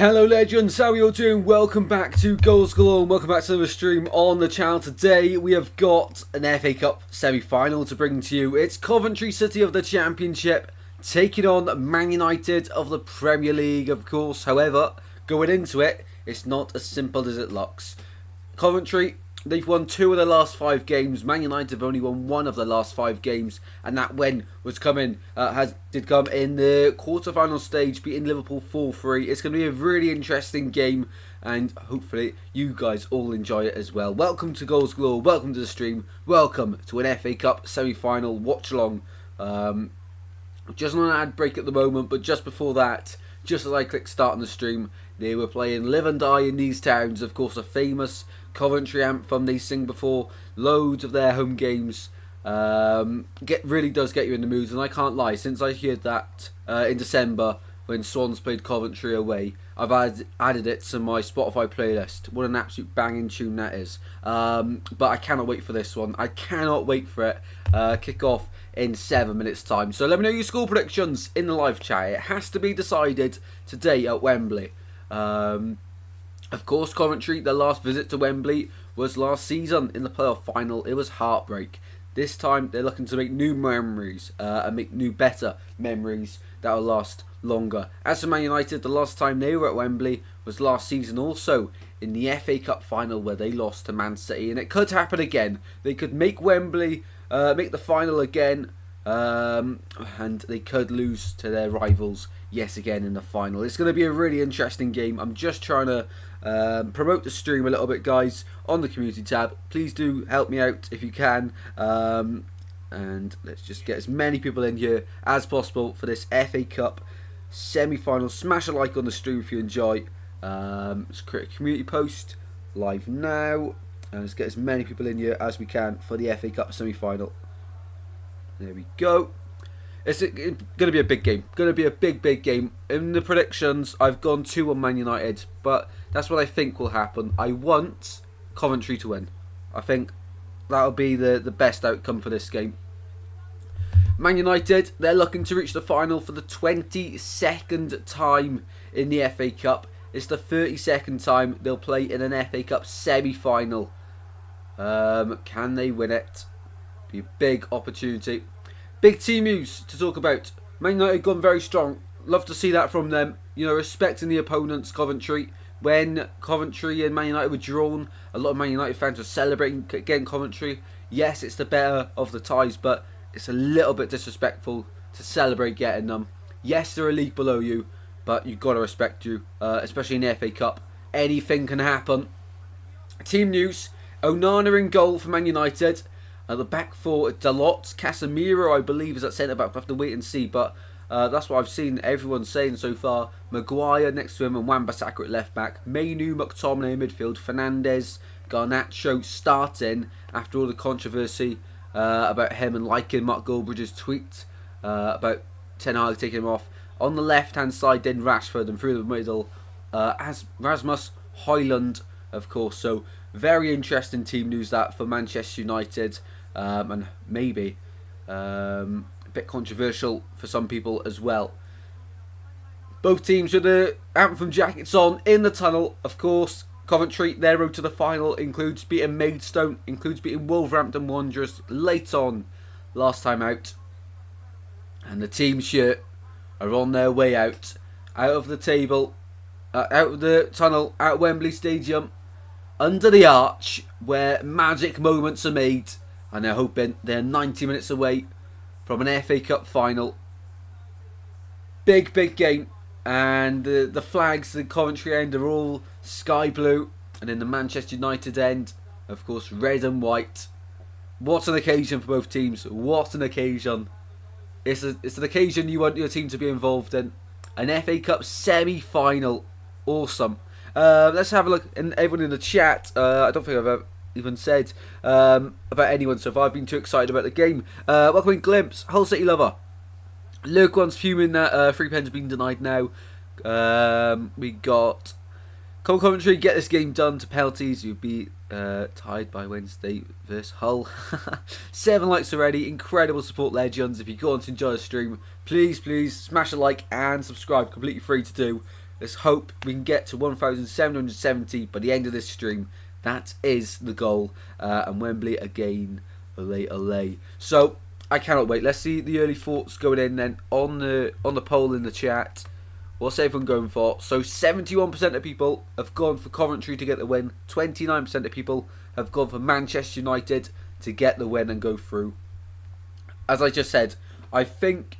Hello legends, how are you all doing? Welcome back to Goals Galore, welcome back to another stream on the channel. Today we have got an FA Cup semi-final to bring to you. It's Coventry City of the Championship taking on Man United of the Premier League, of course. However, going into it, it's not as simple as it looks. Coventry, they've won 2 of the last 5 games. Man United have only won 1 of the last 5 games, and that win was did come in the quarter-final stage, beating Liverpool 4-3. It's going to be a really interesting game, and hopefully you guys all enjoy it as well. Welcome to Goals Galore, welcome to the stream, welcome to an FA Cup semi-final watch-along. Just on an ad break at the moment, but just before that, just as I clicked start on the stream, they were playing Live and Die in These Towns, of course, a famous Coventry anthem they sing before loads of their home games. Really does get you in the mood, and I can't lie, since I heard that in December when Swans played Coventry away, I've added it to my Spotify playlist. What an absolute banging tune that is. But I cannot wait for this one. I cannot wait for it. Kick off in 7 minutes time. So let me know your score predictions in the live chat. It has to be decided today at Wembley. Of course, Coventry, their last visit to Wembley was last season in the playoff final. It was heartbreak. This time, they're looking to make new memories and make new, better memories that will last longer. As for Man United, the last time they were at Wembley was last season also in the FA Cup final where they lost to Man City. And it could happen again. They could make Wembley, make the final again, and they could lose to their rivals yet again in the final. It's going to be a really interesting game. I'm just trying to promote the stream a little bit, guys, on the community tab. Please do help me out if you can, and let's just get as many people in here as possible for this FA Cup semi-final. Smash a like on the stream if you enjoy. Let's create a community post live now, and let's get as many people in here as we can for the FA Cup semi-final. There we go. It's going to be a big game. Going to be a big game. In the predictions, I've gone 2 on Man United, but that's what I think will happen. I want Coventry to win. I think that'll be the best outcome for this game. Man United, they're looking to reach the final for the 22nd time in the FA Cup. It's the 32nd time they'll play in an FA Cup semi-final. Can they win it? Be a big opportunity. Big team news to talk about. Man United gone very strong. Love to see that from them. You know, respecting the opponents, Coventry. When Coventry and Man United were drawn, a lot of Man United fans were celebrating getting Coventry. Yes, it's the better of the ties, but it's a little bit disrespectful to celebrate getting them. Yes, they're a league below you, but you've got to respect you, especially in the FA Cup. Anything can happen. Team news. Onana in goal for Man United. At the back four, Dalot, Casemiro, I believe, is at centre-back. We'll have to wait and see, but that's what I've seen everyone saying so far. Maguire next to him and Wan-Bissaka at left-back. Mainu, McTominay in midfield. Fernandes, Garnacho starting after all the controversy about him and liking Mark Goldbridge's tweet about Ten Hag taking him off. On the left-hand side, then Rashford, and through the middle, as Rasmus Højlund, of course. So, very interesting team news that for Manchester United. And maybe a bit controversial for some people as well. Both teams with the anthem jackets on in the tunnel, of course. Coventry, their road to the final includes beating Maidstone, includes beating Wolverhampton Wanderers late on last time out. And the team shirt are on their way out of the table, out of the tunnel at Wembley Stadium, under the arch where magic moments are made. And they're hoping they're 90 minutes away from an FA Cup final. Big game. And the flags, the Coventry end are all sky blue. And in the Manchester United end, of course, red and white. What an occasion for both teams. What an occasion. It's an occasion you want your team to be involved in. An FA Cup semi-final. Awesome. Let's have a look. And everyone in the chat, I don't think I've ever even said about anyone so far. I've been too excited about the game. Welcome Glimpse, Hull City Lover. Luke one's fuming that 3 pens have been denied now. We got Coventry, get this game done to penalties. You'd be tied by Wednesday versus Hull. 7 likes already. Incredible support, legends. If you go on to enjoy the stream, please smash a like and subscribe. Completely free to do. Let's hope we can get to 1,770 by the end of this stream. That is the goal. And Wembley again, ole ole. So I cannot wait. Let's see the early thoughts going in then on the poll in the chat. What's everyone going for? So 71% of people have gone for Coventry to get the win. 29% of people have gone for Manchester United to get the win and go through. As I just said, I think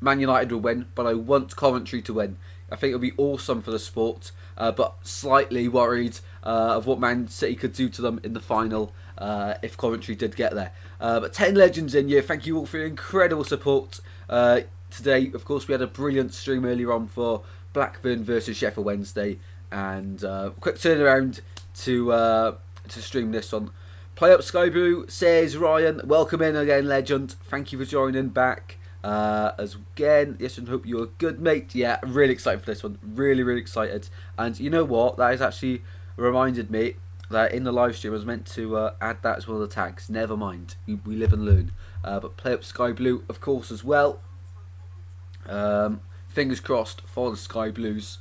Man United will win, but I want Coventry to win. I think it'll be awesome for the sport, but slightly worried of what Man City could do to them in the final if Coventry did get there. But 10 legends in here. Thank you all for your incredible support. Today, of course, we had a brilliant stream earlier on for Blackburn versus Sheffield Wednesday, and quick turnaround to stream this one. Play up Sky Blue, says Ryan. Welcome in again, legend. Thank you for joining back. As again, yes, and hope you're good, mate. Yeah, I'm really excited for this one. Really, really excited. And you know what? That has actually reminded me that in the live stream I was meant to add that as one of the tags. Never mind. We live and learn. But play up Sky Blue, of course, as well. Fingers crossed for the Sky Blues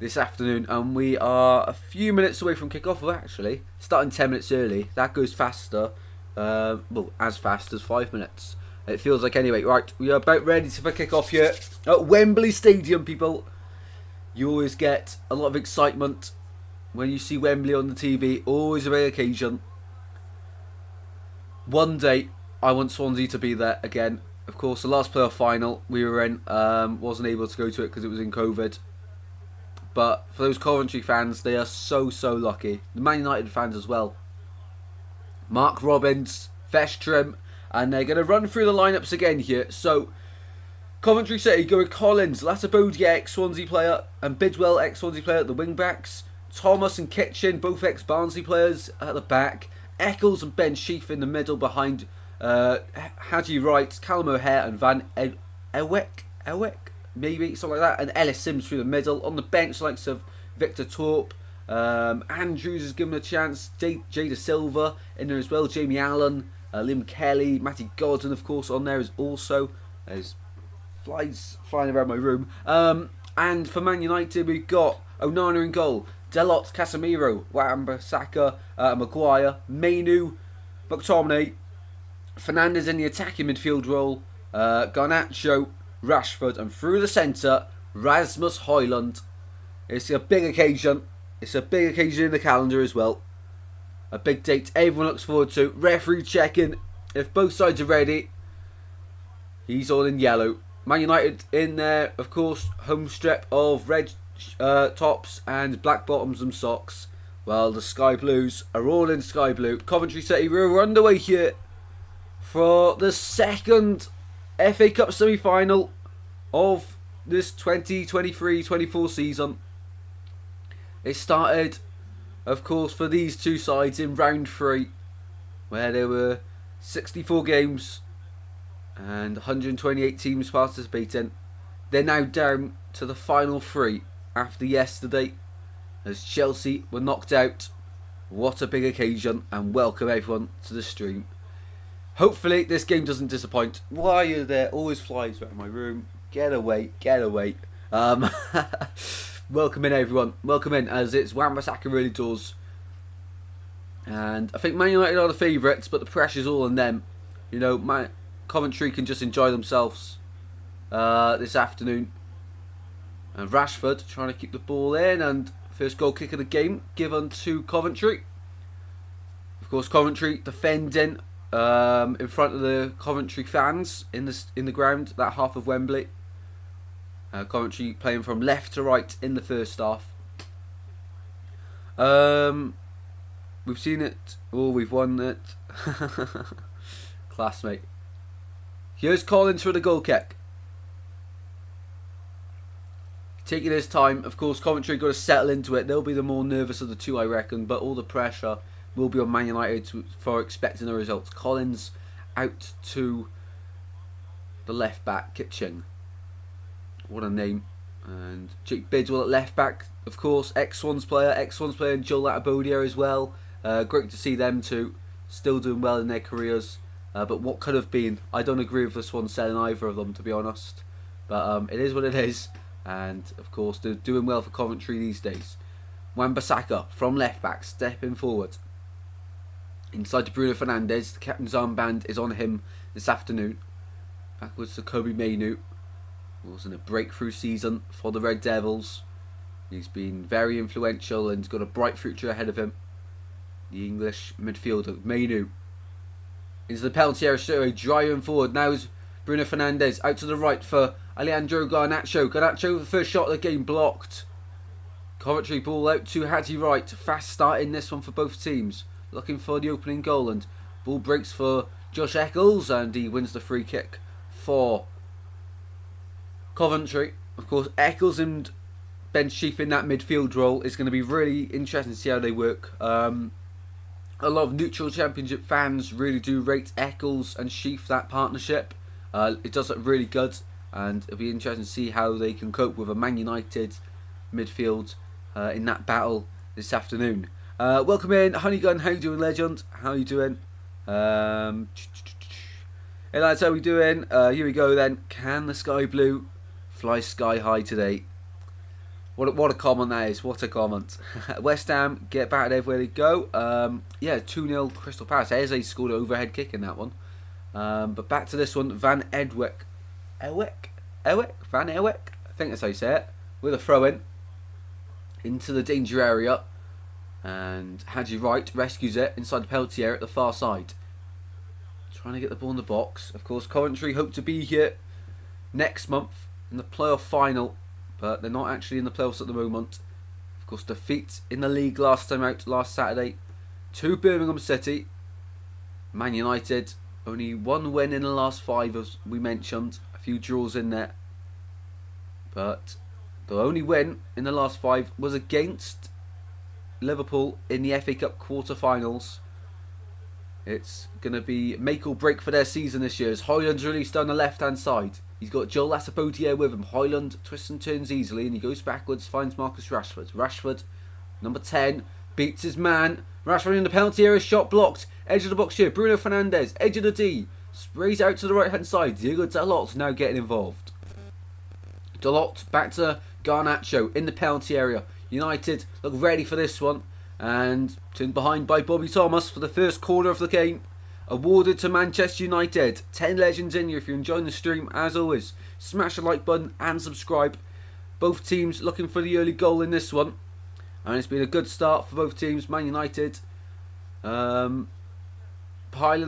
this afternoon, and we are a few minutes away from kick-off. Well, actually, starting 10 minutes early. That goes faster, well, as fast as 5 minutes. It feels like anyway. Right, we are about ready for kick-off here at Wembley Stadium, people. You always get a lot of excitement when you see Wembley on the TV. Always a big occasion. One day, I want Swansea to be there again. Of course, the last playoff final we were in, wasn't able to go to it because it was in COVID. But for those Coventry fans, they are so lucky. The Man United fans as well. Mark Robbins, Vestrim, and they're going to run through the lineups again here. So, Coventry City go with Collins, Latabodia, ex-Swansea player, and Bidwell, ex-Swansea player at the wing-backs. Thomas and Kitchen, both ex-Barnsley players at the back. Eccles and Ben Sheaf in the middle behind Haji Wright, Callum O'Hare and Van Ewek, maybe, something like that. And Ellis Sims through the middle. On the bench, likes of Victor Torp. Andrews is given a chance. Jada Silva in there as well. Jamie Allen, Liam Kelly, Matty Godden, of course, on there is also. There's flies flying around my room. And for Man United, we've got Onana in goal. Delot, Casemiro, Wan-Bissaka, Maguire, Mainu, McTominay, Fernandes in the attacking midfield role, Garnacho, Rashford, and through the centre, Rasmus Højlund. It's a big occasion. It's a big occasion in the calendar as well. A big date everyone looks forward to. Referee checking if both sides are ready. He's all in yellow. Man United in there, of course, home strip of red tops and black bottoms and socks. Well, the Sky Blues are all in Sky Blue. Coventry City, we're underway here for the second FA Cup semi-final of this 2023-24 season. It started, of course, for these two sides in round 3, where there were 64 games and 128 teams participating. They're now down to the final 3 after yesterday, as Chelsea were knocked out. What a big occasion, and welcome everyone to the stream. Hopefully this game doesn't disappoint. Why are you there? Always flies around my room. Get away, get away. Welcome in everyone. Welcome in, as it's Wan-Bissaka early doors. And I think Man United are the favourites, but the pressure's all on them. You know, Coventry can just enjoy themselves this afternoon. And Rashford trying to keep the ball in, and first goal kick of the game given to Coventry. Of course, Coventry defending in front of the Coventry fans in the ground, that half of Wembley. Coventry playing from left to right in the first half. We've seen it. Oh, we've won it. Classmate. Here's Collins for the goal kick. Taking his time. Of course, Coventry got to settle into it. They'll be the more nervous of the two, I reckon. But all the pressure will be on Man United for expecting the results. Collins out to the left back, Kitching. What a name. And Jake Bidwell at left back, of course, ex-Swans player, and Joel Latabodia as well. Great to see them two still doing well in their careers. But what could have been? I don't agree with the Swans selling either of them, to be honest. But it is what it is. And of course, they're doing well for Coventry these days. Wan-Bissaka from left back, stepping forward. Inside to Bruno Fernandes. The captain's armband is on him this afternoon. Backwards to Kobe Mainoo. It was in a breakthrough season for the Red Devils. He's been very influential and got a bright future ahead of him. The English midfielder, Mainoo. Into the penalty area straight away, driving forward. Now is Bruno Fernandes out to the right for Alejandro Garnacho. Garnacho, the first shot of the game, blocked. Coventry ball out to Hadji Wright. Fast start in this one for both teams. Looking for the opening goal, and ball breaks for Josh Eccles, and he wins the free kick for Coventry. Of course, Eccles and Ben Sheep in that midfield role is going to be really interesting to see how they work. A lot of neutral championship fans really do rate Eccles and Sheaf, that partnership. It does look really good, and it'll be interesting to see how they can cope with a Man United midfield in that battle this afternoon. Welcome in, Honeygun. How you doing, legend? How you doing? Hey lads, how we doing? Here we go then. Can the Sky Blue fly sky high today? What a comment that is. What a comment. West Ham get battered everywhere they go. Yeah, 2-0 Crystal Palace. Eze scored an overhead kick in that one. But back to this one. Van Ewijk. Van Ewijk? I think that's how you say it. With a throw in. Into the danger area. And Hadji Wright rescues it inside the penalty area at the far side. Trying to get the ball in the box. Of course, Coventry hope to be here next month in the playoff final. But they're not actually in the playoffs at the moment. Of course, defeat in the league last time out, last Saturday, to Birmingham City. Man United, only one win in the last 5, as we mentioned. A few draws in there. But the only win in the last 5 was against Liverpool in the FA Cup quarter-finals. It's going to be make or break for their season this year, as Højlund's released down the left-hand side. He's got Joel Asapotier with him. Højlund twists and turns easily, and he goes backwards, finds Marcus Rashford. Rashford, number 10, beats his man. Rashford in the penalty area, shot blocked. Edge of the box here, Bruno Fernandes, edge of the D. Sprays out to the right-hand side. Diego Dalot now getting involved. Dalot back to Garnacho in the penalty area. United look ready for this one. And turned behind by Bobby Thomas for the first corner of the game. Awarded to Manchester United. 10 legends in here. If you're enjoying the stream, as always, smash the like button and subscribe. Both teams looking for the early goal in this one. And it's been a good start for both teams. Man United piling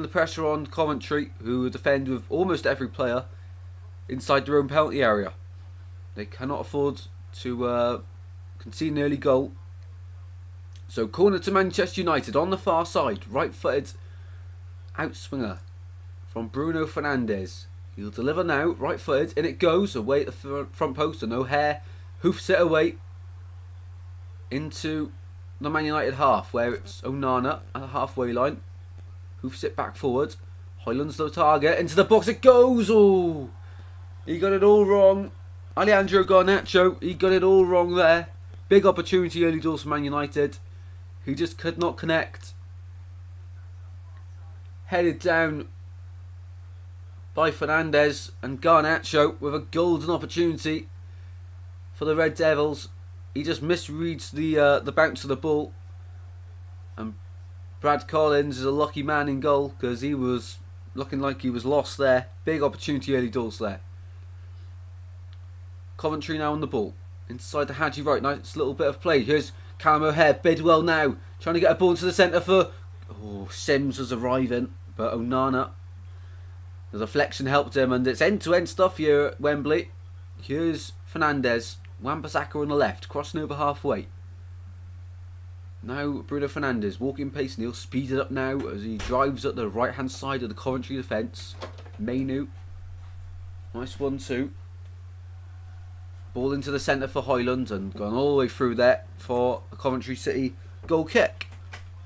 the pressure on Coventry, who defend with almost every player inside their own penalty area. They cannot afford to concede an early goal. So corner to Manchester United on the far side. Right-footed outswinger from Bruno Fernandes. He'll deliver now. Right-footed. And it goes away at the front post. And O'Hare hoofs it away into the Man United half, where it's Onana at the halfway line. Hoofs it back forward. Højlund's the target. Into the box it goes. Oh, he got it all wrong. Alejandro Garnacho, he got it all wrong there. Big opportunity early doors for Man United. He just could not connect. Headed down by Fernandes, and Garnacho with a golden opportunity for the Red Devils. He just misreads the bounce of the ball. And Brad Collins is a lucky man in goal, because he was looking like he was lost there. Big opportunity early doors there. Coventry now on the ball. Inside the Hadji Wright. Nice little bit of play. Here's Callum O'Hare. Bidwell now trying to get a ball into the centre for... Oh, Sims was arriving. But Onana, the deflection helped him. And it's end-to-end stuff here at Wembley. Here's Fernandes. Wan-Bissaka on the left. Crossing over halfway. Now Bruno Fernandes. Walking pace. And he'll speed it up now as he drives at the right-hand side of the Coventry defence. Mainoo. Nice 1-2. Ball into the centre for Højlund, and gone all the way through there for a Coventry City goal kick.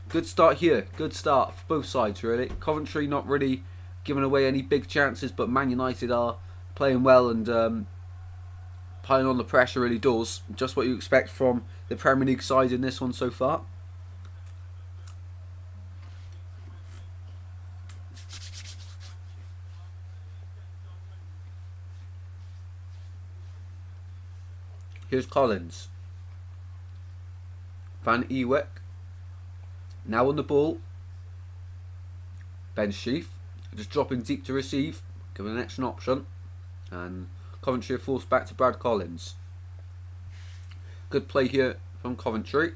Good start here. Good start for both sides, really. Coventry not really giving away any big chances, but Man United are playing well and piling on the pressure early doors. Just what you expect from the Premier League side in this one so far. Here's Collins. Van Ewek. Now on the ball. Ben Sheaf. Just dropping deep to receive. Giving an extra option. And Coventry are forced back to Brad Collins. Good play here from Coventry.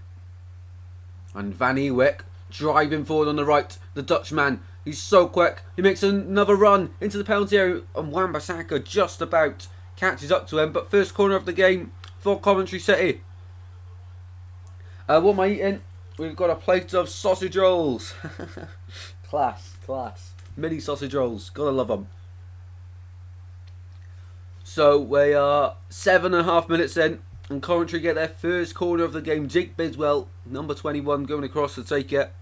And Van Ewek driving forward on the right. The Dutchman. He's so quick. He makes another run into the penalty area. And Wan-Bissaka just about catches up to him. But first corner of the game for Coventry City. What am I eating? We've got a plate of sausage rolls. Class. Mini sausage rolls. Gotta love them. So we are 7.5 minutes in. And Coventry get their first corner of the game. Jake Bidwell, number 21, going across to take it.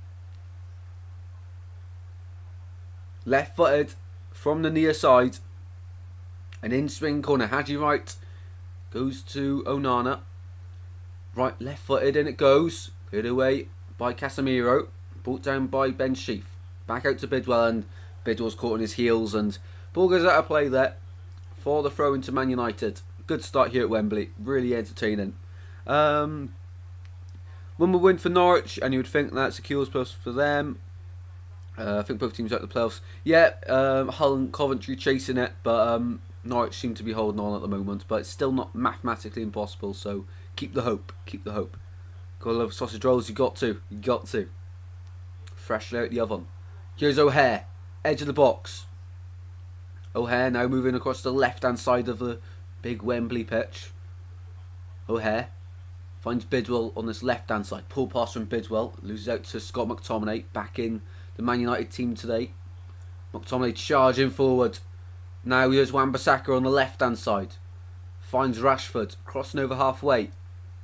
Left footed from the near side. An in swing corner. Haji Wright goes to Onana. Right, left footed, in it goes. Cleared away by Casemiro. Brought down by Ben Sheaf. Back out to Bidwell, and Bidwell's caught on his heels. And ball goes out of play there for the throw into Man United. Good start here at Wembley. Really entertaining. 1-1 win for Norwich, and you would think that secures post for them. I think both teams out of the playoffs. Yeah, Hull and Coventry chasing it, but Norwich seem to be holding on at the moment. But it's still not mathematically impossible, so keep the hope. Gotta love sausage rolls, you got to. Freshly out the oven. Here's O'Hare, edge of the box. O'Hare now moving across the left-hand side of the big Wembley pitch. O'Hare finds Bidwell on this left-hand side. Pull pass from Bidwell. Loses out to Scott McTominay. Back in the Man United team today. McTominay charging forward. Now here's Wan-Bissaka on the left-hand side. Finds Rashford. Crossing over halfway.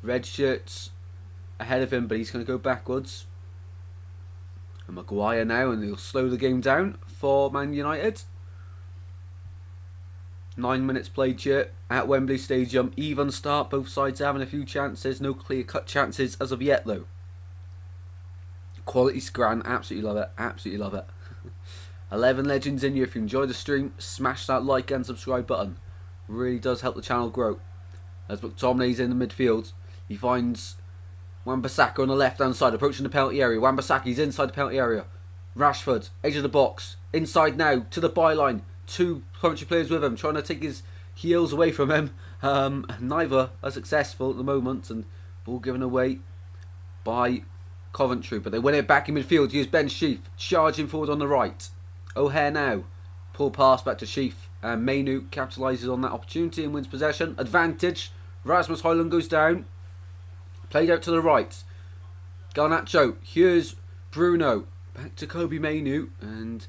Red shirts ahead of him, but he's going to go backwards. And Maguire now, and he'll slow the game down for Man United. 9 minutes played here at Wembley Stadium. Even start, both sides having a few chances. No clear-cut chances as of yet, though. Quality scran, absolutely love it. 11 legends in you. If you enjoy the stream, smash that like and subscribe button. Really does help the channel grow. As McTominay's in the midfield, he finds Wan-Bissaka on the left-hand side, approaching the penalty area. Wan-Bissaka's inside the penalty area. Rashford, edge of the box, inside now to the byline. 2 Coventry players with him, trying to take his heels away from him. Neither are successful at the moment, and ball given away by Coventry. But they win it back in midfield. Here's Ben Sheaf, charging forward on the right. O'Hare now. Pull pass back to Sheaf. And Mainu capitalises on that opportunity and wins possession. Advantage. Rasmus Højlund goes down. Played out to the right. Garnacho. Here's Bruno. Back to Kobe Mainu. And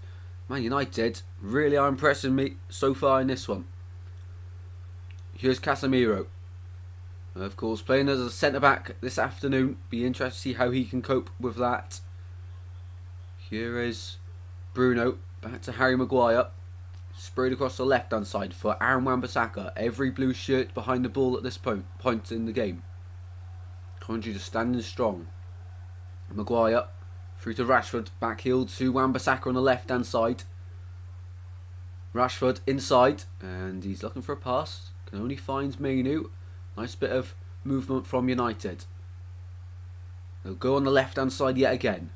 Man United really are impressing me so far in this one. Here's Casemiro. Of course, playing as a centre-back this afternoon. Be interested to see how he can cope with that. Here is Bruno. Back to Harry Maguire. Sprayed across the left-hand side for Aaron Wan-Bissaka. Every blue shirt behind the ball at this point in the game. Coventry just standing strong. Maguire through to Rashford. Back heel to Wan-Bissaka on the left-hand side. Rashford inside. And he's looking for a pass. Can only find Mainu. Nice bit of movement from United. They'll go on the left-hand side yet again.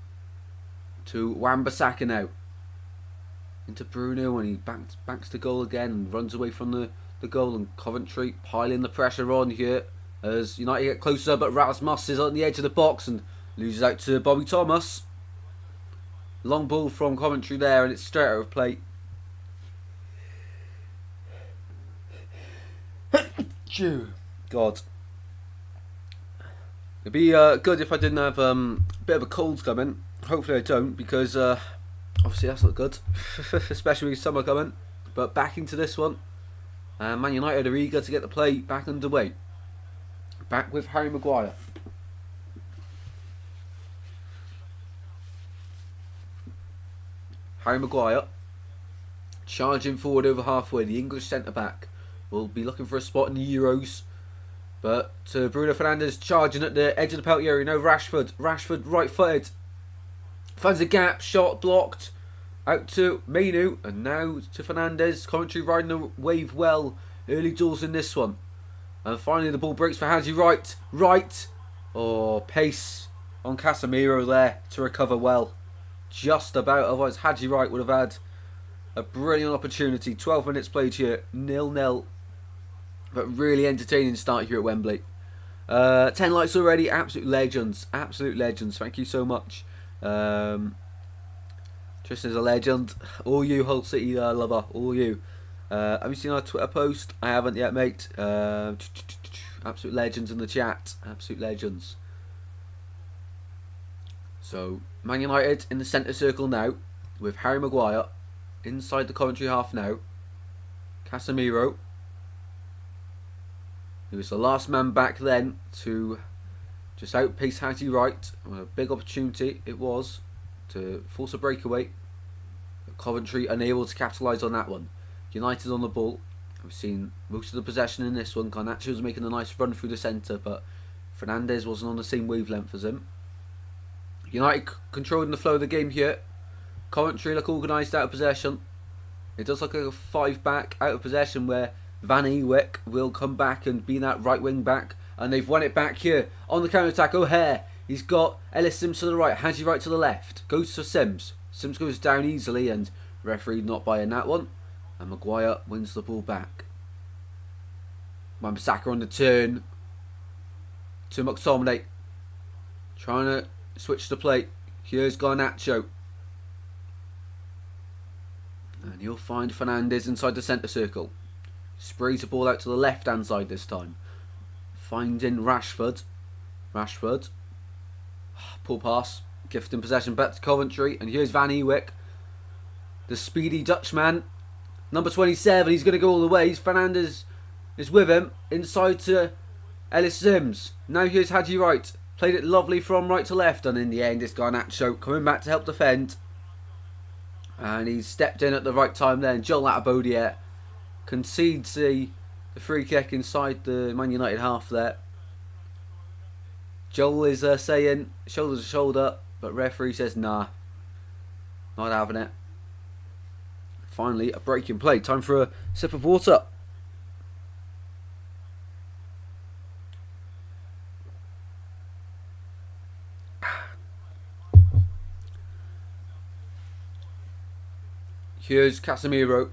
To Wan-Bissaka now. Into Bruno, and he backs to goal again and runs away from the goal. And Coventry piling the pressure on here as United get closer, but Rasmus is on the edge of the box and loses out to Bobby Thomas. Long ball from Coventry there, and it's straight out of play. God. It'd be good if I didn't have a bit of a cold coming. Hopefully I don't, because obviously that's not good, especially with summer coming. But back into this one. Man United are eager to get the play back underway. Back with Harry Maguire. Harry Maguire charging forward over halfway. The English centre-back will be looking for a spot in the Euros. But Bruno Fernandes charging at the edge of the penalty area. Now Rashford right-footed. Finds a gap, shot blocked. Out to Mainu, and now to Fernandes. Coventry riding the wave well. Early doors in this one. And finally the ball breaks for Hadji Wright. Right. Oh, pace on Casemiro there to recover well. Just about, otherwise Hadji Wright would have had a brilliant opportunity. 12 minutes played here, 0-0. But really entertaining start here at Wembley. 10 likes already, absolute legends. Absolute legends, thank you so much. Tristan's a legend. All you, Hull City lover, all you. Have you seen our Twitter post? I haven't yet, mate. Absolute legends in the chat. Absolute legends. So, Man United in the centre circle now, with Harry Maguire inside the Coventry half now. Casemiro, he was the last man back then to just outpace Hadji Wright. A big opportunity it was to force a breakaway. But Coventry unable to capitalise on that one. United on the ball. We've seen most of the possession in this one. Garnacho was making a nice run through the centre, but Fernandes wasn't on the same wavelength as him. United controlling the flow of the game here. Coventry look organised out of possession. It does look like a 5-back out of possession where Van Ewijk will come back and be that right wing back. And they've won it back here on the counter-attack. O'Hare, he's got Ellis Sims to the right, Hadji Wright to the left. Goes to Sims. Sims goes down easily and referee not buying that one. And Maguire wins the ball back. Wan-Bissaka on the turn to McTominay. Trying to switch the play. Here's Garnacho. And you'll find Fernandes inside the centre circle. Sprays the ball out to the left hand side this time. Finding Rashford. Rashford. Poor pass. Gifting possession back to Coventry. And here's Van Ewijk. The speedy Dutchman. Number 27. He's going to go all the way. Fernandes is with him. Inside to Ellis Sims. Now here's Hadji Wright. Played it lovely from right to left. And in the end it's Garnacho coming back to help defend. And he's stepped in at the right time then. Joel Atabodier concedes the free kick inside the Man United half there. Joel is saying shoulder to shoulder, but referee says nah, not having it. Finally, a break in play. Time for a sip of water. Here's Casemiro.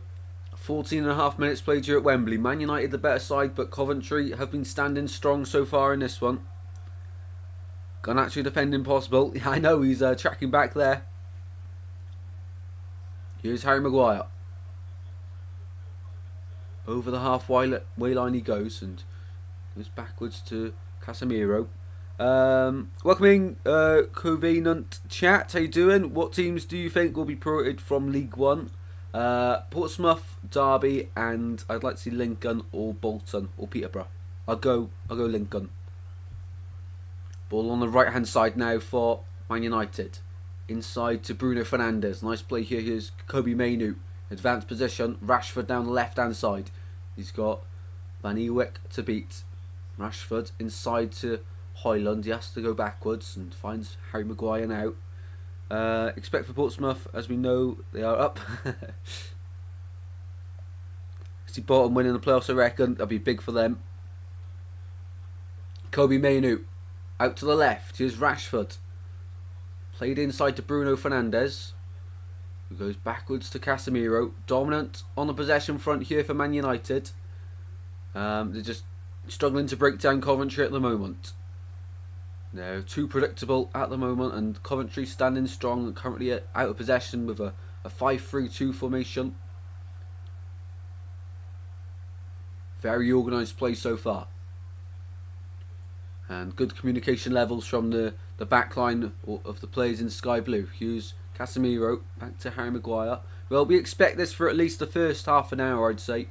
14.5 minutes played here at Wembley. Man United the better side, but Coventry have been standing strong so far in this one. Garnacho defending possible. I know he's tracking back there. Here's Harry Maguire. Over the halfway line he goes and goes backwards to Casemiro. Welcoming Covenant Chat. How you doing? What teams do you think will be promoted from League One? Portsmouth, Derby, and I'd like to see Lincoln or Bolton or Peterborough. I'll go Lincoln. Ball on the right hand side now for Man United. Inside to Bruno Fernandes. Nice play here. Here's Kobe Mainoo. Advanced position. Rashford down the left hand side. He's got Van Ewijk to beat. Rashford inside to Højlund. He has to go backwards and finds Harry Maguire now. Expect for Portsmouth, as we know, they are up. See Bolton winning the playoffs, I reckon. That'll be big for them. Kobe Mainoo out to the left. Here's Rashford. Played inside to Bruno Fernandes, who goes backwards to Casemiro. Dominant on the possession front here for Man United. They're just struggling to break down Coventry at the moment. They're too predictable at the moment, and Coventry standing strong and currently out of possession with a 5-3-2 formation. Very organised play so far. And good communication levels from the back line of the players in Sky Blue. Here's Casemiro, back to Harry Maguire. Well, we expect this for at least the first half an hour, I'd say.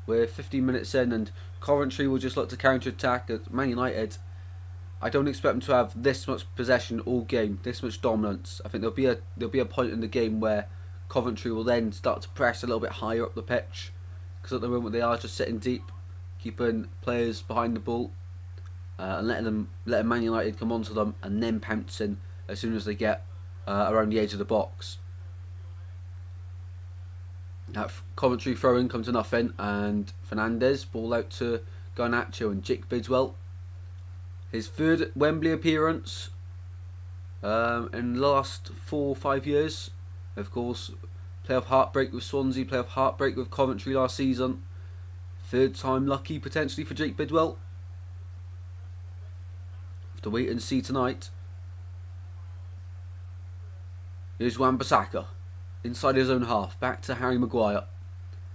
We're 15 minutes in and Coventry will just look to counter-attack at Man United. I don't expect them to have this much possession all game, this much dominance. I think there'll be a point in the game where Coventry will then start to press a little bit higher up the pitch, because at the moment they are just sitting deep, keeping players behind the ball, and letting Man United come onto them and then pouncing as soon as they get around the edge of the box. That Coventry throw-in comes to nothing, and Fernandes ball out to Garnacho and Jake Bidwell. His third Wembley appearance in the last 4 or 5 years. Of course, playoff heartbreak with Swansea, playoff heartbreak with Coventry last season. Third time lucky potentially for Jake Bidwell. Have to wait and see tonight. Here's Wan-Bissaka inside his own half, back to Harry Maguire.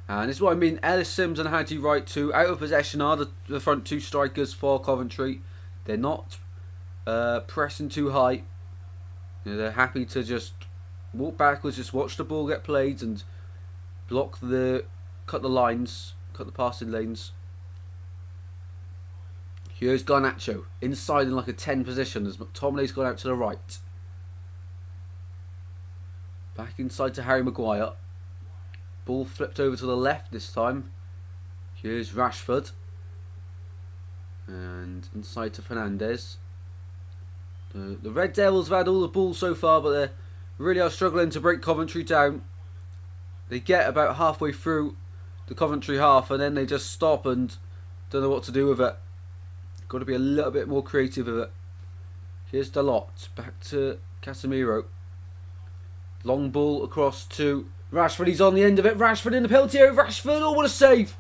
And this is what I mean, Ellis Sims and Haji Wright too, out of possession are the front two strikers for Coventry. They're not pressing too high. You know, they're happy to just walk backwards, just watch the ball get played and cut the lines, cut the passing lanes. Here's Garnacho, inside in like a 10 position as McTominay's gone out to the right. Back inside to Harry Maguire. Ball flipped over to the left this time. Here's Rashford. And inside to Fernandes. The Red Devils have had all the ball so far, but they really are struggling to break Coventry down. They get about halfway through the Coventry half and then they just stop and don't know what to do with it. Got to be a little bit more creative with it. Here's Dalot. Back to Casemiro. Long ball across to Rashford. He's on the end of it. Rashford in the penalty area. Rashford. Oh, what a save.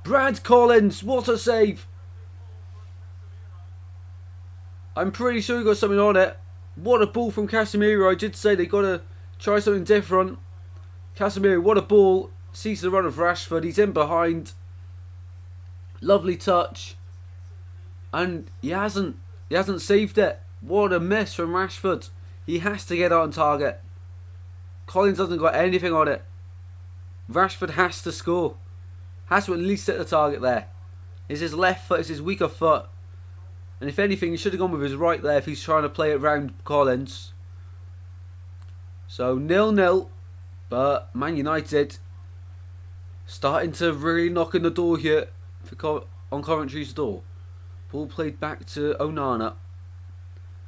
Brad Collins. What a save. I'm pretty sure he got something on it. What a ball from Casemiro. I did say they got to try something different. Casemiro, what a ball. Sees the run of Rashford. He's in behind. Lovely touch. And he hasn't saved it. What a miss from Rashford. He has to get on target. Collins hasn't got anything on it. Rashford has to score. Has to at least hit the target there. It's his left foot, it's his weaker foot. And if anything, he should have gone with his right there if he's trying to play it round Collins. So 0-0. But Man United starting to really knock on the door here on Coventry's door. Ball played back to Onana.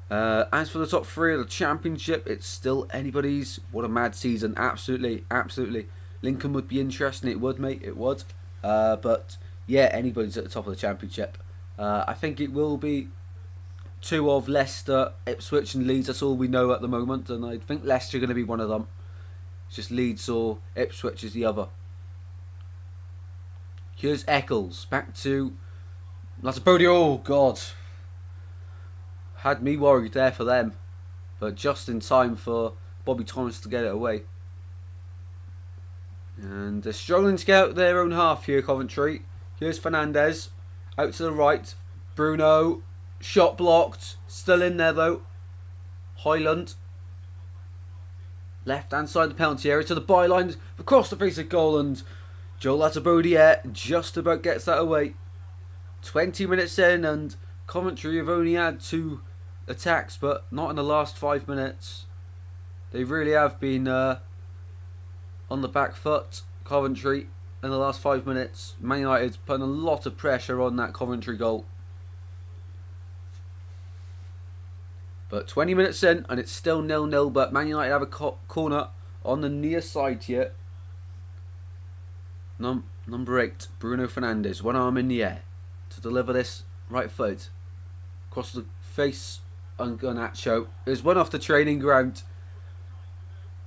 As for the top three of the Championship, it's still anybody's. What a mad season. Absolutely, absolutely. Lincoln would be interesting. It would, mate. It would. But, yeah, anybody's at the top of the Championship. I think it will be two of Leicester, Ipswich and Leeds. That's all we know at the moment. And I think Leicester are going to be one of them. It's just Leeds or Ipswich is the other. Here's Eccles. Back to Latabodi. Oh, God. Had me worried there for them, but just in time for Bobby Thomas to get it away. And they're struggling to get out their own half here, Coventry. Here's Fernandes, out to the right. Bruno, shot blocked, still in there though. Hoyland, left hand side of the penalty area to the byline, across the face of goal, and Joel Latabodi just about gets that away. 20 minutes in, and Coventry have only had 2 attacks, but not in the last 5 minutes. They really have been on the back foot, Coventry, in the last 5 minutes. Man United putting a lot of pressure on that Coventry goal. But 20 minutes in and it's still 0-0, but Man United have a corner on the near side here. Number 8, Bruno Fernandes, one arm in the air to deliver this right foot across the face on Garnacho. There's one off the training ground.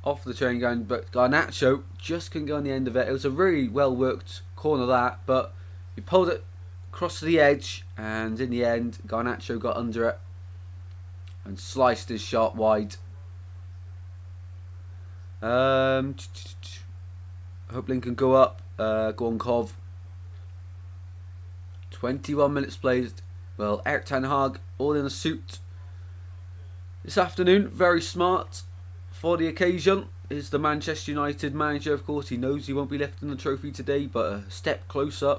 But Garnacho just couldn't go on the end of it. It was a really well worked corner that, but he pulled it across to the edge, and in the end Garnacho got under it and sliced his shot wide. Hope Lincoln go up. Go on, Cov. 21 minutes played. Well, Erik ten Hag all in a suit this afternoon. Very smart for the occasion. Is the Manchester United manager. Of course, he knows he won't be lifting the trophy today, but a step closer.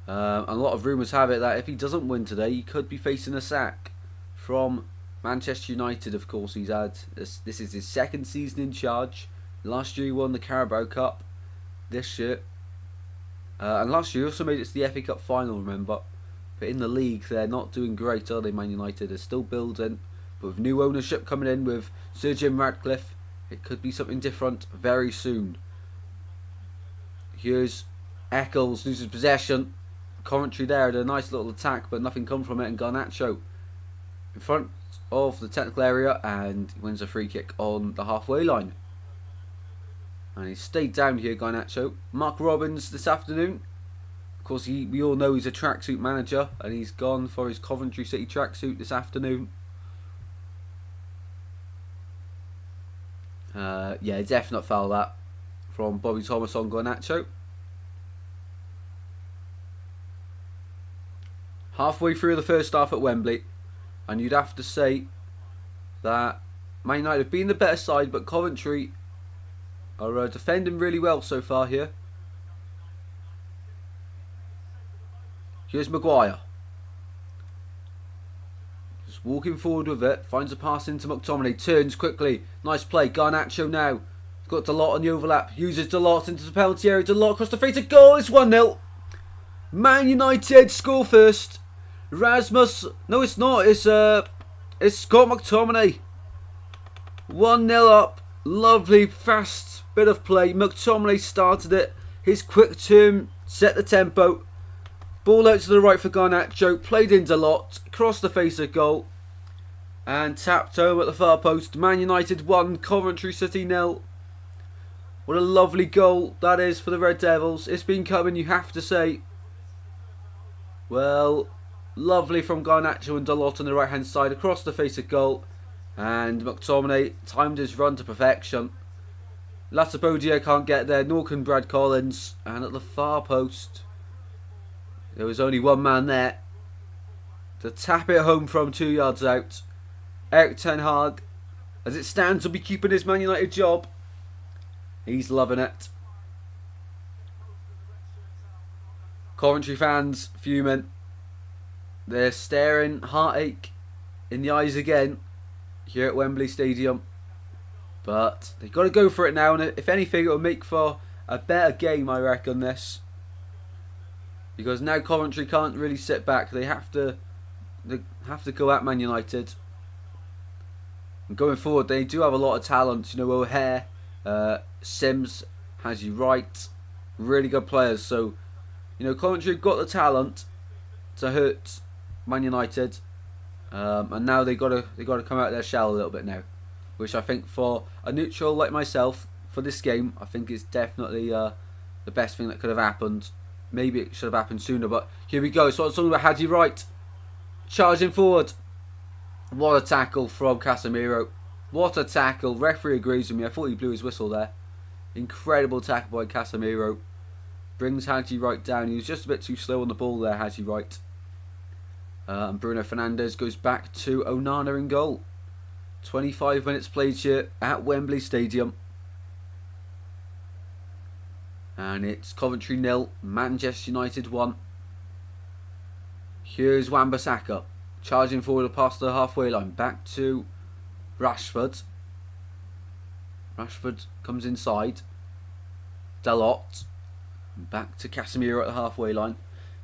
A lot of rumours have it that if he doesn't win today, he could be facing a sack from Manchester United. Of course, he's had this is his 2nd season in charge. Last year he won the Carabao Cup. This year, and last year he also made it to the FA Cup final, remember. But in the league, they're not doing great, are they, Man United? They're still building, but with new ownership coming in with Sir Jim Ratcliffe, it could be something different very soon. Here's Eccles, loses possession. Coventry there had a nice little attack, but nothing come from it, and Garnacho in front of the technical area, and he wins a free kick on the halfway line. And he stayed down here, Garnacho. Mark Robbins this afternoon. Of course, we all know he's a tracksuit manager, and he's gone for his Coventry City tracksuit this afternoon. Yeah, definite foul that from Bobby Thomas on Garnacho. Halfway through the first half at Wembley, and you'd have to say that Man United have been the better side, but Coventry are defending really well so far here. Here's Maguire. Just walking forward with it. Finds a pass into McTominay. Turns quickly. Nice play. Garnacho now. Got Dalot on the overlap. Uses Dalot into the penalty area. Dalot across the face. A goal. It's 1-0. Man United score first. Rasmus. No, it's not. It's Scott McTominay. 1-0 up. Lovely, fast bit of play. McTominay started it. His quick turn set the tempo. Ball out to the right for Garnacho. Played in Dalot. Crossed the face of goal. And tapped home at the far post. Man United 1, Coventry City 0. What a lovely goal that is for the Red Devils. It's been coming, you have to say. Well, lovely from Garnacho and Dalot on the right hand side. Across the face of goal. And McTominay timed his run to perfection. Latipodia can't get there, nor can Brad Collins. And at the far post, there was only one man there to tap it home from 2 yards out. Erik ten Hag, as it stands, will be keeping his Man United job. He's loving it. Coventry fans fuming. They're staring heartache in the eyes again here at Wembley Stadium. But they've got to go for it now, and if anything, it'll make for a better game, I reckon, this. Because now Coventry can't really sit back. They have to go at Man United. And going forward, they do have a lot of talent. You know, O'Hare, Sims, Haji Wright, really good players. So, you know, Coventry have got the talent to hurt Man United. And now they got to come out of their shell a little bit now, which I think for a neutral like myself for this game, I think is definitely the best thing that could have happened. Maybe it should have happened sooner, but here we go. So I'm talking about Haji Wright charging forward. What a tackle from Casemiro! What a tackle! Referee agrees with me. I thought he blew his whistle there. Incredible tackle by Casemiro. Brings Haji Wright down. He was just a bit too slow on the ball there, Haji Wright. And Bruno Fernandes goes back to Onana in goal. 25 minutes played here at Wembley Stadium. And it's Coventry 0, Manchester United 1. Here's Wan-Bissaka charging forward past the halfway line. Back to Rashford. Rashford comes inside. Dalot. Back to Casemiro at the halfway line.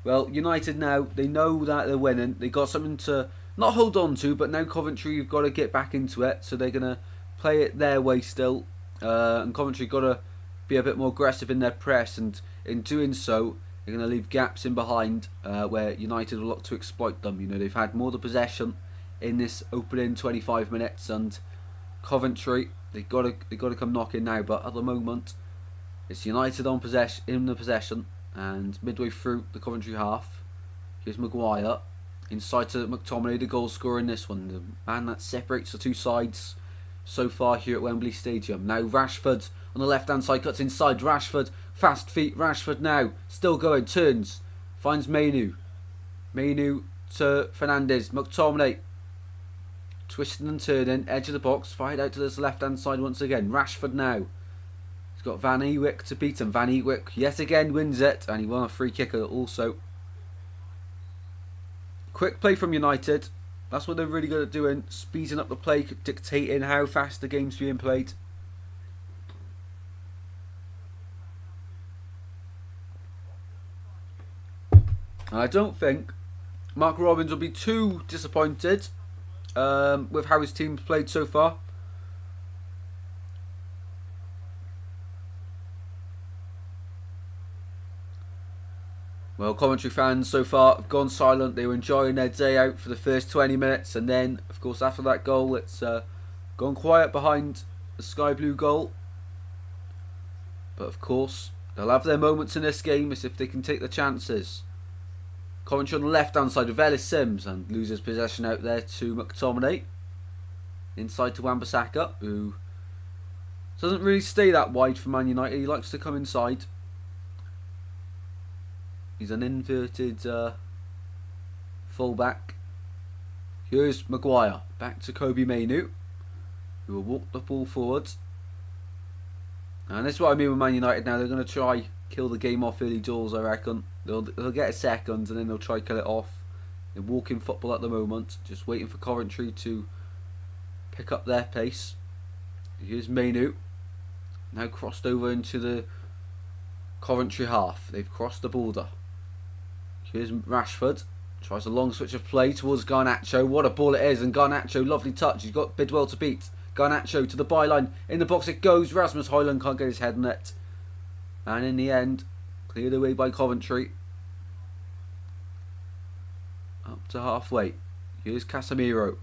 Well, United now, they know that they're winning. They got something to not hold on to, but now Coventry have got to get back into it. So they're going to play it their way still. And Coventry got to be a bit more aggressive in their press, and in doing so they're going to leave gaps in behind where United will look to exploit them. You know, they've had more of the possession in this opening 25 minutes, and Coventry they've got to come knocking now. But at the moment, it's United on possession, and midway through the Coventry half, here's Maguire inside to McTominay, the goal scorer in this one, the man that separates the two sides so far here at Wembley Stadium. Now Rashford on the left hand side cuts inside. Rashford, fast feet. Rashford now still going, turns, finds Mainu to Fernandes. McTominay twisting and turning, edge of the box, fired out to this left hand side once again. Rashford now, he's got Van Ewijk to beat him. Van Ewijk yet again wins it, and he won a free kick also. Quick play from United. That's what they're really good at doing, speeding up the play, dictating how fast the game's being played. And I don't think Mark Robbins will be too disappointed with how his team's played so far. Well, Coventry fans so far have gone silent. They were enjoying their day out for the first 20 minutes, and then, of course, after that goal, it's gone quiet behind the sky blue goal. But of course, they'll have their moments in this game as if they can take the chances. Coventry on the left-hand side with Ellis Sims, and loses possession out there to McTominay. Inside to Wan-Bissaka, who doesn't really stay that wide for Man United. He likes to come inside. He's an inverted fullback. Here's Maguire. Back to Kobe Mainoo, who will walk the ball forward. And this is what I mean with Man United now. They're going to try kill the game off early doors, I reckon. They'll get a second and then they'll try kill it off. They're walking football at the moment. Just waiting for Coventry to pick up their pace. Here's Mainoo. Now crossed over into the Coventry half. They've crossed the border. Here's Rashford. Tries a long switch of play towards Garnacho. What a ball it is. And Garnacho, lovely touch. He's got Bidwell to beat. Garnacho to the byline. In the box it goes. Rasmus Højlund can't get his head on it. And in the end, cleared away by Coventry. Up to halfway. Here's Casemiro.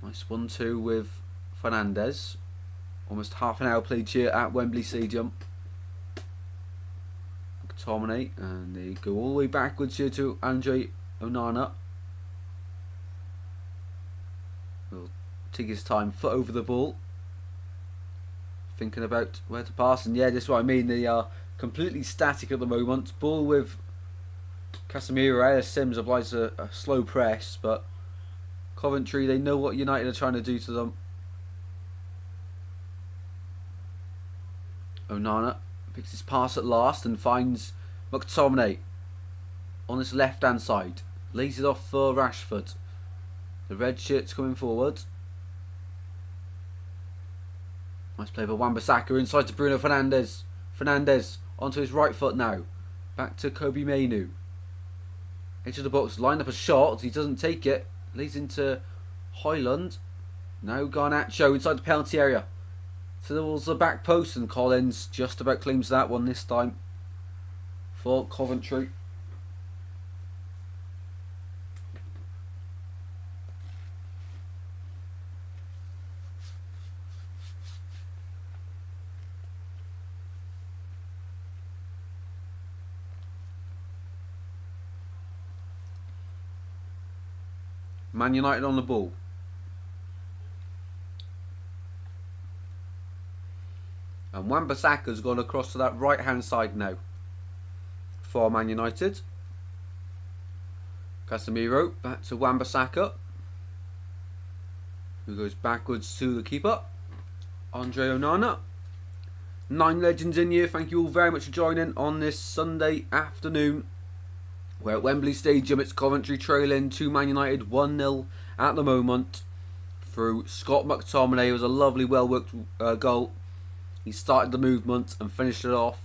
Nice 1-2 with Fernandes. Almost half an hour played here at Wembley Stadium. McTominay, and they go all the way backwards here to Andre Onana. Will take his time, foot over the ball, thinking about where to pass. And yeah, this is what I mean. They are completely static at the moment. Ball with Casemiro. Ellis Sims applies a slow press, but Coventry, they know what United are trying to do to them. Onana picks his pass at last and finds McTominay on this left hand side. Lays it off for Rashford. The red shirt's coming forward. Nice play by Wan-Bissaka inside to Bruno Fernandes. Fernandes onto his right foot now. Back to Kobe Mainoo. Edge of the box, lined up a shot. He doesn't take it. Leads into Højlund. Now Garnacho inside the penalty area. Towards the back post, and Collins just about claims that one this time for Coventry. Man United on the ball. And Wan-Bissaka's gone across to that right hand side now for Man United. Casemiro back to Wan-Bissaka, who goes backwards to the keeper, Andre Onana. 9 legends in here. Thank you all very much for joining on this Sunday afternoon. We're at Wembley Stadium. It's Coventry trailing to Man United 1-0 at the moment through Scott McTominay. It was a lovely, well worked goal. He started the movement and finished it off.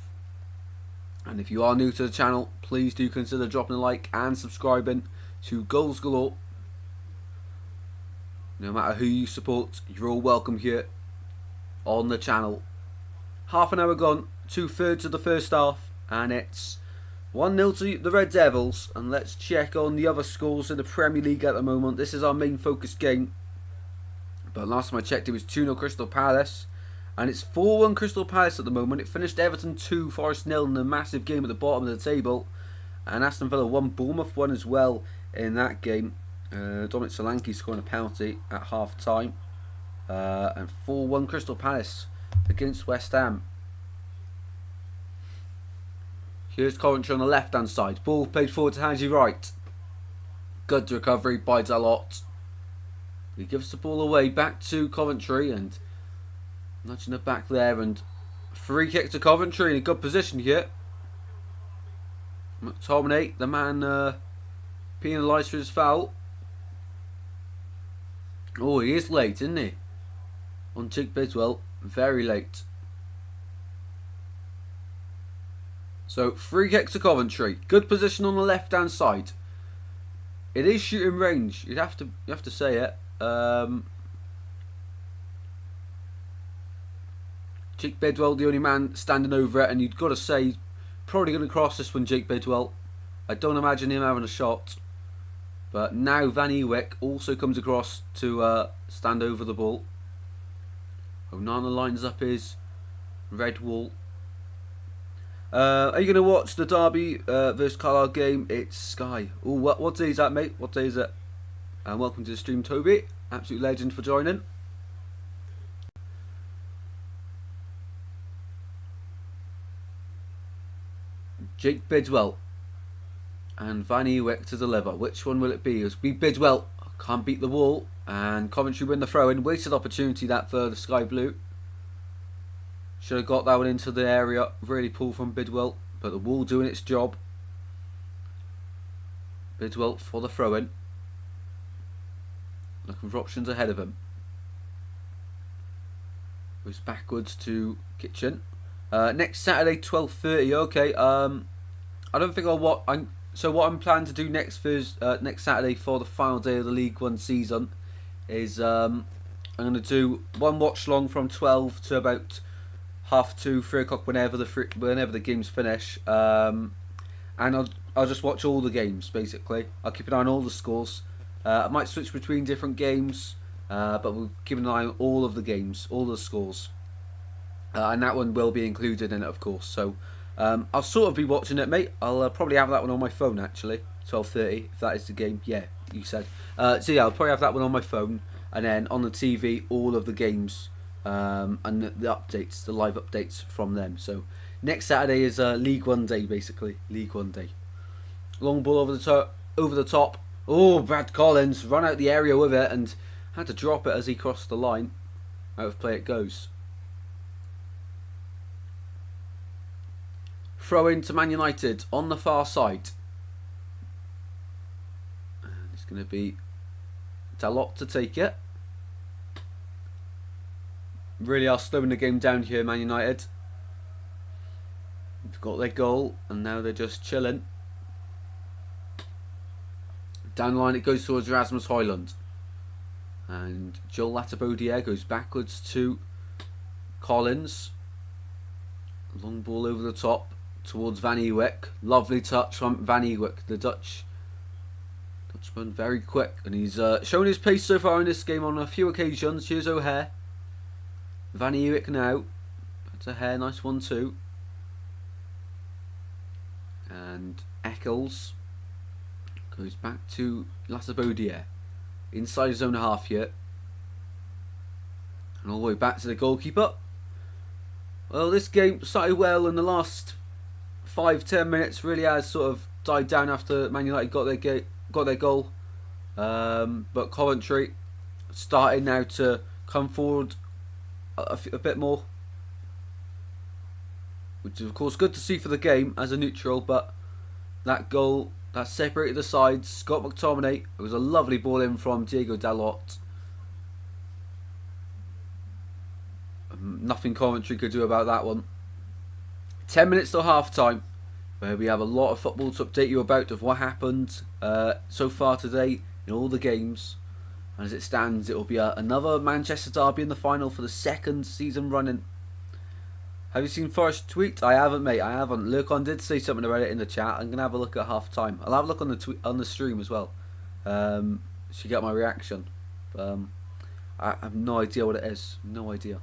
And if you are new to the channel, please do consider dropping a like and subscribing to Goals Galore. No matter who you support, you're all welcome here on the channel. Half an hour gone, 2/3 of the first half, and it's 1-0 to the Red Devils. And let's check on the other scores in the Premier League at the moment. This is our main focus game. But last time I checked, it was 2-0 Crystal Palace. And it's 4-1 Crystal Palace at the moment. It finished Everton 2, Forest 0 in a massive game at the bottom of the table. And Aston Villa 1, Bournemouth 1 as well in that game. Dominic Solanke scoring a penalty at half time. And 4-1 Crystal Palace against West Ham. Here's Coventry on the left hand side. Ball played forward to Hanji Wright. Good recovery by Dalot. He gives the ball away back to Coventry and nudging it back there, and free kick to Coventry in a good position here. McTominay, the man penalised for his foul. Oh, he is late, isn't he? On Jake Bidwell, very late. So free kick to Coventry. Good position on the left hand side. It is shooting range. You have to say it. Jake Bidwell, the only man standing over it, and you've got to say probably going to cross this one, Jake Bidwell. I don't imagine him having a shot. But now Van Ewek also comes across to stand over the ball. Onana lines up his red wall. Are you going to watch the Derby versus Carlisle game? It's Sky. Oh, what day is that, mate? What day is it? And welcome to the stream, Toby. Absolute legend for joining. Jake Bidwell and Van Ewek to deliver. Which one will it be? It'll be Bidwell. Can't beat the wall. And Coventry win the throw-in. Wasted opportunity that for the Sky Blue. Should have got that one into the area. Really pull from Bidwell. But the wall doing its job. Bidwell for the throw-in. Looking for options ahead of him. Goes backwards to Kitchen. Next Saturday, 12:30. Okay. I don't think I'll watch. So what I'm planning to do next Saturday for the final day of the League One season is I'm going to do one watch long from 12 to about 2:30, 3 o'clock whenever the games finish, and I'll just watch all the games basically. I'll keep an eye on all the scores. I might switch between different games, but we'll keep an eye on all of the games, all the scores, and that one will be included in it, of course. So. I'll sort of be watching it, mate. I'll probably have that one on my phone, actually. 12:30, if that is the game. Yeah, you said. So yeah, I'll probably have that one on my phone. And then on the TV, all of the games and the updates, the live updates from them. So next Saturday is League One day, basically. League One day. Long ball over the top. Oh, Brad Collins run out the area with it and had to drop it as he crossed the line. Out of play it goes. Throw in to Man United on the far side. And it's going to be Dalot to take it. Really are slowing the game down here, Man United. They've got their goal and now they're just chilling. Down the line it goes towards Rasmus Højlund. And Joel Latabodiere goes backwards to Collins. Long ball over the top. Towards Van Ewek. Lovely touch from Van Ewek, the Dutchman, very quick. And he's shown his pace so far in this game on a few occasions. Here's O'Hare. Van Ewek now. That's O'Hare, nice 1-2. And Eccles goes back to Latabodiere. Inside his own half here. And all the way back to the goalkeeper. Well, this game started well in the last 5-10 minutes. Really has sort of died down after Man United got their goal, but Coventry starting now to come forward a bit more, which is of course good to see for the game as a neutral. But that goal that separated the sides, Scott McTominay, it was a lovely ball in from Diego Dalot. Nothing Coventry could do about that one. 10 minutes till half time, where we have a lot of football to update you about of what happened so far today in all the games. And as it stands, it will be another Manchester derby in the final for the second season running. Have you seen Forrest's tweet? I haven't, mate. I haven't. Lurkon did say something about it in the chat. I'm gonna have a look at half time. I'll have a look on the stream as well. So you get my reaction. I have no idea what it is. No idea.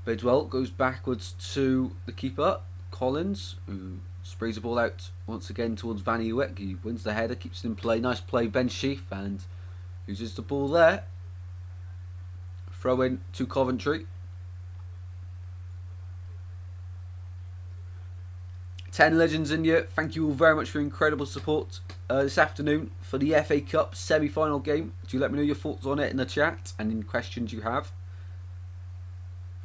Bidwell goes backwards to the keeper, Collins, who sprays the ball out once again towards Van Ewek. He wins the header, keeps it in play. Nice play, Ben Sheaf, and uses the ball there. Throw in to Coventry. 10 legends in here. Thank you all very much for your incredible support this afternoon for the FA Cup semi-final game. Do let me know your thoughts on it in the chat and any questions you have.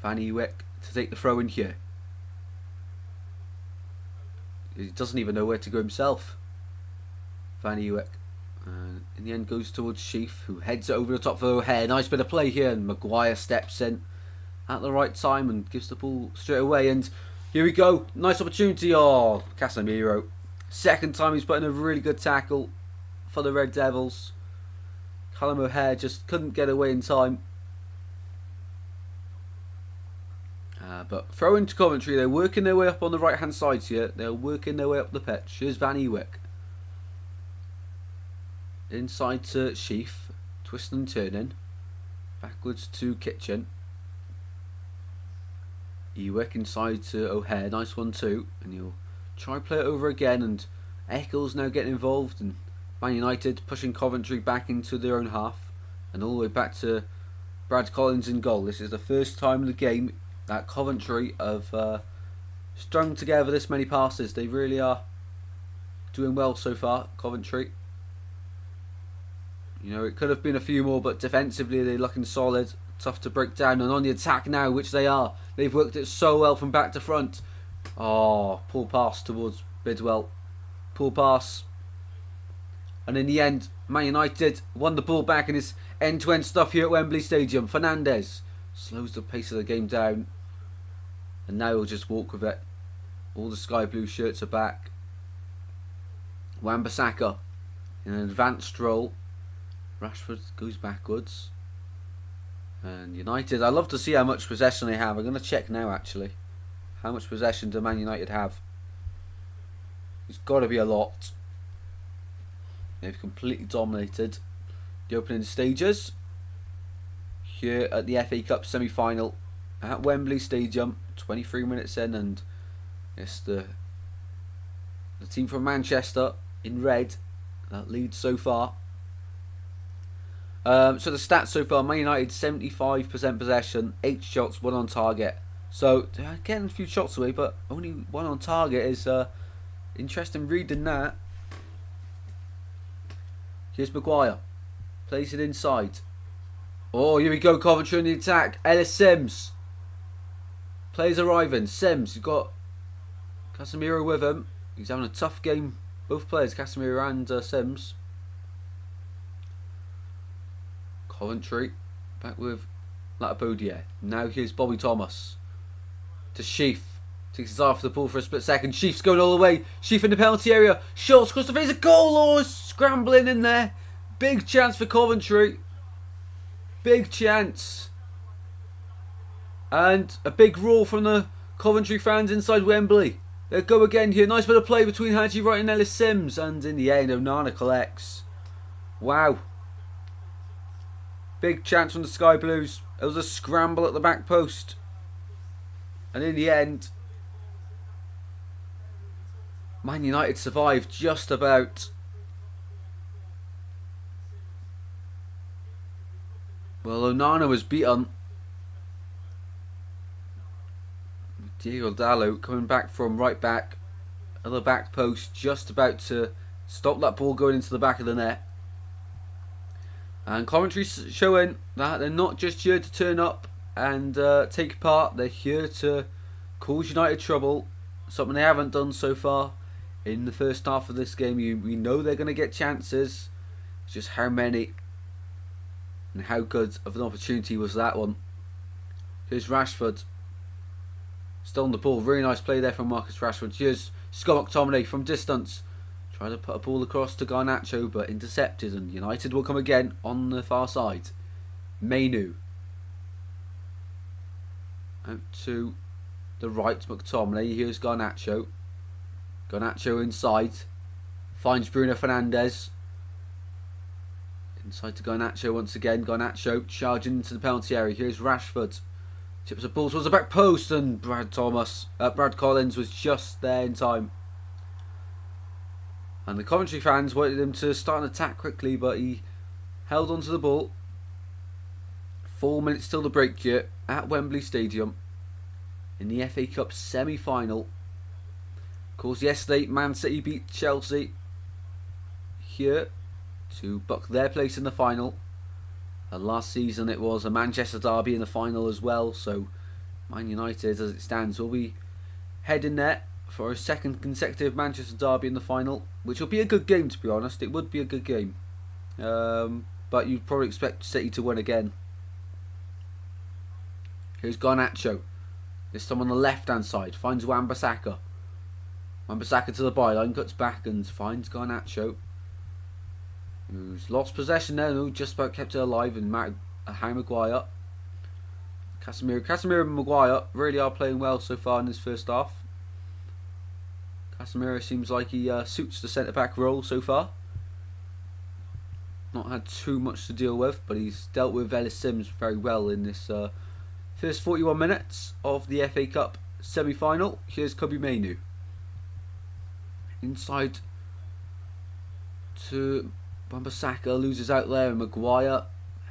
Van Ewek to take the throw in here. He doesn't even know where to go himself. Van Ewek. In the end goes towards Sheaf, who heads it over the top for O'Hare. Nice bit of play here, and Maguire steps in at the right time and gives the ball straight away. And here we go. Nice opportunity. Oh, Casemiro. Second time he's put in a really good tackle for the Red Devils. Callum O'Hare just couldn't get away in time. But throw into Coventry. They're working their way up on the right hand side here. They're working their way up the pitch. Here's Van Ewek. Inside to Sheaf. Twisting and turning. Backwards to Kitchen. Ewek inside to O'Hare. Nice one too. And he'll try play it over again. And Eccles now getting involved. And Man United pushing Coventry back into their own half. And all the way back to Brad Collins in goal. This is the first time in the game that Coventry have strung together this many passes. They really are doing well so far, Coventry. You know, it could have been a few more, but defensively they're looking solid. Tough to break down. And on the attack now, which they are. They've worked it so well from back to front. Oh, poor pass towards Bidwell. Poor pass. And in the end, Man United won the ball back in his end-to-end stuff here at Wembley Stadium. Fernandes slows the pace of the game down. And now he'll just walk with it. All the sky blue shirts are back. Wan-Bissaka in an advanced roll. Rashford goes backwards. And United, I'd love to see how much possession they have. I'm going to check now actually. How much possession do Man United have? It's got to be a lot. They've completely dominated the opening stages here at the FA Cup semi-final at Wembley Stadium. 23 minutes in, and it's the team from Manchester in red that leads so far. So the stats so far: Man United 75% possession, 8 shots, 1 on target. So getting a few shots away, but only 1 on target is interesting reading that. Here's Maguire, plays it inside. Oh, here we go, Coventry in the attack. Ellis Sims. Players arriving. Sims, you've got Casemiro with him. He's having a tough game. Both players, Casemiro and Sims. Coventry back with Latapodier. Now here's Bobby Thomas to Sheaf. Takes his eye off the ball for a split second. Sheaf's going all the way. Sheaf in the penalty area. Shots across the face. A goal. Oh, scrambling in there. Big chance for Coventry. Big chance. And a big roar from the Coventry fans inside Wembley. They'll go again here. Nice bit of play between Haji Wright and Ellis Sims. And in the end, Onana collects. Wow. Big chance from the Sky Blues. It was a scramble at the back post. And in the end, Man United survived just about. Well, Onana was beaten. Diego Dallo coming back from right back at the back post, just about to stop that ball going into the back of the net. And Coventry showing that they're not just here to turn up and take part. They're here to cause United trouble, something they haven't done so far in the first half of this game. We know they're going to get chances. It's just how many and how good of an opportunity was that one. Here's Rashford. Still on the ball. Really nice play there from Marcus Rashford. Here's Scott McTominay from distance. Trying to put a ball across to Garnacho, but intercepted, and United will come again on the far side. Mainu. Out to the right, McTominay. Here's Garnacho. Garnacho inside. Finds Bruno Fernandes. Inside to Garnacho once again. Garnacho charging into the penalty area. Here's Rashford. Tips the ball towards the back post, and Brad Collins was just there in time. And the Coventry fans wanted him to start an attack quickly, but he held onto the ball. 4 minutes till the break here at Wembley Stadium in the FA Cup semi-final. Of course, yesterday Man City beat Chelsea here to buck their place in the final. And last season it was a Manchester derby in the final as well. So Man United, as it stands, will be heading there for a second consecutive Manchester derby in the final, which will be a good game, to be honest. It would be a good game, but you'd probably expect City to win again. Here's Garnacho, this time on the left hand side, finds Wan-Bissaka. Wan-Bissaka to the byline, cuts back and finds Garnacho, who's lost possession there, who just about kept it alive, and Harry Maguire. Casemiro and Maguire really are playing well so far in this first half. Casemiro seems like he suits the centre-back role so far. Not had too much to deal with, but he's dealt with Ellis Sims very well in this first 41 minutes of the FA Cup semi-final. Here's Kobe Mainu. Inside to Wan-Bissaka, loses out there, and Maguire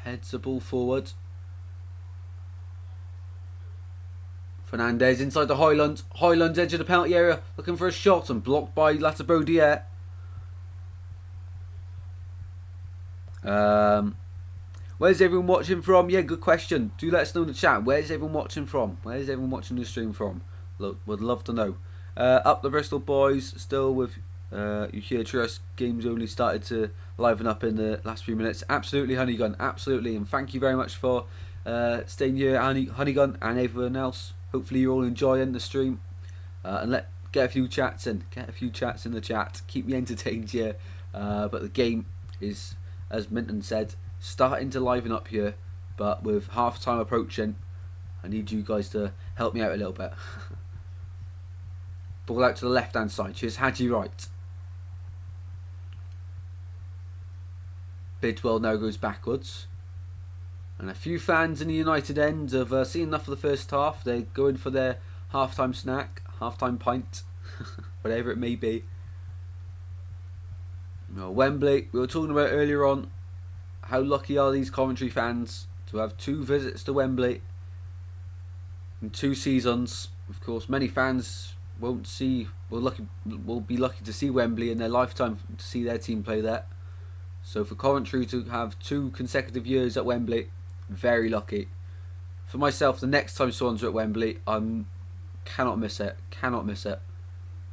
heads the ball forward. Fernandez inside the Highland. Highland's edge of the penalty area, looking for a shot and blocked by Latabodier. Where's everyone watching from? Yeah, good question. Do let us know in the chat. Where's everyone watching from? Where's everyone watching the stream from? Look, would love to know. Up the Bristol boys, still with you hear Trust. Games only started to liven up in the last few minutes. Absolutely, Honeygun. Absolutely, and thank you very much for staying here, Honeygun, and everyone else. Hopefully you're all enjoying the stream, and get a few chats in. Get a few chats in the chat. Keep me entertained here. But the game is, as Minton said, starting to liven up here. But with half time approaching, I need you guys to help me out a little bit. Ball out to the left hand side. Here's Hadji right. Bidwell now goes backwards. And a few fans in the United end have seen enough of the first half. They're going for their half-time snack, half-time pint, whatever it may be. Wembley, we were talking about earlier on, how lucky are these Coventry fans to have 2 visits to Wembley in 2 seasons. Of course, many fans will be lucky to see Wembley in their lifetime to see their team play there. So for Coventry to have 2 consecutive years at Wembley, very lucky. For myself, the next time Swans are at Wembley, I cannot miss it. Cannot miss it.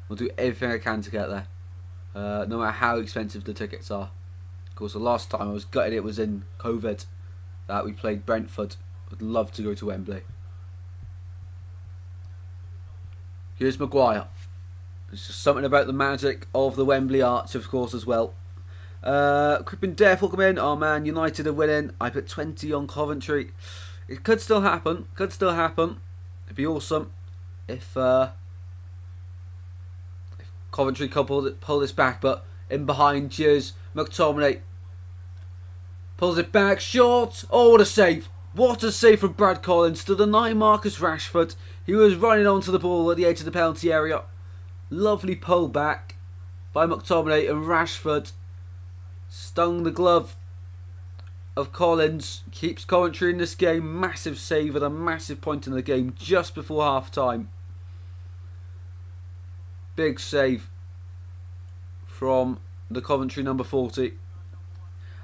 We'll do everything I can to get there, no matter how expensive the tickets are. Of course, the last time I was gutted it was in COVID that we played Brentford. Would love to go to Wembley. Here's Maguire. There's just something about the magic of the Wembley Arch, of course, as well. Crippen Def will come in. Oh man, United are winning. I put 20 on Coventry. It could still happen. Could still happen. It'd be awesome if Coventry could pull this back. But in behind, cheers. McTominay pulls it back. Short. Oh, what a save. What a save from Brad Collins to deny Marcus Rashford. He was running onto the ball at the edge of the penalty area. Lovely pull back by McTominay, and Rashford stung the glove of Collins. Keeps Coventry in this game. Massive save at a massive point in the game just before half time. Big save from the Coventry number 40.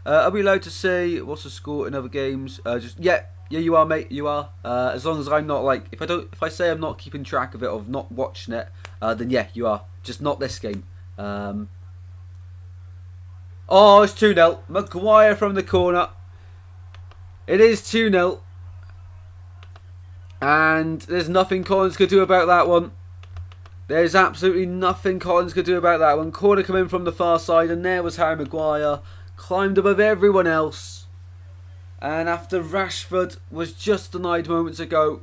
Are we allowed to say what's the score in other games? Yeah, you are, mate. You are. As long as I'm not like, if I say I'm not keeping track of it, of not watching it, then yeah, you are. Just not this game. Oh, it's 2-0. Maguire from the corner. It is 2-0. And there's nothing Collins could do about that one. There's absolutely nothing Collins could do about that one. Corner come in from the far side, and there was Harry Maguire. Climbed above everyone else. And after Rashford was just denied moments ago,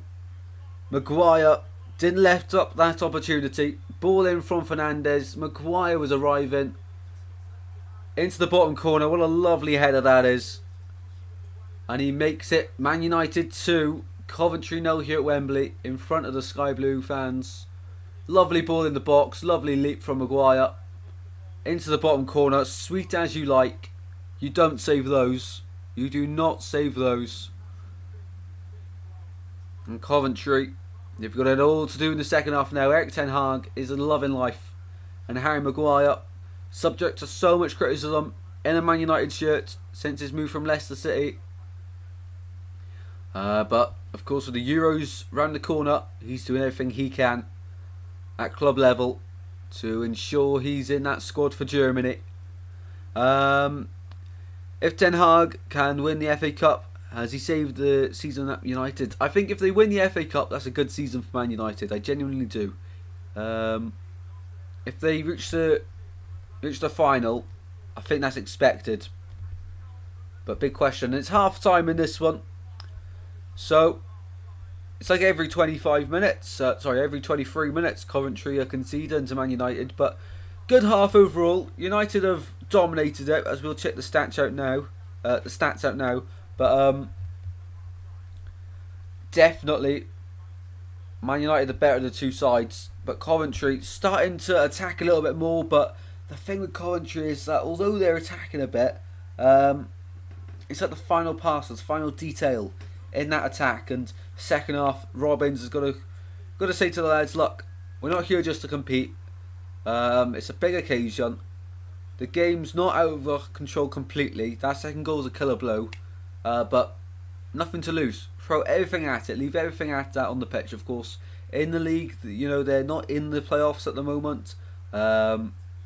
Maguire didn't let up that opportunity. Ball in from Fernandez. Maguire was arriving into the bottom corner. What a lovely header that is. And he makes it Man United 2, Coventry 0 here at Wembley in front of the Sky Blue fans. Lovely ball in the box. Lovely leap from Maguire into the bottom corner. Sweet as you like. You don't save those. You do not save those. And Coventry, they've got it all to do in the second half now. Erik ten Hag is loving life. And Harry Maguire, subject to so much criticism in a Man United shirt since his move from Leicester City. But, of course, with the Euros round the corner, he's doing everything he can at club level to ensure he's in that squad for Germany. If Ten Hag can win the FA Cup, has he saved the season at United? I think if they win the FA Cup, that's a good season for Man United. I genuinely do. If they reach the final, I think that's expected. But big question. It's half time in this one. So, it's like every 25 minutes, sorry, every 23 minutes, Coventry are conceding to Man United. But good half overall. United have dominated it, as we'll check the stats out now. But definitely Man United are better of the two sides. But Coventry starting to attack a little bit more. But the thing with Coventry is that although they're attacking a bit, it's like the final pass, the final detail in that attack. And second half, Robbins has got to say to the lads, look, we're not here just to compete. It's a big occasion. The game's not out of our control completely. That second goal is a killer blow, but nothing to lose. Throw everything at it. Leave everything at that on the pitch. Of course, in the league, they're not in the playoffs at the moment.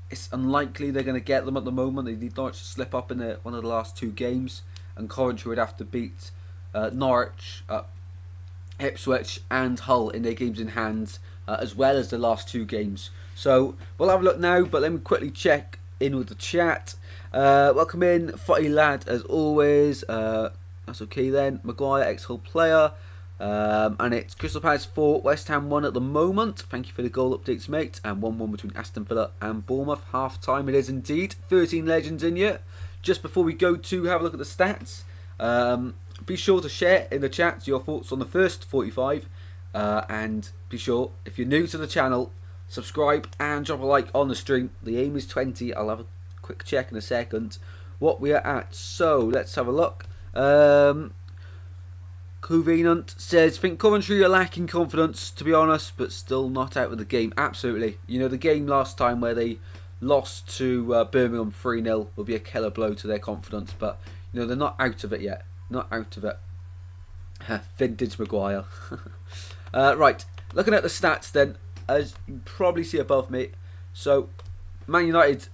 It's unlikely they're going to get them at the moment. They did not slip up in one of the last two games, and Coventry would have to beat Norwich, Ipswich and Hull in their games in hand, as well as the last two games. So we'll have a look now, but let me quickly check in with the chat. Welcome in, Footy Lad, as always. That's okay then. Maguire, ex-Hull player. And it's Crystal Palace 4, West Ham 1 at the moment. Thank you for the goal updates, mate. And 1-1 between Aston Villa and Bournemouth. Half time it is indeed. 13 legends in here. Just before we go to have a look at the stats, be sure to share in the chat your thoughts on the first 45. And be sure, if you're new to the channel, subscribe and drop a like on the stream. The aim is 20. I'll have a quick check in a second what we are at. So let's have a look. Covenant says, think Coventry are lacking confidence, to be honest, but still not out of the game. Absolutely. The game last time where they lost to Birmingham 3-0 will be a killer blow to their confidence, but they're not out of it yet. Not out of it. Vintage Maguire. Right, looking at the stats then, as you probably see above me. So, Man United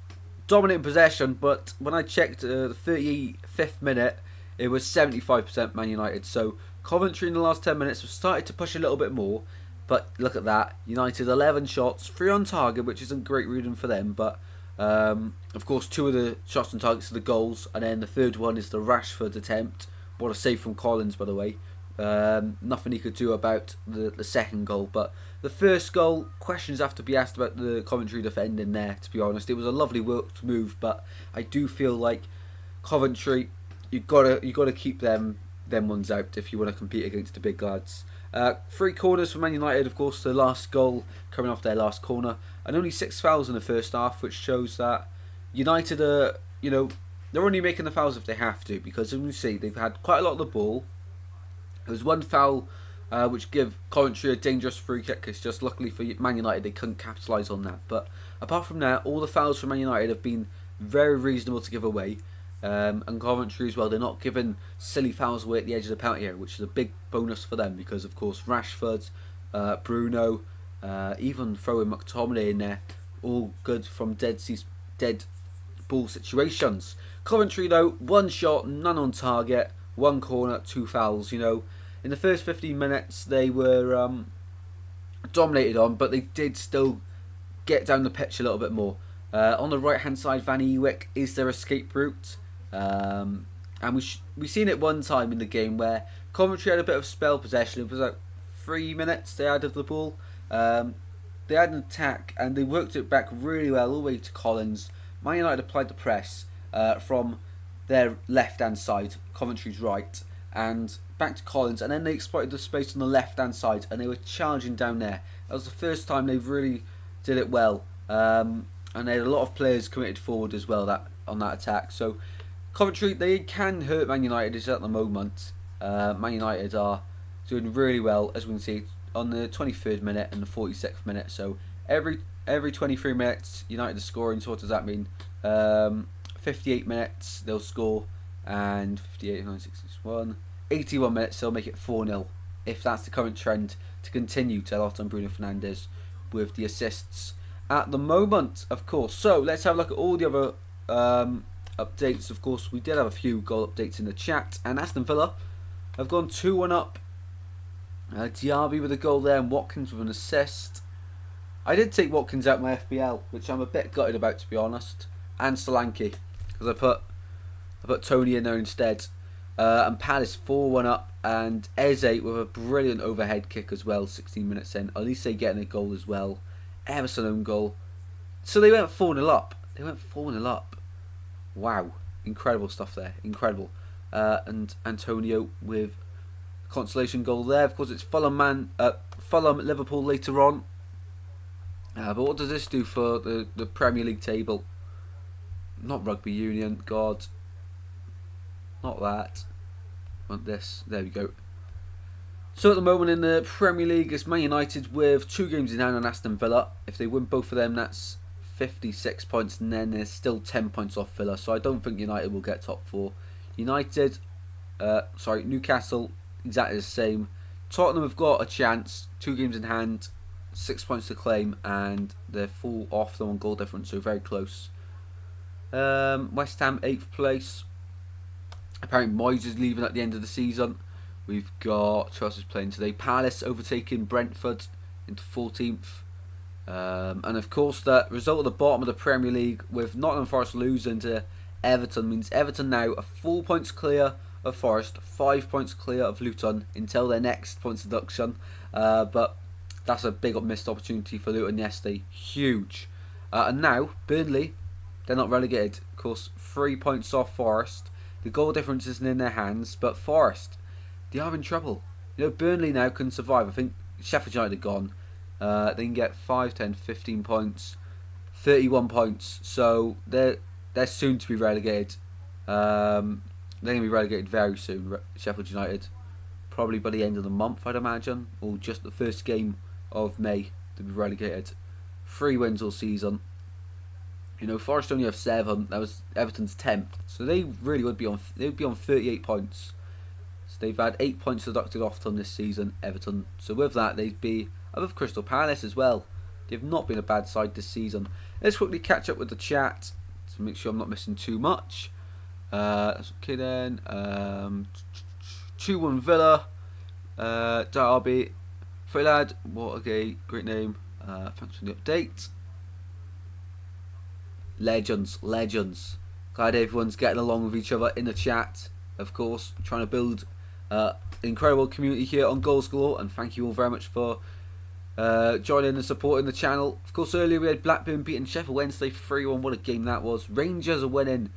dominating possession, but when I checked the 35th minute, it was 75% Man United. So, Coventry in the last 10 minutes have started to push a little bit more. But look at that. United 11 shots, 3 on target, which isn't great reading for them. But, of course, 2 of the shots on targets are the goals. And then the third one is the Rashford attempt. What a save from Collins, by the way. Nothing he could do about the second goal. But the first goal, questions have to be asked about the Coventry defending there, to be honest. It was a lovely worked move, but I do feel like Coventry, you gotta keep them ones out if you want to compete against the big lads. 3 corners for Man United, of course, the last goal coming off their last corner, and only 6 fouls in the first half, which shows that United are, they're only making the fouls if they have to, because as you see, they've had quite a lot of the ball. There was one foul which give Coventry a dangerous free kick. It's just luckily for Man United they couldn't capitalise on that. But apart from that, all the fouls for Man United have been very reasonable to give away. And Coventry as well, they're not giving silly fouls away at the edge of the penalty area, which is a big bonus for them because of course Rashford, Bruno, even throwing McTominay in there, all good from dead ball situations. Coventry though, 1 shot, none on target, 1 corner, 2 fouls. In the first 15 minutes they were dominated on, but they did still get down the pitch a little bit more. On the right hand side, Van Ewijk is their escape route. And we seen it one time in the game where Coventry had a bit of spell possession. It was like 3 minutes they had of the ball. They had an attack and they worked it back really well all the way to Collins. Man United applied the press from their left hand side, Coventry's right, and back to Collins, and then they exploited the space on the left hand side and they were challenging down there. That was the first time they really did it well, and they had a lot of players committed forward as well on that attack. So Coventry, they can hurt Man United at the moment. Man United are doing really well, as we can see, on the 23rd minute and the 46th minute. So every 23 minutes, United are scoring. So what does that mean? 58 minutes, they'll score, and 58, 9, 61, 81 minutes, they'll make it 4-0. If that's the current trend to continue, to lot on Bruno Fernandes with the assists at the moment, of course. So let's have a look at all the other updates. Of course, we did have a few goal updates in the chat, and Aston Villa have gone 2-1 up. Diaby with a goal there, and Watkins with an assist. I did take Watkins out my FPL, which I'm a bit gutted about, to be honest, and Solanke, because I put Tony in there instead. And Palace 4-1 up, and Eze with a brilliant overhead kick as well, 16 minutes in. Elise getting a goal as well. Emerson own goal. So they went 4-0 up. Wow. Incredible stuff there. Incredible. And Antonio with consolation goal there. Of course, it's Fulham Liverpool later on. But what does this do for the Premier League table? Not Rugby Union. God. Not that. I want this. There we go. So at the moment in the Premier League, it's Man United with 2 games in hand on Aston Villa. If they win both of them, that's 56 points, and then there's still 10 points off Villa. So I don't think United will get top 4. Newcastle, exactly the same. Tottenham have got a chance. 2 games in hand, 6 points to claim, and they're full off them on goal difference, so very close. West Ham 8th place. Apparently Moyes is leaving at the end of the season. We've got, who else is playing today? Palace overtaking Brentford into 14th. And of course the result at the bottom of the Premier League with Nottingham Forest losing to Everton means Everton now are 4 points clear of Forest, 5 points clear of Luton until their next points deduction. But that's a big missed opportunity for Luton yesterday. Huge. And now Burnley, they're not relegated. Of course, 3 points off Forest. The goal difference isn't in their hands, but Forest, they are in trouble. You know, Burnley now can survive. I think Sheffield United are gone. They can get 5, 10, 15 points, 31 points. So they're soon to be relegated. They're going to be relegated very soon, Sheffield United. Probably by the end of the month, I'd imagine. Or just the first game of May to be relegated. 3 wins all season. You know, Forest only have 7. That was Everton's 10th. So they really would be on. They would be on 38 points. So they've had 8 points deducted off them this season, Everton. So with that, they'd be above Crystal Palace as well. They've not been a bad side this season. Let's quickly catch up with the chat to make sure I'm not missing too much. That's okay then. 2-1 Villa. Derby. Free lad. What a great name. Thanks for the update. Legends. Glad everyone's getting along with each other in the chat. Of course, trying to build an incredible community here on Goals Galore, and thank you all very much for joining and supporting the channel. Of course, earlier we had Blackburn beating Sheffield Wednesday 3-1. What a game that was. Rangers are winning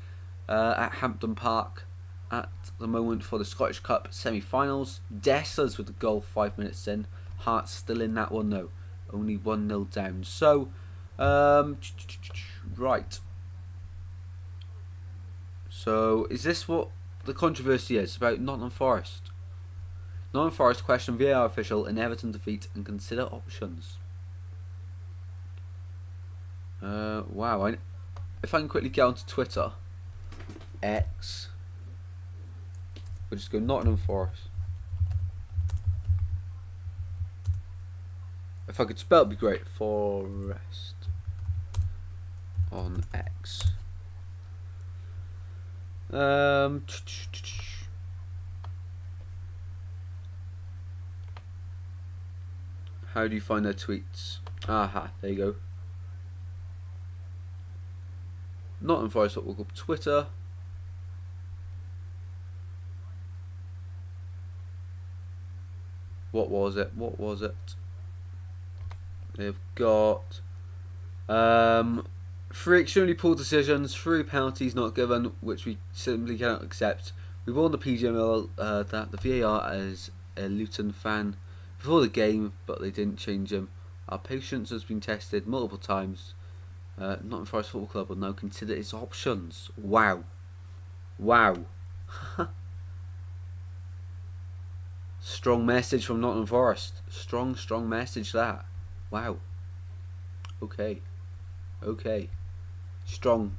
at Hampton Park at the moment for the Scottish Cup semi-finals. Dessers with the goal 5 minutes in. Hearts still in that one though. Only 1-0 down. So, right. So, is this what the controversy is about Nottingham Forest? Nottingham Forest question VAR official in Everton defeat and consider options. Wow. If I can quickly get onto Twitter, X, we'll just go Nottingham Forest. If I could spell, it'd be great. Forest on X. How do you find their tweets? Aha, there you go. Nottingham Forest Football Club Twitter. What was it? They've got 3 extremely poor decisions, 3 penalties not given, which we simply cannot accept. We warned the PGML that the VAR is a Luton fan before the game, but they didn't change him. Our patience has been tested multiple times. Nottingham Forest Football Club will now consider its options. Wow. Strong message from Nottingham Forest. Strong message that. Wow. Okay. Strong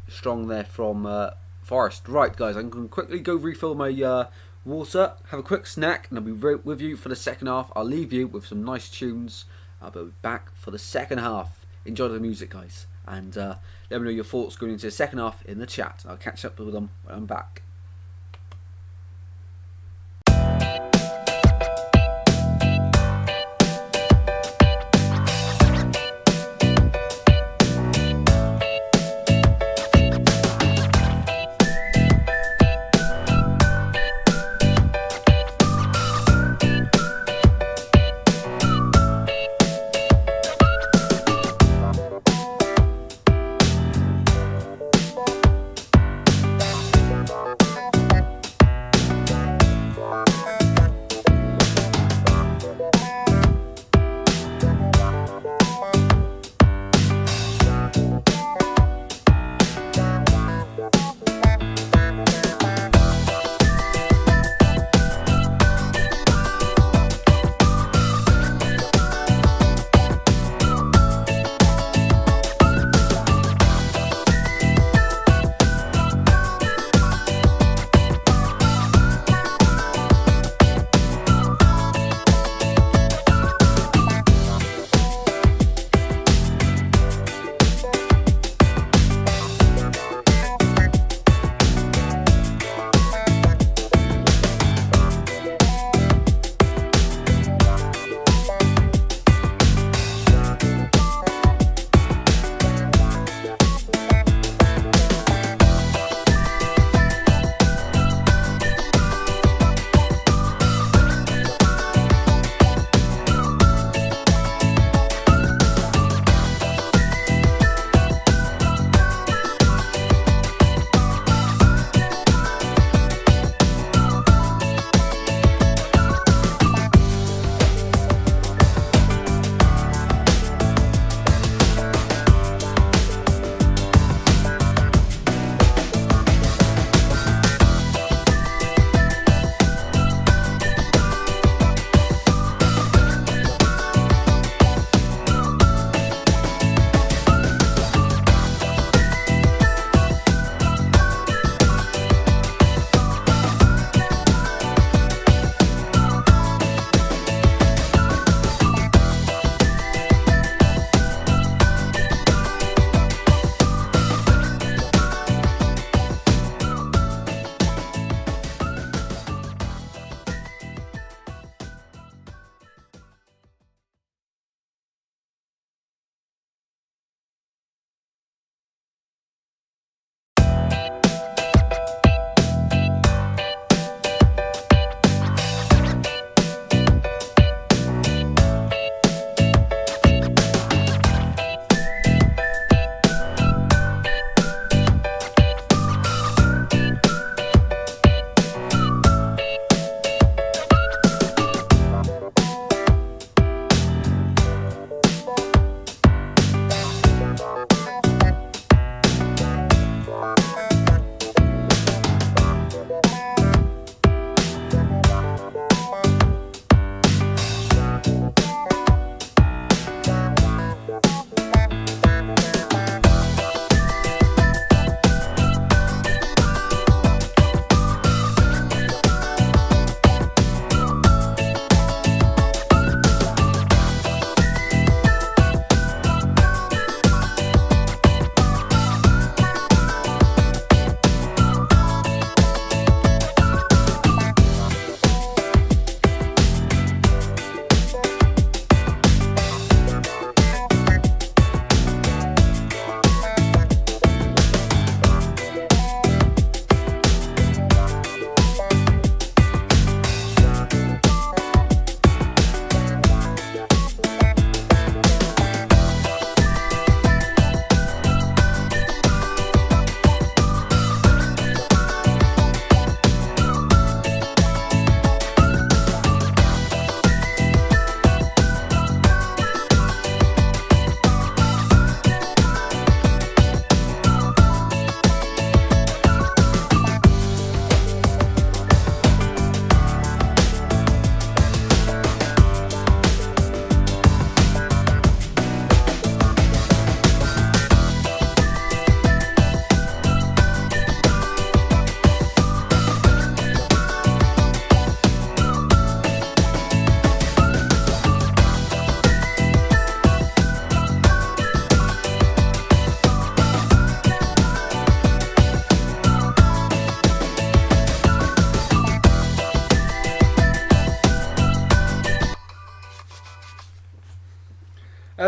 there from Forest. Right, guys, I'm going to quickly go refill my water, have a quick snack, and I'll be right with you for the second half. I'll leave you with some nice tunes. I'll be back for the second half. Enjoy the music, guys, and let me know your thoughts going into the second half in the chat. I'll catch up with them when I'm back.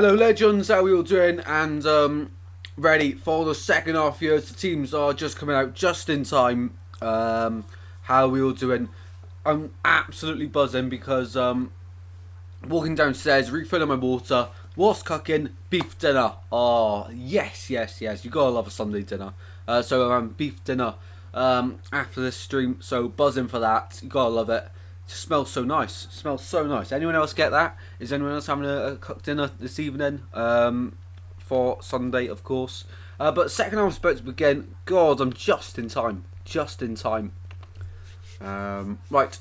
Hello legends, how are we all doing? And ready for the second half here. The teams are just coming out just in time. How are we all doing? I'm absolutely buzzing because walking downstairs, refilling my water. What's cooking? Beef dinner. Oh, yes. You gotta love a Sunday dinner. So beef dinner after this stream. So buzzing for that. You gotta love it. It just smells so nice. It smells so nice. Anyone else get that? Is anyone else having a cooked dinner this evening? For Sunday, of course. But second half is about to begin. God, I'm just in time. Just in time. Right.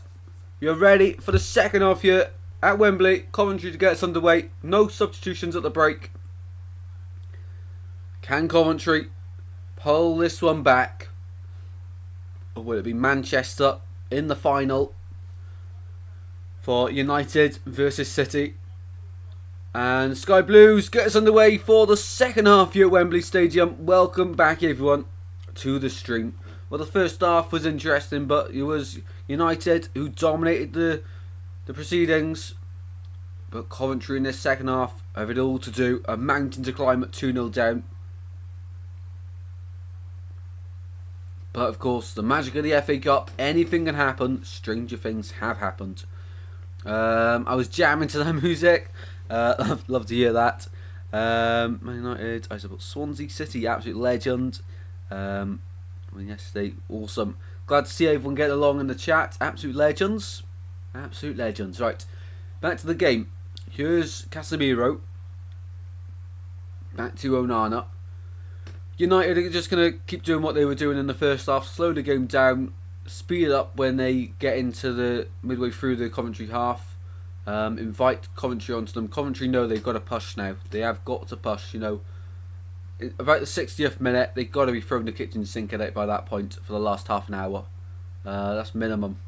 You're ready for the second half here at Wembley. Coventry to get us underway. No substitutions at the break. Can Coventry pull this one back? Or will it be Manchester in the final for United versus City? And Sky Blues get us underway for the second half here at Wembley Stadium. Welcome back everyone to the stream. Well, the first half was interesting, but it was United who dominated the proceedings. But Coventry in this second half have it all to do. A mountain to climb at 2-0 down. But of course, the magic of the FA Cup, anything can happen. Stranger things have happened. I was jamming to that music. Love to hear that. Man United, I support Swansea City, absolute legend. Yesterday, awesome. Glad to see everyone getting along in the chat. Absolute legends. Absolute legends. Right, back to the game. Here's Casemiro. Back to Onana. United are just going to keep doing what they were doing in the first half. Slow the game down. Speed it up when they get into the midway through the Coventry half. Invite Coventry onto them. Coventry know they've got to push now. They have got to push, you know. About the 60th minute, they've got to be throwing the kitchen sink at it by that point for the last half an hour. That's minimum.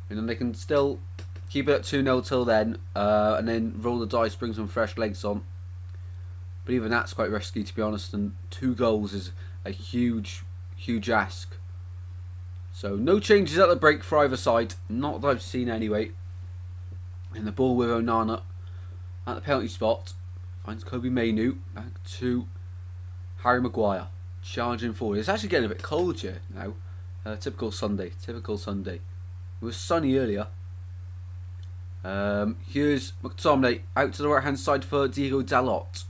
And then they can still keep it at 2-0 till then, and then roll the dice, bring some fresh legs on. But even that's quite risky, to be honest, and 2 goals is a huge ask. So no changes at the break for either side, not that I've seen anyway. And the ball with Onana at the penalty spot finds Kobe Mainu back to Harry Maguire charging forward. It's actually getting a bit cold here now. Typical Sunday. It was sunny earlier. Here's McTominay out to the right hand side for Diego Dalot.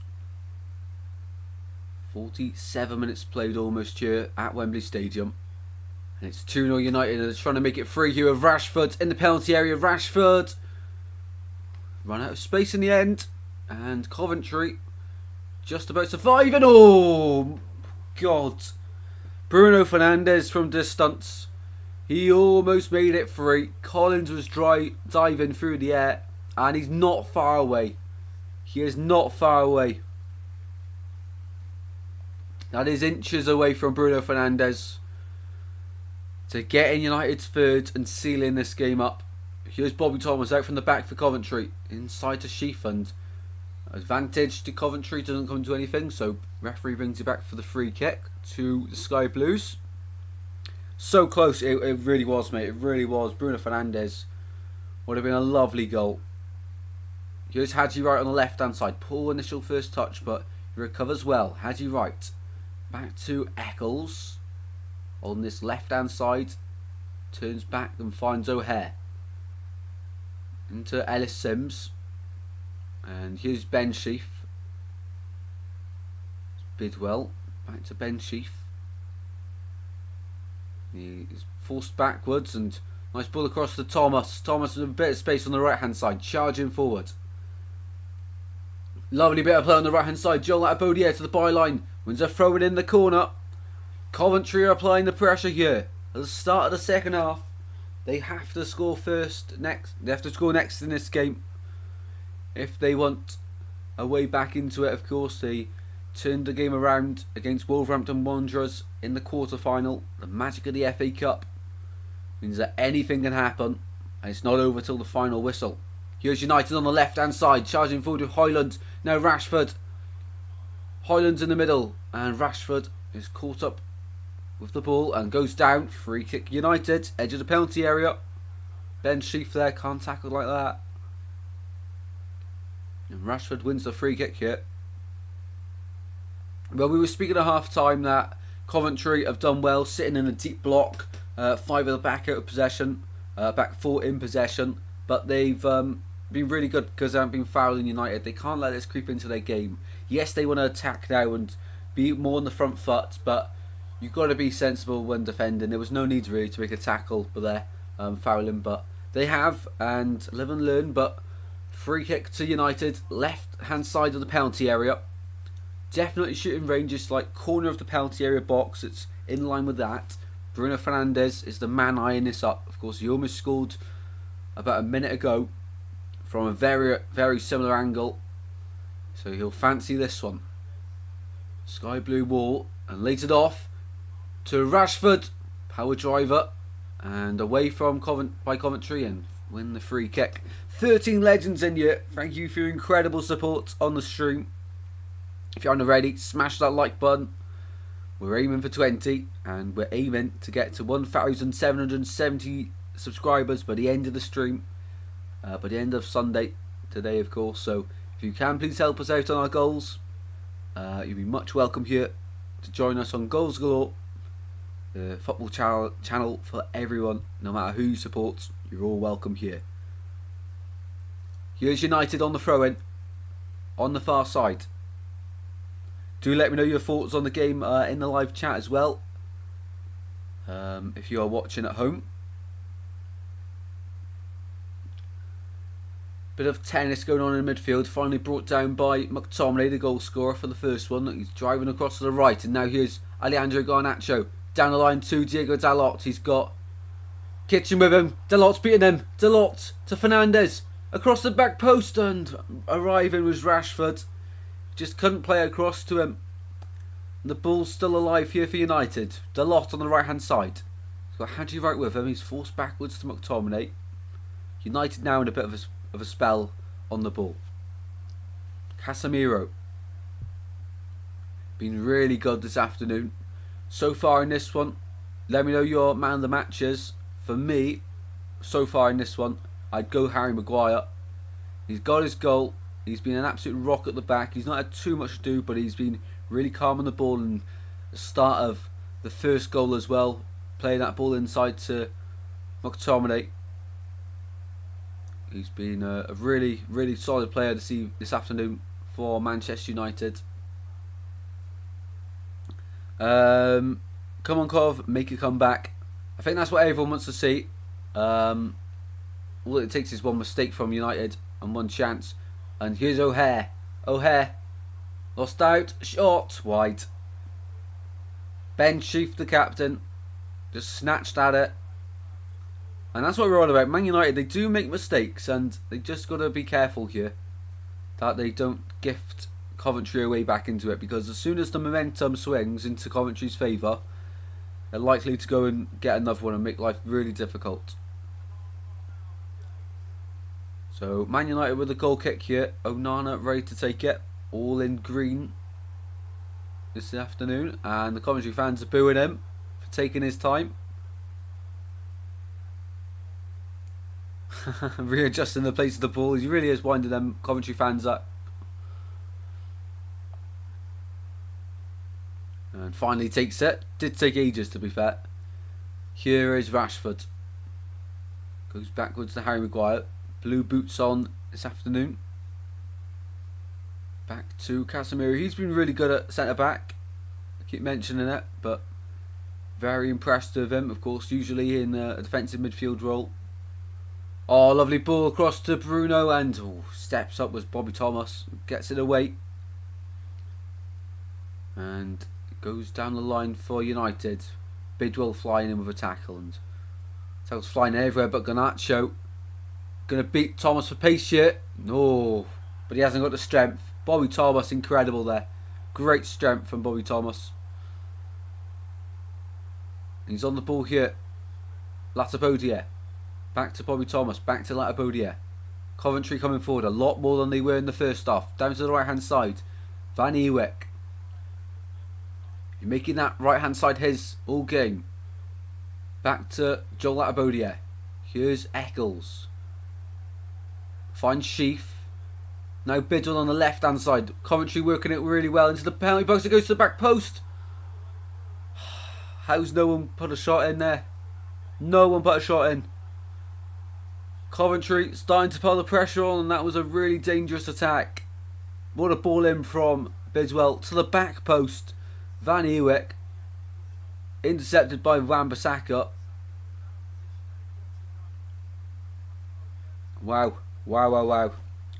47 minutes played almost here at Wembley Stadium. And it's 2-0 United, and they're trying to make it free here with Rashford in the penalty area. Rashford run out of space in the end. And Coventry just about surviving. Oh, God. Bruno Fernandes from distance. He almost made it free. Collins was diving through the air. And he's not far away. He is not far away. That is inches away from Bruno Fernandes to get in United's third and sealing this game up. Here's Bobby Thomas out from the back for Coventry. Inside to Sheaf, and advantage to Coventry doesn't come to anything. So referee brings it back for the free kick to the Sky Blues. So close, it really was, mate. It really was. Bruno Fernandes would have been a lovely goal. Here's Hadji Wright on the left hand side. Poor initial first touch, but he recovers well. Hadji Wright back to Eccles on this left hand side. Turns back and finds O'Hare. Into Ellis Sims. And here's Ben Sheaf. Bidwell. Back to Ben Sheaf. He's forced backwards and nice ball across to Thomas. Thomas with a bit of space on the right hand side. Charging forward. Lovely bit of play on the right hand side. Joel Abodier to the byline. Wins a throw it in the corner. Coventry are applying the pressure here. At the start of the second half. They have to score next. They have to score next in this game. If they want a way back into it, of course. They turned the game around against Wolverhampton Wanderers in the quarter-final. The magic of the FA Cup means that anything can happen. And it's not over till the final whistle. Here's United on the left-hand side. Charging forward with Højlund. Now Rashford. Højlund's in the middle. And Rashford is caught up with the ball and goes down. Free kick United. Edge of the penalty area. Ben Sheaf there, can't tackle like that. And Rashford wins the free kick here. Well, we were speaking at half time that Coventry have done well sitting in a deep block. 5 at the back out of possession. Back 4 in possession. But they've been really good because they haven't been fouling United. They can't let this creep into their game. Yes, they want to attack now and be more on the front foot, but you've got to be sensible when defending. There was no need really to make a tackle for their fouling, but they have, and live and learn. But free kick to United, left hand side of the penalty area. Definitely shooting range, just like corner of the penalty area box. It's in line with that. Bruno Fernandes is the man eyeing this up. Of course, he almost scored about a minute ago from a very, very similar angle. So he'll fancy this one. Sky blue wall, and laid it off to Rashford. Power driver, and away from Coventry, and win the free kick. 13 legends in here. Thank you for your incredible support on the stream. If you aren't already, smash that like button. We're aiming for 20, and we're aiming to get to 1,770 subscribers by the end of the stream. By the end of Sunday, today of course. So if you can, please help us out on our goals. You'll be much welcome here to join us on Goals Galore, the football channel for everyone, no matter who you support. You're all welcome here. Here's United on the throw-in, on the far side. Do let me know your thoughts on the game in the live chat as well, if you are watching at home. Bit of tennis going on in midfield, finally brought down by McTominay, the goal scorer for the first one. He's driving across to the right, and now here's Alejandro Garnacho down the line to Diego Dalot. He's got Kitchen with him. Dalot's beating him. Dalot to Fernandes across the back post, and arriving was Rashford. Just couldn't play across to him. And the ball's still alive here for United. Dalot on the right hand side. He's got Hadji right with him. He's forced backwards to McTominay. United now in a bit of a spell on the ball. Casemiro. Been really good this afternoon. So far in this one, let me know your man of the matches. For me, so far in this one, I'd go Harry Maguire. He's got his goal. He's been an absolute rock at the back. He's not had too much to do, but he's been really calm on the ball. And the start of the first goal as well, playing that ball inside to McTominay. He's been a really, really solid player to see this afternoon for Manchester United. Come on, Cov, make a comeback. I think that's what everyone wants to see. All it takes is one mistake from United and one chance. And here's O'Hare. O'Hare lost out. Short. Wide. Ben Sheaf, the captain, just snatched at it. And that's what we're on about. Man United, they do make mistakes, and they just got to be careful here that they don't gift Coventry away back into it, because as soon as the momentum swings into Coventry's favour, they're likely to go and get another one and make life really difficult. So Man United with a goal kick here. Onana ready to take it. All in green this afternoon, and the Coventry fans are booing him for taking his time. Readjusting the place of the ball. He really is winding them Coventry fans up. And finally takes it. Did take ages, to be fair. Here is Rashford. Goes backwards to Harry Maguire. Blue boots on this afternoon. Back to Casemiro. He's been really good at centre back. I keep mentioning it, but very impressed with him. Of course, usually in a defensive midfield role. Oh, lovely ball across to Bruno, and steps up was Bobby Thomas. Gets it away. And it goes down the line for United. Bidwell flying in with a tackle, and tackles flying everywhere, but Garnacho going to beat Thomas for pace here. No, but he hasn't got the strength. Bobby Thomas, incredible there. Great strength from Bobby Thomas. He's on the ball here. Latapodier. Back to Bobby Thomas. Back to Latapodier. Coventry coming forward a lot more than they were in the first half. Down to the right hand side. Van Ewek. You're making that right hand side his all game. Back to Joel Latapodier. Here's Eccles. Finds Sheaf. Now Bidwell on the left hand side. Coventry working it really well into the penalty box. It goes to the back post. How's no one put a shot in there? No one put a shot in. Coventry starting to put the pressure on, and that was a really dangerous attack. What a ball in from Bidwell to the back post. Van Ewek intercepted by Wan-Bissaka. Wow. Wow, wow, wow.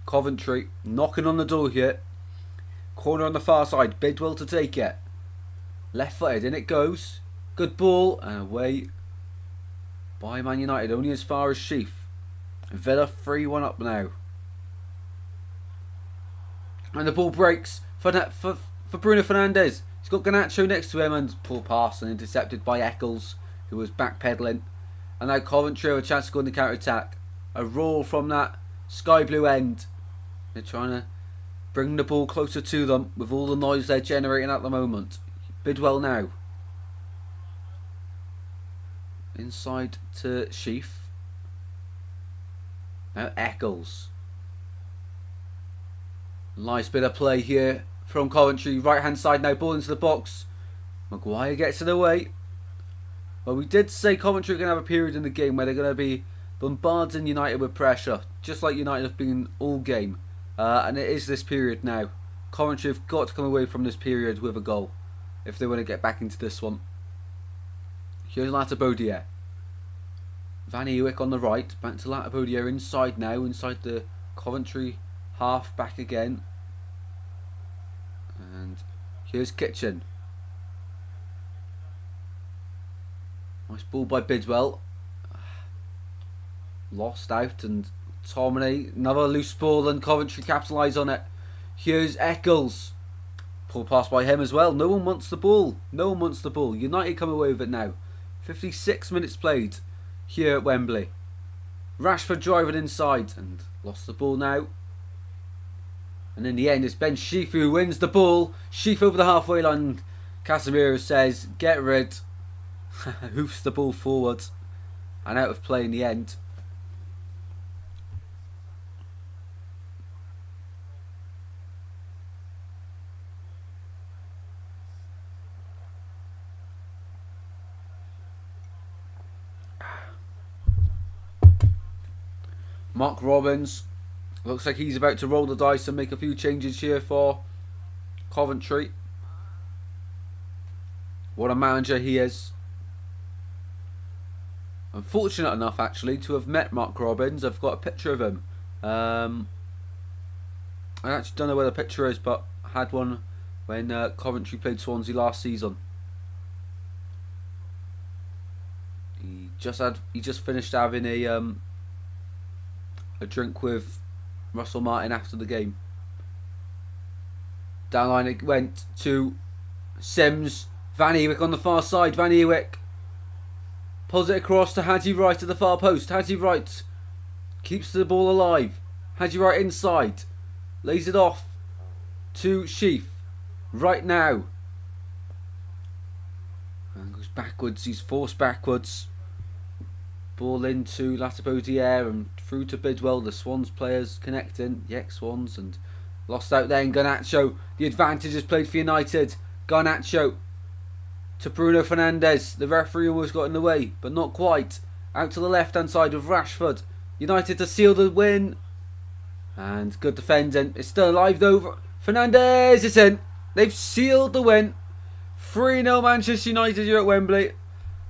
Coventry knocking on the door here. Corner on the far side. Bidwell to take it. Left footed, in it goes. Good ball, and away by Man United. Only as far as Sheaf. Villa 3-1 up now. And the ball breaks for Bruno Fernandes. He's got Garnacho next to him, and poor pass and intercepted by Eccles, who was backpedaling. And now Coventry have a chance to go on the counter attack. A roll from that sky blue end. They're trying to bring the ball closer to them with all the noise they're generating at the moment. Bidwell now. Inside to Sheaf. Now Eccles. Nice bit of play here from Coventry. Right hand side now, ball into the box. Maguire gets it away. Well, we did say Coventry are going to have a period in the game where they're going to be bombarding United with pressure, just like United have been all game. And it is this period now. Coventry have got to come away from this period with a goal if they want to get back into this one. Here's Latabodier. Van Ewek on the right. Back to Latabodier inside now. Inside the Coventry half back again. And here's Kitchen. Nice ball by Bidwell. Lost out, and Tomine, another loose ball, and Coventry capitalise on it. Here's Eccles. Poor pass by him as well. No one wants the ball. No one wants the ball. United come away with it now. 56 minutes played here at Wembley. Rashford driving inside and lost the ball now. And in the end, it's Ben Sheaf who wins the ball. Sheaf over the halfway line. Casemiro says, get rid. Hoofs the ball forward. And out of play in the end. Mark Robbins looks like he's about to roll the dice and make a few changes here for Coventry. What a manager he is. I'm fortunate enough actually to have met Mark Robbins. I've got a picture of him. I actually don't know where the picture is, but I had one when Coventry played Swansea last season. He just finished having a drink with Russell Martin after the game. Down line it went to Sims. Van Ewek on the far side. Van Ewek pulls it across to Haji Wright at the far post. Haji Wright keeps the ball alive. Haji Wright inside. Lays it off to Sheaf. Right now. And goes backwards. He's forced backwards. Ball into Latabodier and through to Bidwell. The Swans players connecting. The ex-Swans, and lost out there in Garnacho. The advantage is played for United. Garnacho to Bruno Fernandes. The referee almost got in the way, but not quite. Out to the left-hand side of Rashford. United to seal the win. And good defending. It's still alive though. Fernandes is in. They've sealed the win. 3-0 Manchester United here at Wembley.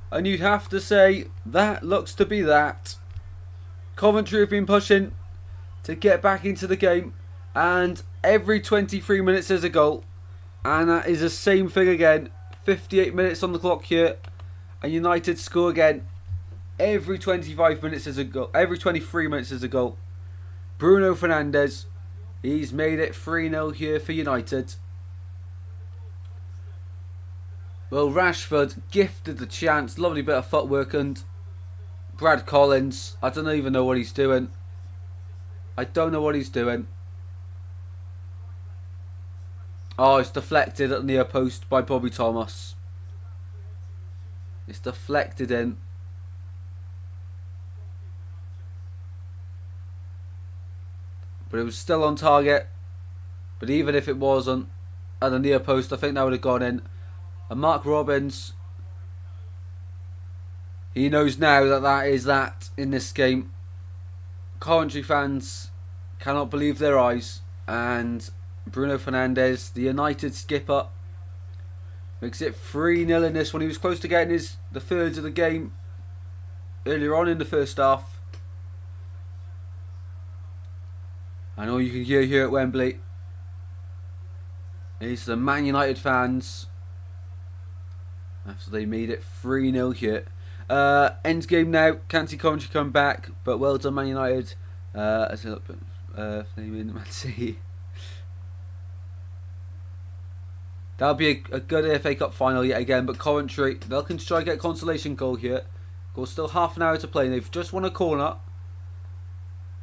And you'd have to say, that looks to be that. Coventry have been pushing to get back into the game. And every 23 minutes there's a goal. And that is the same thing again. 58 minutes on the clock here. And United score again. Every 25 minutes there's a goal. Every 23 minutes there's a goal. Bruno Fernandes. He's made it 3-0 here for United. Well, Rashford gifted the chance. Lovely bit of footwork, and Brad Collins, I don't even know what he's doing. I don't know what he's doing. Oh, it's deflected at the near post by Bobby Thomas. It's deflected in. But but it was still on target. But even if it wasn't at the near post, I think that would have gone in. And Mark Robbins, he knows now that that is that in this game. Coventry fans cannot believe their eyes, and Bruno Fernandes, the United skipper, makes it 3-0 in this one. He was close to getting the third of the game earlier on in the first half. And all you can hear here at Wembley is the Man United fans after they made it 3-0 here. End game now. Can't see Coventry come back, but well done Man United. As I look in Man City. That'll be a good FA Cup final yet again, but Coventry, they're looking to try and get a consolation goal here. Of course, still half an hour to play, and they've just won a corner.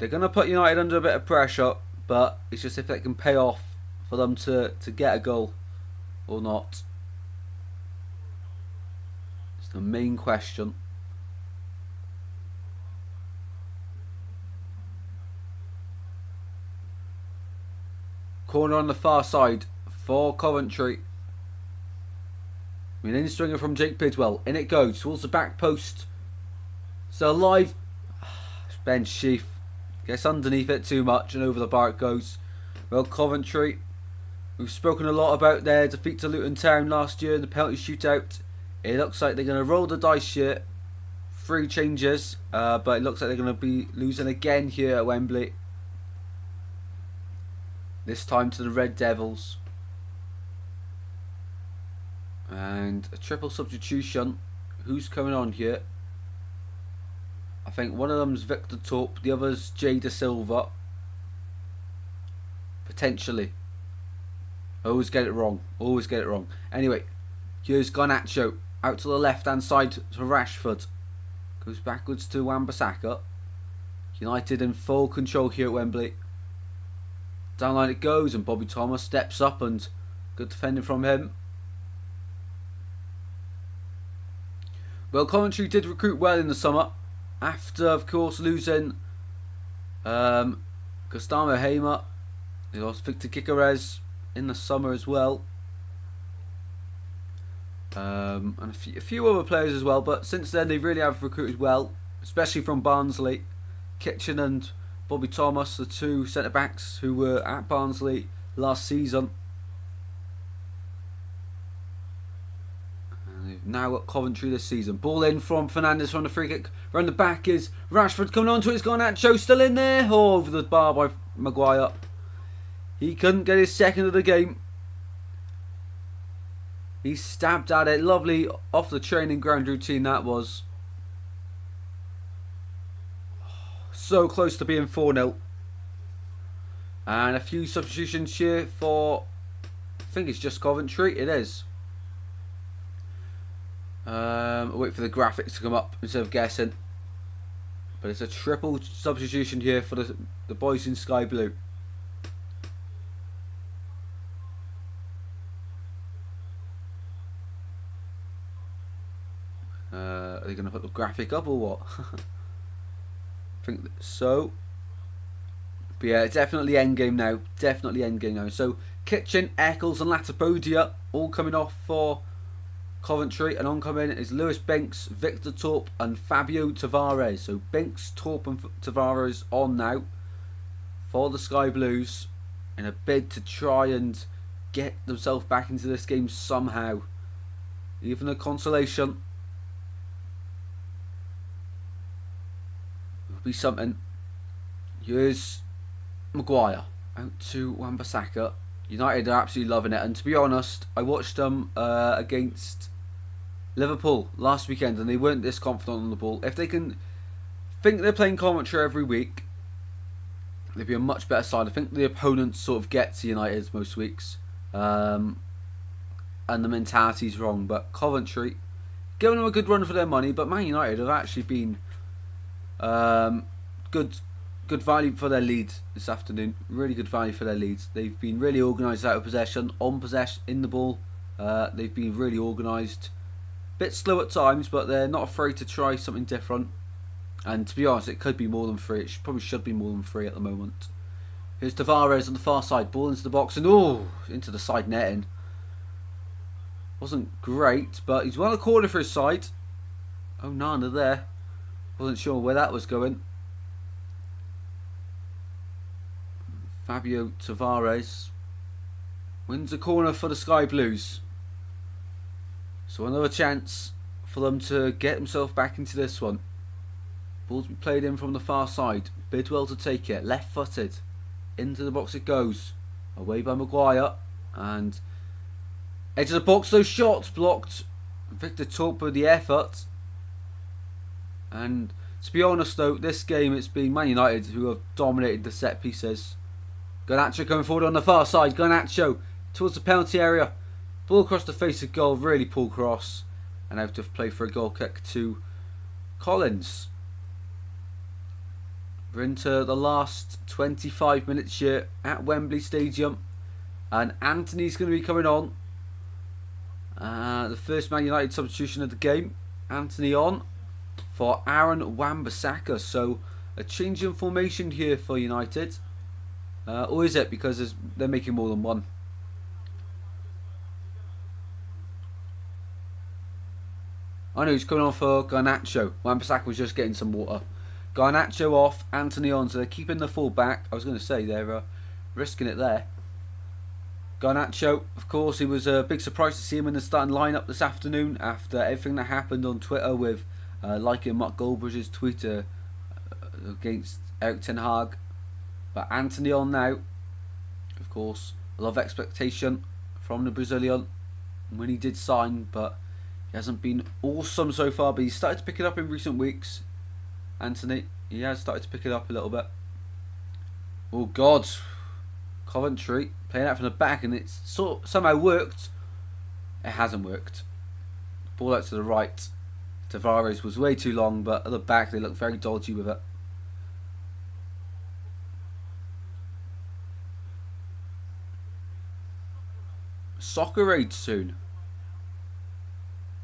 They're going to put United under a bit of pressure, but it's just if it can pay off for them to get a goal or not. It's the main question. Corner on the far side for Coventry. I mean, in swinger from Jake Bidwell. In it goes towards the back post. So live. Ben Sheaf gets underneath it too much and over the bar it goes. Well, Coventry, we've spoken a lot about their defeat to Luton Town last year in the penalty shootout. It looks like they're going to roll the dice here. 3 changes, but it looks like they're going to be losing again here at Wembley. This time to the Red Devils. And a triple substitution. Who's coming on here? I think one of them's Victor Torp, the other's Jay Da Silva. Potentially. I always get it wrong. Always get it wrong. Anyway, here's Garnacho. Out to the left hand side to Rashford. Goes backwards to Wan-Bissaka. United in full control here at Wembley. Down line it goes, and Bobby Thomas steps up, and good defending from him. Well, Coventry did recruit well in the summer, after of course losing Gustavo Hamer. They lost Victor Gyökeres in the summer as well, and a few other players as well. But since then they really have recruited well, especially from Barnsley. Kitchen and Bobby Thomas, the 2 centre backs who were at Barnsley last season. And they've now got Coventry this season. Ball in from Fernandes from the free kick. Round the back is Rashford coming on to it. It's Garnacho still in there. Oh, over the bar by Maguire. He couldn't get his second of the game. He stabbed at it. Lovely off the training ground routine that was. So close to being 4-0. And a few substitutions here for, I think it's just Coventry. It is. I'll wait for the graphics to come up instead of guessing. But it's a triple substitution here for the boys in sky blue. Are they going to put the graphic up or what? I think so. But yeah, definitely endgame now. Definitely endgame now. So Kitchen, Eccles and Latipodia all coming off for Coventry. And oncoming is Lewis Binks, Victor Torp and Fabio Tavares. So Binks, Torp and Tavares on now for the Sky Blues in a bid to try and get themselves back into this game somehow. Even a consolation be something. Here's Maguire out to Wan-Bissaka. United are absolutely loving it, and to be honest, I watched them against Liverpool last weekend and they weren't this confident on the ball. If they can think they're playing Coventry every week, they'd be a much better side. I think the opponents sort of get to United most weeks, and the mentality's wrong, but Coventry giving them a good run for their money. But Man United have actually been good value for their leads this afternoon. Really good value for their leads. They've been really organised out of possession, on possession, in the ball. They've been really organised. Bit slow at times, but they're not afraid to try something different. And to be honest, it could be more than 3. It probably should be more than 3 at the moment. Here's Tavares on the far side. Ball into the box and into the side netting. Wasn't great, but he's won a corner for his side. Oh, Nana there. Wasn't sure where that was going. Fabio Tavares wins a corner for the Sky Blues. So another chance for them to get themselves back into this one. Ball's been played in from the far side. Bidwell to take it. Left footed. Into the box it goes. Away by Maguire. And edge of the box, those shots blocked. Victor Torp with the effort. And to be honest though, this game it's been Man United who have dominated the set pieces. Garnacho coming forward on the far side. Garnacho towards the penalty area. Ball across the face of goal, really poor cross. And out of play for a goal kick to Collins. We're into the last 25 minutes here at Wembley Stadium. And Anthony's going to be coming on. The first Man United substitution of the game. Anthony on for Aaron Wan-Bissaka. So a change in formation here for United. Or is it? Because they're making more than one. I know he's coming on for Garnacho. Wan-Bissaka was just getting some water. Garnacho off, Anthony on. So they're keeping the full back. I was going to say they're risking it there. Garnacho, of course, it was a big surprise to see him in the starting lineup this afternoon after everything that happened on Twitter with liking Mark Goldbridge's tweet against Eric Ten Hag. But Anthony on now. Of course, a lot of expectation from the Brazilian when he did sign, but he hasn't been awesome so far. But he's started to pick it up in recent weeks. Anthony, he has started to pick it up a little bit. Oh God, Coventry playing out from the back, and it's somehow worked. It hasn't worked. Ball out to the right. Tavares was way too long, but at the back they look very dodgy with it. Soccer Aid soon.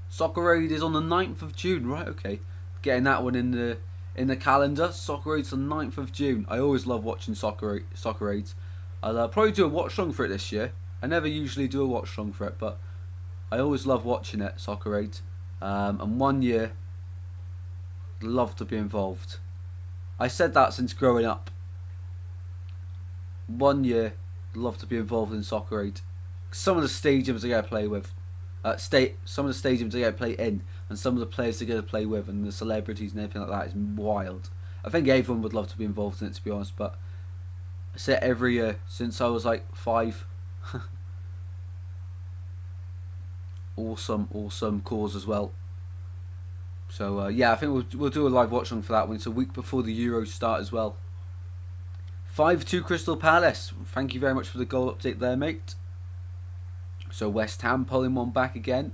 Soccer Aid is on the 9th of June, right? Okay, getting that one in the calendar. Soccer Aid's on the 9th of June. I always love watching Soccer Aids. I'll probably do a watch long for it this year. I never usually do a watch long for it, but I always love watching it, Soccer Aid. And one year, love to be involved. I said that since growing up. One year, love to be involved in Soccer Aid. Some of the stadiums I get to play with, some of the stadiums I get to play in, and some of the players I get to play with, and the celebrities and everything like that is wild. I think everyone would love to be involved in it, to be honest, but I say it every year since I was like 5. awesome cause as well. So yeah, I think we'll do a live watch on for that one. It's a week before the Euros start as well. 5-2 Crystal Palace. Thank you very much for the goal update there, mate. So West Ham pulling one back again.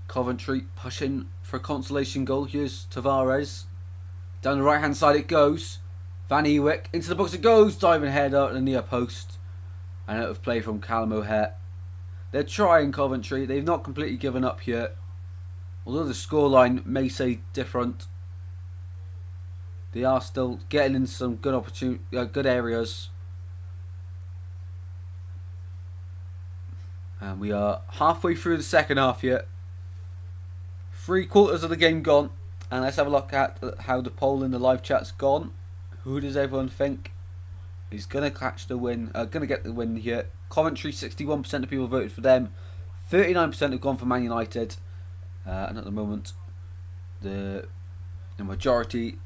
Coventry pushing for a consolation goal. Here's Tavares. Down the right hand side it goes. Van Ewijk into the box it goes. Diving header at the near post. And out of play from Callum O'Hare. They're trying, Coventry. They've not completely given up yet. Although the scoreline may say different. They are still getting in some good areas. And we are halfway through the second half yet. 3/4 of the game gone. And let's have a look at how the poll in the live chat's gone. Who does everyone think is going to catch the win? Going to get the win here. Coventry, 61% of people voted for them. 39% have gone for Man United. And at the moment, the majority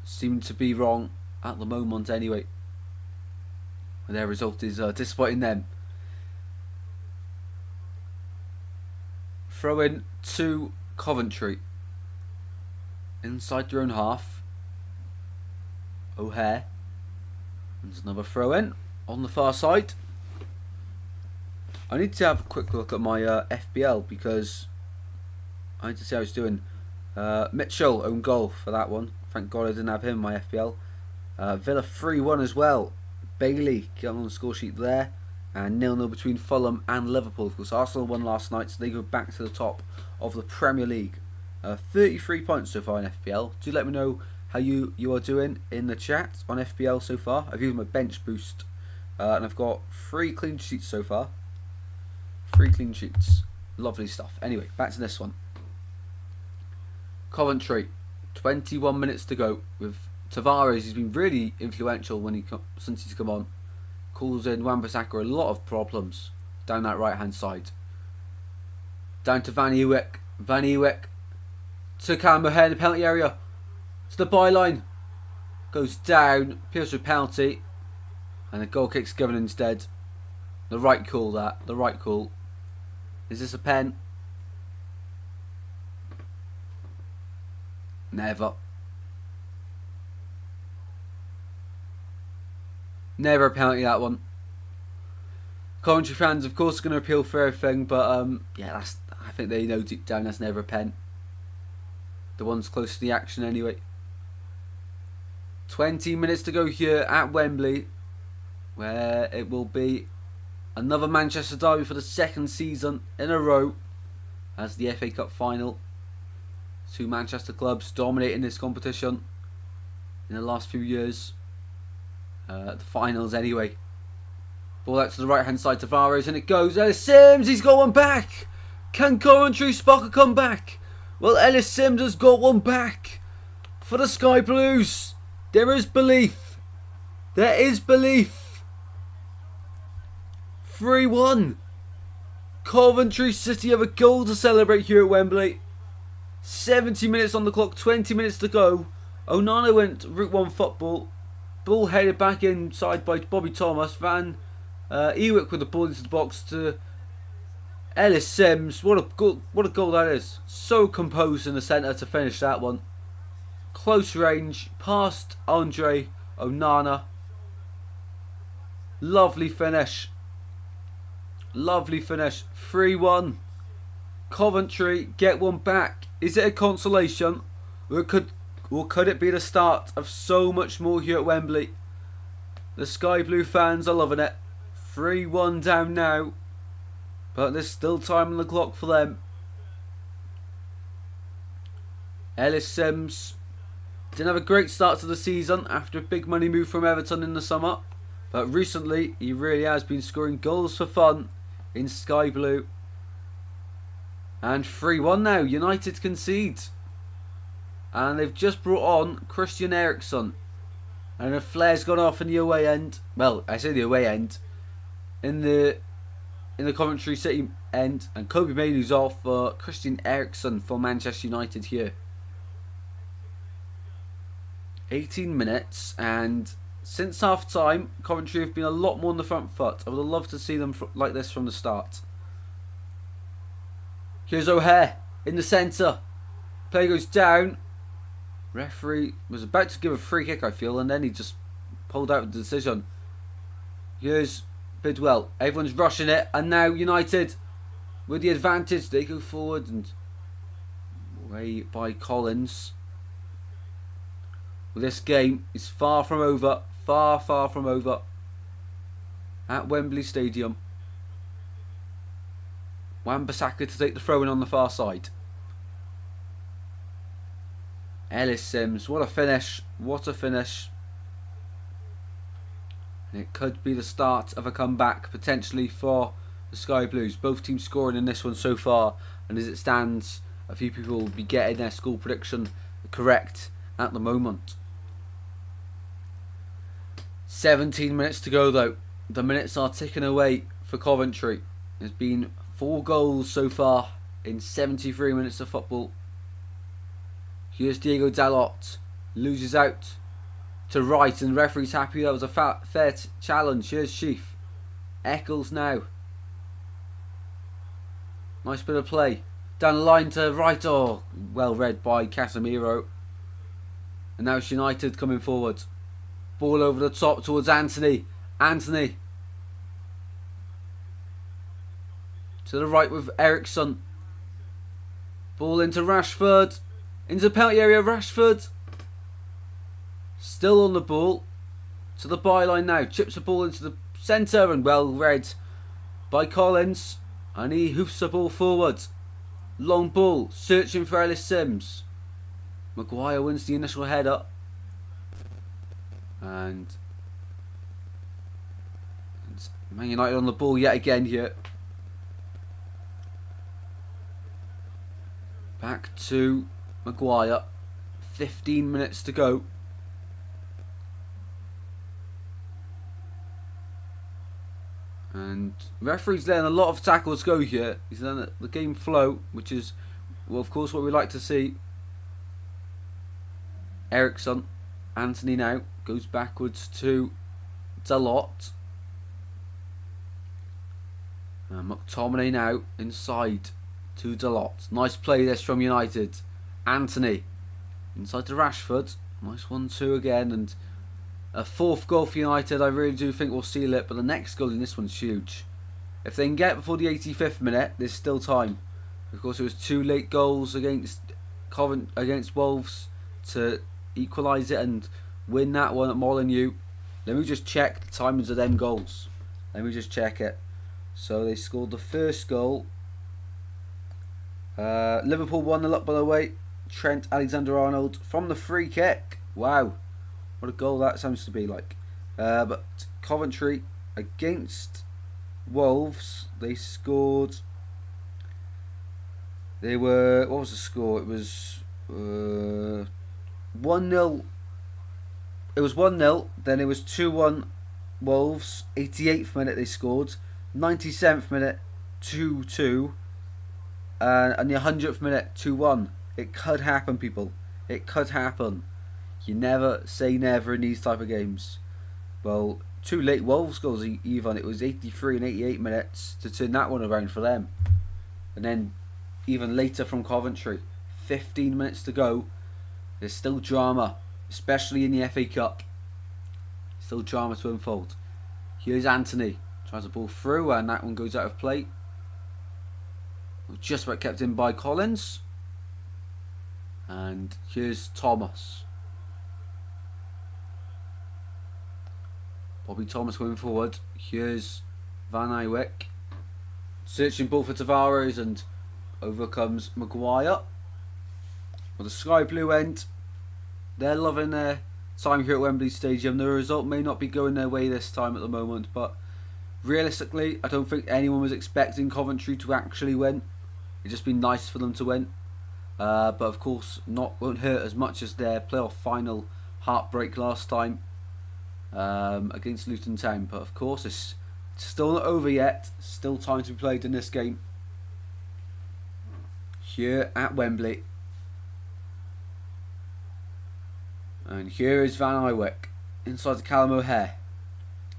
seem to be wrong at the moment anyway. Their result is disappointing them. Throw in to Coventry. Inside their own half. O'Hare. There's another throw in on the far side. I need to have a quick look at my FBL because I need to see how it's doing. Mitchell, own goal for that one. Thank God I didn't have him in my FBL. Villa 3-1 as well. Bailey getting on the score sheet there. And 0-0 between Fulham and Liverpool. Of course, Arsenal won last night, so they go back to the top of the Premier League. 33 points so far in FPL. Do let me know how you are doing in the chat on FPL so far. I've used my bench boost, and I've got 3 clean sheets so far. 3 clean sheets. Lovely stuff. Anyway, back to this one. Coventry, 21 minutes to go with Tavares. He's been really influential since he's come on. Calls in Wan-Bissaka a lot of problems down that right hand side. Down to Van Ewek. Van Ewek to Callum O'Hare in the penalty area. To the byline. Goes down. Appeals for a penalty. And the goal kick's given instead. The right call, that. The right call. Is this a pen? Never. Never a penalty, that one. Coventry fans, of course, are going to appeal for everything, but yeah, I think they know deep down that's never a pen. The one's close to the action anyway. 20 minutes to go here at Wembley, where it will be another Manchester derby for the 2nd season in a row as the FA Cup final. 2 Manchester clubs dominating this competition in the last few years. The finals anyway. Ball out to the right hand side, Tavares, and it goes. Ellis Sims, he's got one back. Can Coventry spark a comeback? Well, Ellis Sims has got one back for the Sky Blues. There is belief. There is belief. 3-1. Coventry City have a goal to celebrate here at Wembley. 70 minutes on the clock, 20 minutes to go. Onana went route 1 football. Ball headed back inside by Bobby Thomas. Van Ewek with the ball into the box to Ellis Sims. What a goal that is. So composed in the centre to finish that one. Close range, past Andre Onana. Lovely finish. Lovely finish. 3-1. Coventry get one back. Is it a consolation? Or could it be the start of so much more here at Wembley? The Sky Blue fans are loving it. 3-1 down now. But there's still time on the clock for them. Ellis Sims didn't have a great start to the season after a big money move from Everton in the summer. But recently he really has been scoring goals for fun in Sky Blue. And 3-1 now. United concede. And they've just brought on Christian Eriksen. And a flare's gone off in the away end. Well, I say the away end. In the Coventry City end. And Kobe Mainoo's off for Christian Eriksen for Manchester United here. 18 minutes. And since half time, Coventry have been a lot more on the front foot. I would have loved to see them like this from the start. Here's O'Hare in the centre. Play goes down. Referee was about to give a free kick, I feel, and then he just pulled out the decision. Here's Bidwell. Everyone's rushing it, and now United with the advantage. They go forward and away by Collins. Well, this game is far from over. Far, far from over. At Wembley Stadium. Wan-Bissaka to take the throw in on the far side. Ellis Sims, what a finish. What a finish. And it could be the start of a comeback potentially for the Sky Blues. Both teams scoring in this one so far. And as it stands, a few people will be getting their score prediction correct at the moment. 17 minutes to go though. The minutes are ticking away for Coventry. There's been 4 goals so far in 73 minutes of football. Here's Diego Dalot. Loses out to right and the referee's happy. That was a fair challenge. Here's Sheaf. Eccles now. Nice bit of play. Down the line to right. Oh, well read by Casemiro. And now it's United coming forward. Ball over the top towards Anthony. Anthony. To the right with Eriksen. Ball into Rashford. Into the penalty area, Rashford. Still on the ball. To the byline now. Chips the ball into the centre and well read by Collins. And he hoofs the ball forward. Long ball. Searching for Ellis Sims. Maguire wins the initial header. And Man United on the ball yet again here. Back to Maguire. 15 minutes to go. And referee's letting a lot of tackles go here. He's letting the game flow, which is, well, of course, what we like to see. Ericsson, Anthony now goes backwards to Dalot. McTominay now inside to Dalot. Nice play this from United. Anthony inside to Rashford. Nice 1-2 again, and a fourth goal for United. I really do think we'll seal it, but the next goal in this one's huge. If they can get before the 85th minute, there's still time. Of course, it was 2 late goals against Wolves to equalise it and win that one at Molineux. Let me just check the timings of them goals. Let me just check it. So they scored the first goal. Liverpool 1-0 up, by the way. Trent Alexander-Arnold from the free kick. Wow, what a goal that sounds to be like. But Coventry against Wolves, they scored. They were, what was the score? It was 1-0. It was 1-0. Then it was 2-1 Wolves. 88th minute they scored. 97th minute 2-2. And the 100th minute 2-1. It could happen, people. It could happen. You never say never in these type of games. Well, 2 late Wolves goals even. It was 83 and 88 minutes to turn that one around for them. And then even later from Coventry, 15 minutes to go. There's still drama, especially in the FA Cup. Still drama to unfold. Here's Anthony. Tries to ball through, and that one goes out of play. Just about kept in by Collins. And here's Thomas. Bobby Thomas going forward. Here's Van Eyck. Searching ball for Tavares, and over comes Maguire. Well, the Sky Blue end, they're loving their time here at Wembley Stadium. The result may not be going their way this time at the moment, but realistically, I don't think anyone was expecting Coventry to actually win. It'd just be nice for them to win. But of course, won't hurt as much as their playoff final heartbreak last time against Luton Town. But of course, it's still not over yet. Still time to be played in this game here at Wembley. And here is Van Eyck inside to Callum O'Hare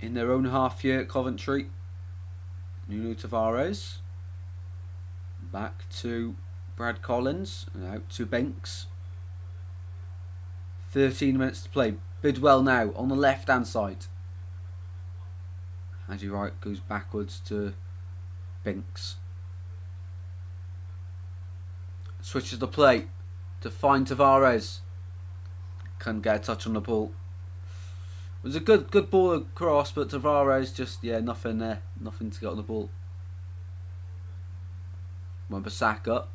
in their own half here at Coventry. Nuno Tavares back to Brad Collins and out to Binks. 13 minutes to play. Bidwell now on the left hand side. Haji Wright goes backwards to Binks. Switches the play to find Tavares. Couldn't get a touch on the ball. It was a good ball across, but Tavares just, nothing there. Nothing to get on the ball. Wan-Bissaka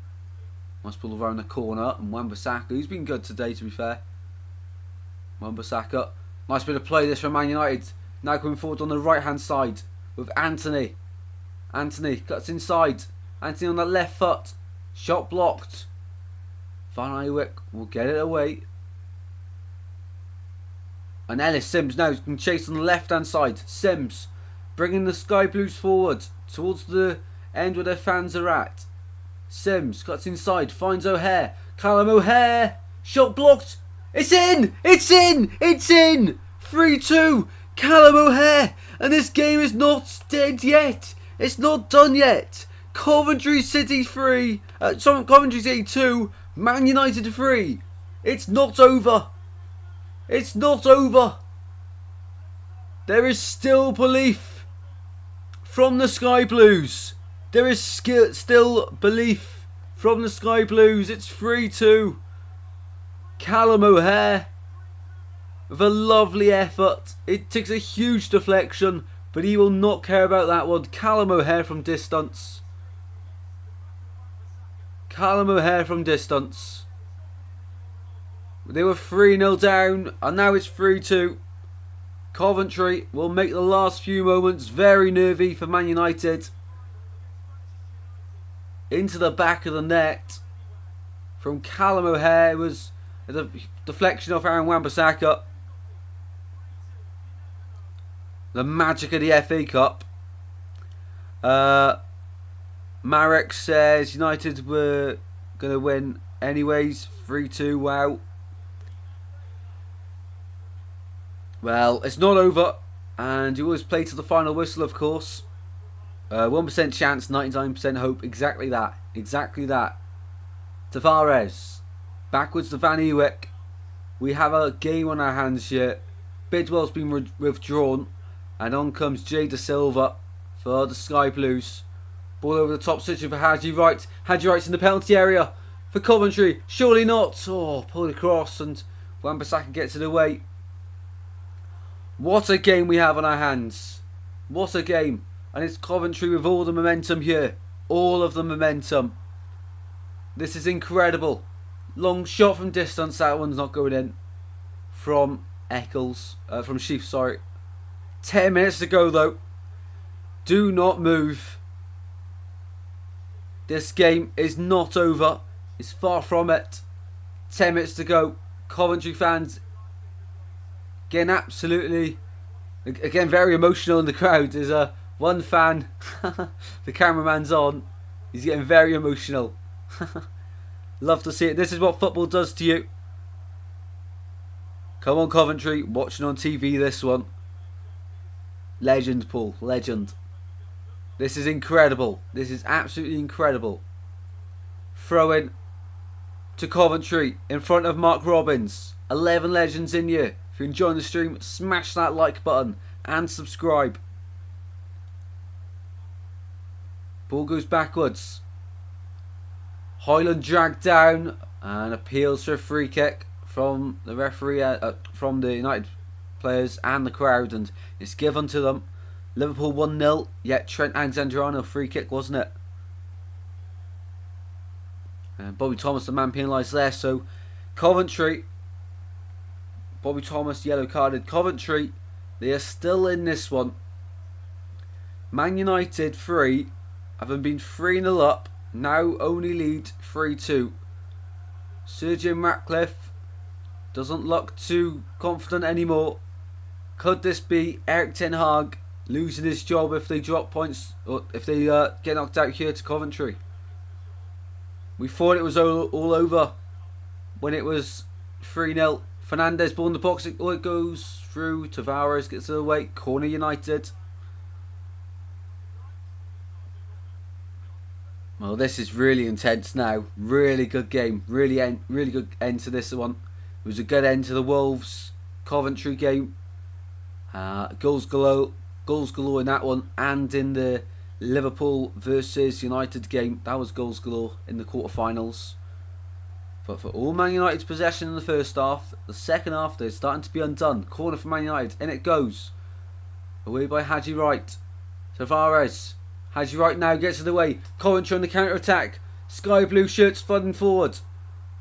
must pull around the corner, and Wan-Bissaka, who's been good today to be fair. Wan-Bissaka, nice bit of play this from Man United. Now coming forward on the right hand side with Anthony. Anthony cuts inside. Anthony on the left foot. Shot blocked. Van Eyck will get it away. And Ellis Sims now can chase on the left hand side. Sims bringing the Sky Blues forward towards the end where their fans are at. Sims cuts inside, finds O'Hare. Callum O'Hare, shot blocked. It's in! It's in! It's in! 3-2. Callum O'Hare, and this game is not dead yet. It's not done yet. Coventry City 3. Coventry City 2. Man United 3. It's not over. It's not over. There is still belief from the Sky Blues. There is still belief from the Sky Blues. It's 3-2. Callum O'Hare with a lovely effort. It takes a huge deflection, but he will not care about that one. Callum O'Hare from distance. Callum O'Hare from distance. They were 3-0 down, and now it's 3-2. Coventry will make the last few moments very nervy for Man United. Into the back of the net from Callum O'Hare. It was a deflection off Aaron Wan-Bissaka. The magic of the FA Cup. Marek says United were going to win anyways. 3-2, wow. Well, it's not over. And you always play to the final whistle, of course. 1% chance, 99% hope. Exactly that. Exactly that. Tavares. Backwards to Van Ewek. We have a game on our hands here. Bidwell's been withdrawn. And on comes Jay Da Silva for the Sky Blues. Ball over the top, searching for Haji Wright. Haji Wright's in the penalty area for Coventry. Surely not. Oh, pulled across and Wan-Bissaka gets it away. What a game we have on our hands. What a game. And it's Coventry with all the momentum here. All of the momentum. This is incredible. Long shot from distance. That one's not going in. From Eccles. From Sheaf, sorry. 10 minutes to go though. Do not move. This game is not over. It's far from it. 10 minutes to go. Coventry fans getting absolutely, again, very emotional in the crowd. There's one fan, the cameraman's on. He's getting very emotional. Love to see it. This is what football does to you. Come on, Coventry. Watching on TV this one. Legend, Paul. Legend. This is incredible. This is absolutely incredible. Throw in to Coventry in front of Mark Robbins. 11 legends in here. If you're enjoying the stream, smash that like button and subscribe. Ball goes backwards. Hoyland dragged down and appeals for a free kick from the referee, from the United players and the crowd, and it's given to them. Liverpool 1-0, yet Trent Alexander-Arnold free kick, wasn't it? And Bobby Thomas, the man penalised there. So Coventry, Bobby Thomas yellow carded. Coventry, they are still in this one. Man United 3, having been 3-0 up, now only lead 3-2. Sergio Ratcliffe doesn't look too confident anymore. Could this be Eric Ten Hag losing his job if they drop points, or if they get knocked out here to Coventry? We thought it was all over when it was 3-0. Fernandez ball in the box. It goes through. Tavares gets it away. Corner United. Well, this is really intense now. Really good game. Really good end to this one. It was a good end to the Wolves Coventry game. Goals galore in that one, and in the Liverpool versus United game, that was goals galore in the quarterfinals. But for all Man United's possession in the first half, the second half they're starting to be undone. Corner for Man United, in it goes. Away by Haji Wright. Tavares. Haji Wright now gets it away. Coventry on the counter attack. Sky blue shirts flooding forward.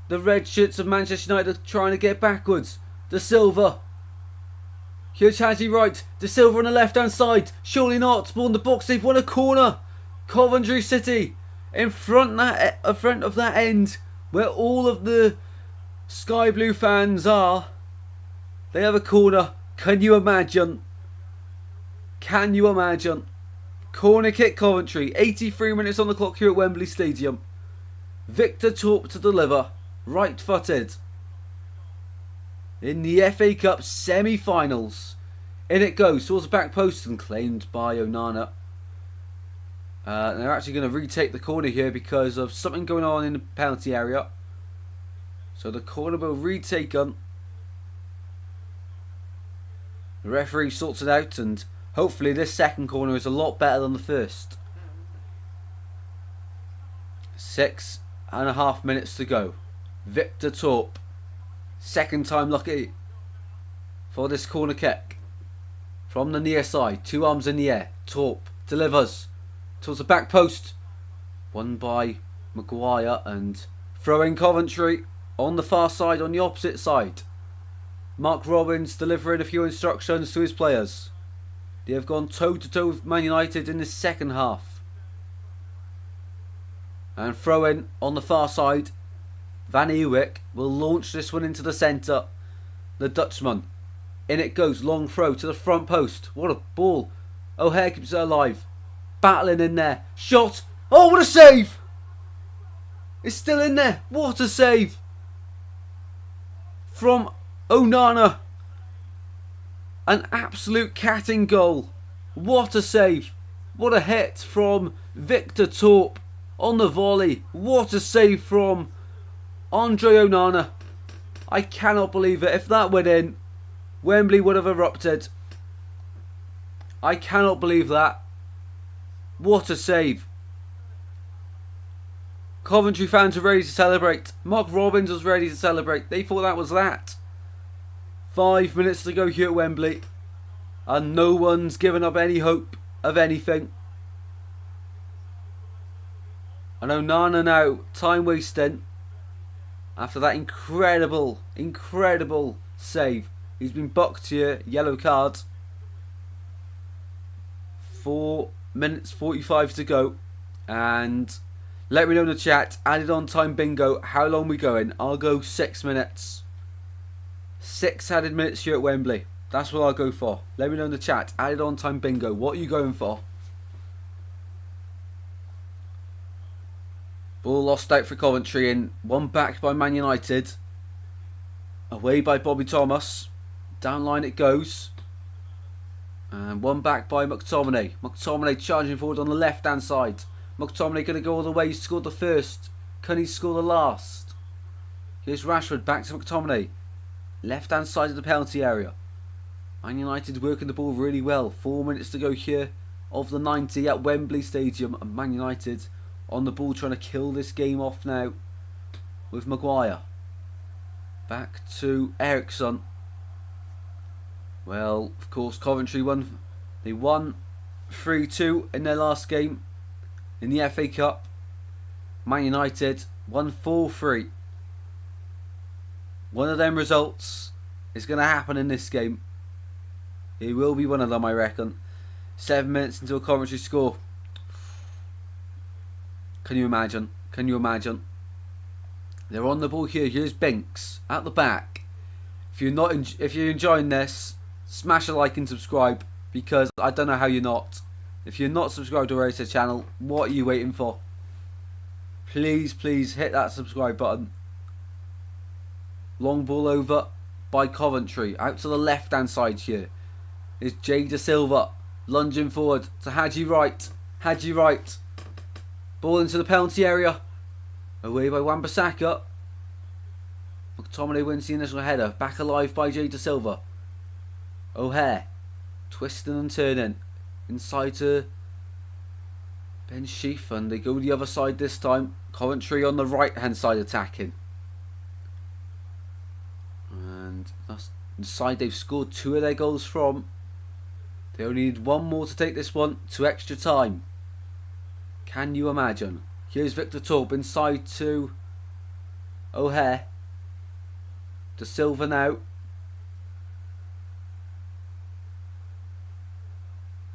The red shirts of Manchester United are trying to get backwards. Da Silva. Here's Haji Wright. Da Silva on the left hand side. Surely not. Ball in the box. They've won a corner. Coventry City in front of that end where all of the Sky Blue fans are. They have a corner. Can you imagine? Can you imagine? Corner kick Coventry. 83 minutes on the clock here at Wembley Stadium. Victor Torp to deliver. Right footed. In the FA Cup semi-finals. In it goes towards the back post and claimed by Onana. They're actually going to retake the corner here because of something going on in the penalty area. So the corner will retaken. The referee sorts it out, and hopefully this second corner is a lot better than the first. 6.5 minutes to go. Victor Torp. Second time lucky for this corner kick. From the near side. 2 arms in the air. Torp delivers towards the back post. Won by Maguire, and throwing Coventry on the far side, on the opposite side. Mark Robbins delivering a few instructions to his players. They have gone toe-to-toe with Man United in the second half. And throw in on the far side. Van Ewijk will launch this one into the centre. The Dutchman. In it goes. Long throw to the front post. What a ball. O'Hare keeps it alive. Battling in there. Shot. Oh, what a save. It's still in there. What a save. From Onana. An absolute catting goal. What a save. What a hit from Victor Torp on the volley. What a save from Andre Onana. I cannot believe it. If that went in, Wembley would have erupted. I cannot believe that. What a save. Coventry fans are ready to celebrate. Mark Robbins was ready to celebrate. They thought that was that. 5 minutes to go here at Wembley. And no one's given up any hope of anything. And Onana now, time wasting. After that incredible save. He's been bucked here, yellow card. 4 minutes 45 to go. And let me know in the chat, added on time bingo, how long we going? I'll go 6 minutes. 6 added minutes here at Wembley. That's what I'll go for. Let me know in the chat, added on time bingo. What are you going for? Ball lost out for Coventry and one back by Man United. Away by Bobby Thomas. Down line it goes. And one back by McTominay. McTominay charging forward on the left hand side. McTominay going to go all the way. He scored the first. Can he score the last? Here's Rashford back to McTominay. Left hand side of the penalty area. Man United working the ball really well. 4 minutes to go here of the 90 at Wembley Stadium. And Man United on the ball trying to kill this game off now with Maguire. Back to Ericsson. Well, of course, Coventry won. They won 3-2 in their last game in the FA Cup. Man United won 4-3. One of them results is going to happen in this game. It will be one of them, I reckon. 7 minutes until Coventry score. Can you imagine? Can you imagine? They're on the ball here. Here's Binks at the back. If you're enjoying this, smash a like and subscribe, because I don't know how you're not. If you're not subscribed already to the channel, what are you waiting for? Please hit that subscribe button. Long ball over by Coventry. Out to the left hand side here is Jay Da Silva lunging forward to Haji Wright. Haji Wright. Ball into the penalty area. Away by Wan-Bissaka. McTominay wins the initial header. Back alive by Jay Da Silva. O'Hare. Twisting and turning. Inside to Ben Sheaf. And they go the other side this time. Coventry on the right hand side attacking. And that's the side they've scored 2 of their goals from. They only need 1 more to take this one to extra time. Can you imagine? Here's Victor Torp inside to O'Hare. Da Silva now.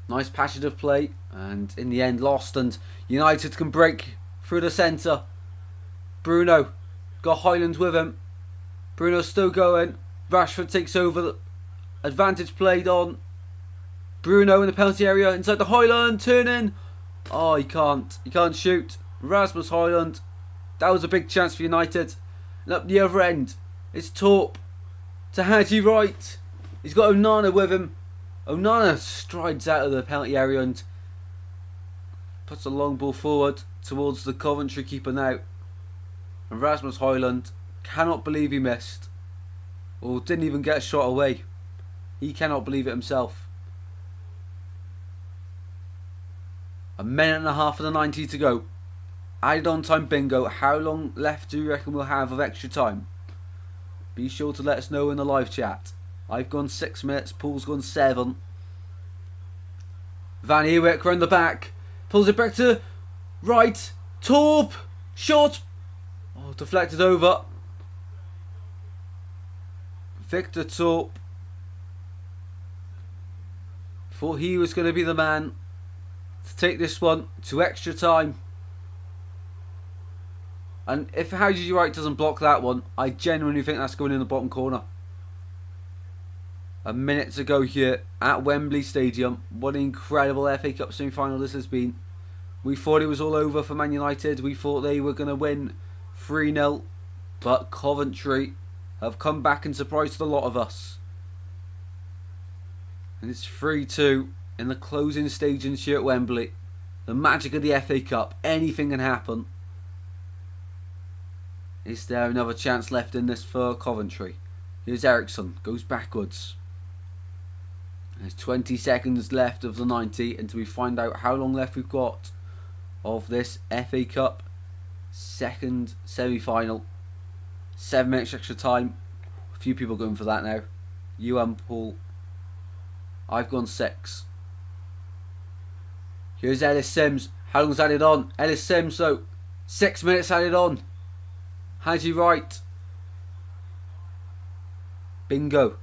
Nice passage of play, and in the end lost, and United can break through the centre. Bruno got Highland with him. Bruno still going. Rashford takes over. Advantage played on. Bruno in the penalty area inside the Highland, turning. Oh, he can't shoot. Rasmus Highland. That was a big chance for United. And up the other end, it's Torp to Haji Wright. He's got Onana with him. Onana strides out of the penalty area and puts a long ball forward towards the Coventry keeper now. And Rasmus Highland cannot believe he missed. Or didn't even get a shot away. He cannot believe it himself. A minute and a half of the 90 to go. Added on time bingo. How long left do you reckon we'll have of extra time? Be sure to let us know in the live chat. I've gone 6 minutes. Paul's gone 7. Van Ewijk round the back. Pulls it back to right. Torp. Shot. Oh, deflected over. Victor Torp thought he was going to be the man to take this one to extra time. And if How Did You Write doesn't block that one, I genuinely think that's going in the bottom corner. A minute to go here at Wembley Stadium. What an incredible FA Cup semi-final this has been. We thought it was all over for Man United. We thought they were going to win 3-0. But Coventry have come back and surprised a lot of us. And it's 3-2 in the closing stages here at Wembley. The magic of the FA Cup. Anything can happen. Is there another chance left in this for Coventry? Here's Ericsson. Goes backwards. There's 20 seconds left of the 90 until we find out how long left we've got of this FA Cup second semi-final. 7 minutes extra time. A few people going for that now. You and Paul. I've gone 6. Here's Ellis Sims. How long's added on? Ellis Sims, so 6 minutes added on. How do you write? Bingo.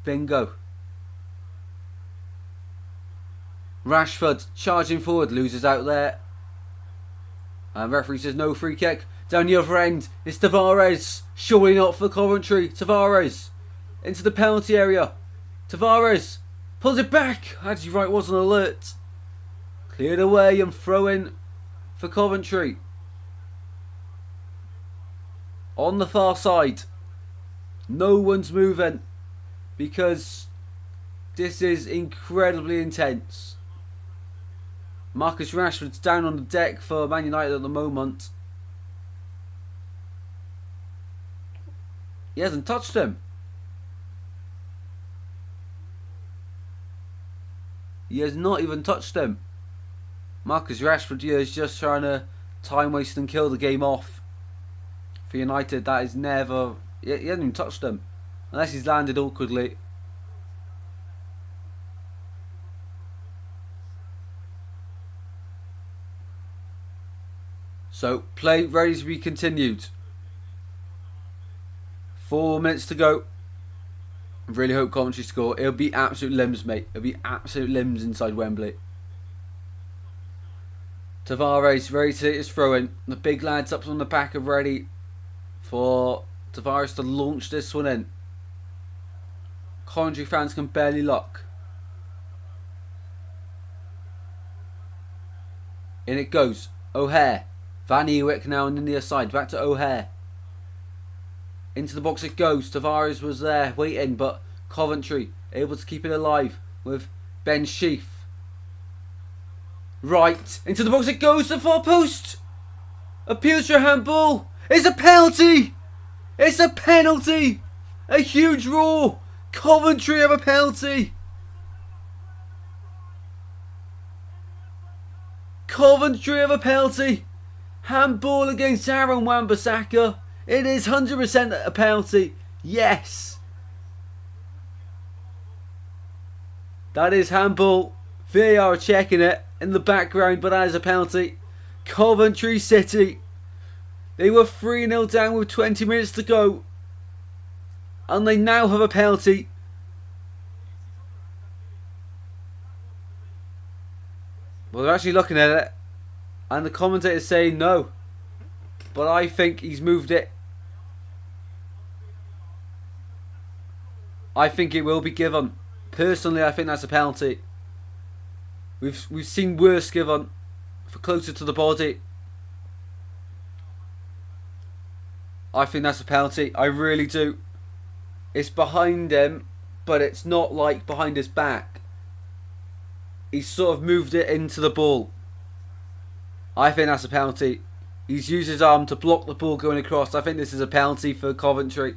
Bingo. Rashford charging forward, loses out there. And referee says no free kick. Down the other end, it's Tavares. Surely not for Coventry. Tavares into the penalty area. Tavares pulls it back. How did you write? Wasn't alert. Cleared away and throw in for Coventry. On the far side. No one's moving because this is incredibly intense. Marcus Rashford's down on the deck for Man United at the moment. He hasn't touched him. He has not even touched him. Marcus Rashford here is just trying to time waste and kill the game off. For United, that is never... He hasn't even touched him. Unless he's landed awkwardly. So, play ready to be continued. 4 minutes to go. I really hope Coventry score. It'll be absolute limbs, mate. It'll be absolute limbs inside Wembley. Tavares ready to take his throw in. The big lads up on the back are ready for Tavares to launch this one in. Coventry fans can barely look. In it goes. O'Hare. Van Ewijk now on the near side. Back to O'Hare. Into the box it goes. Tavares was there waiting, but Coventry able to keep it alive with Ben Sheaf. Right. Into the box it goes. The far post. Appeals for a handball. It's a penalty. It's a penalty. A huge roar. Coventry have a penalty. Coventry have a penalty. Handball against Aaron Wan-Bissaka. It is 100% a penalty. Yes. That is handball. VAR are checking it in the background, but that is a penalty. Coventry City. They were 3-0 down with 20 minutes to go. And they now have a penalty. Well, they're actually looking at it. And the commentator's saying no. But I think he's moved it. I think it will be given. Personally, I think that's a penalty. We've seen worse given for closer to the body. I think that's a penalty. I really do. It's behind him, but it's not like behind his back. He's sort of moved it into the ball. I think that's a penalty. He's used his arm to block the ball going across. I think this is a penalty for Coventry.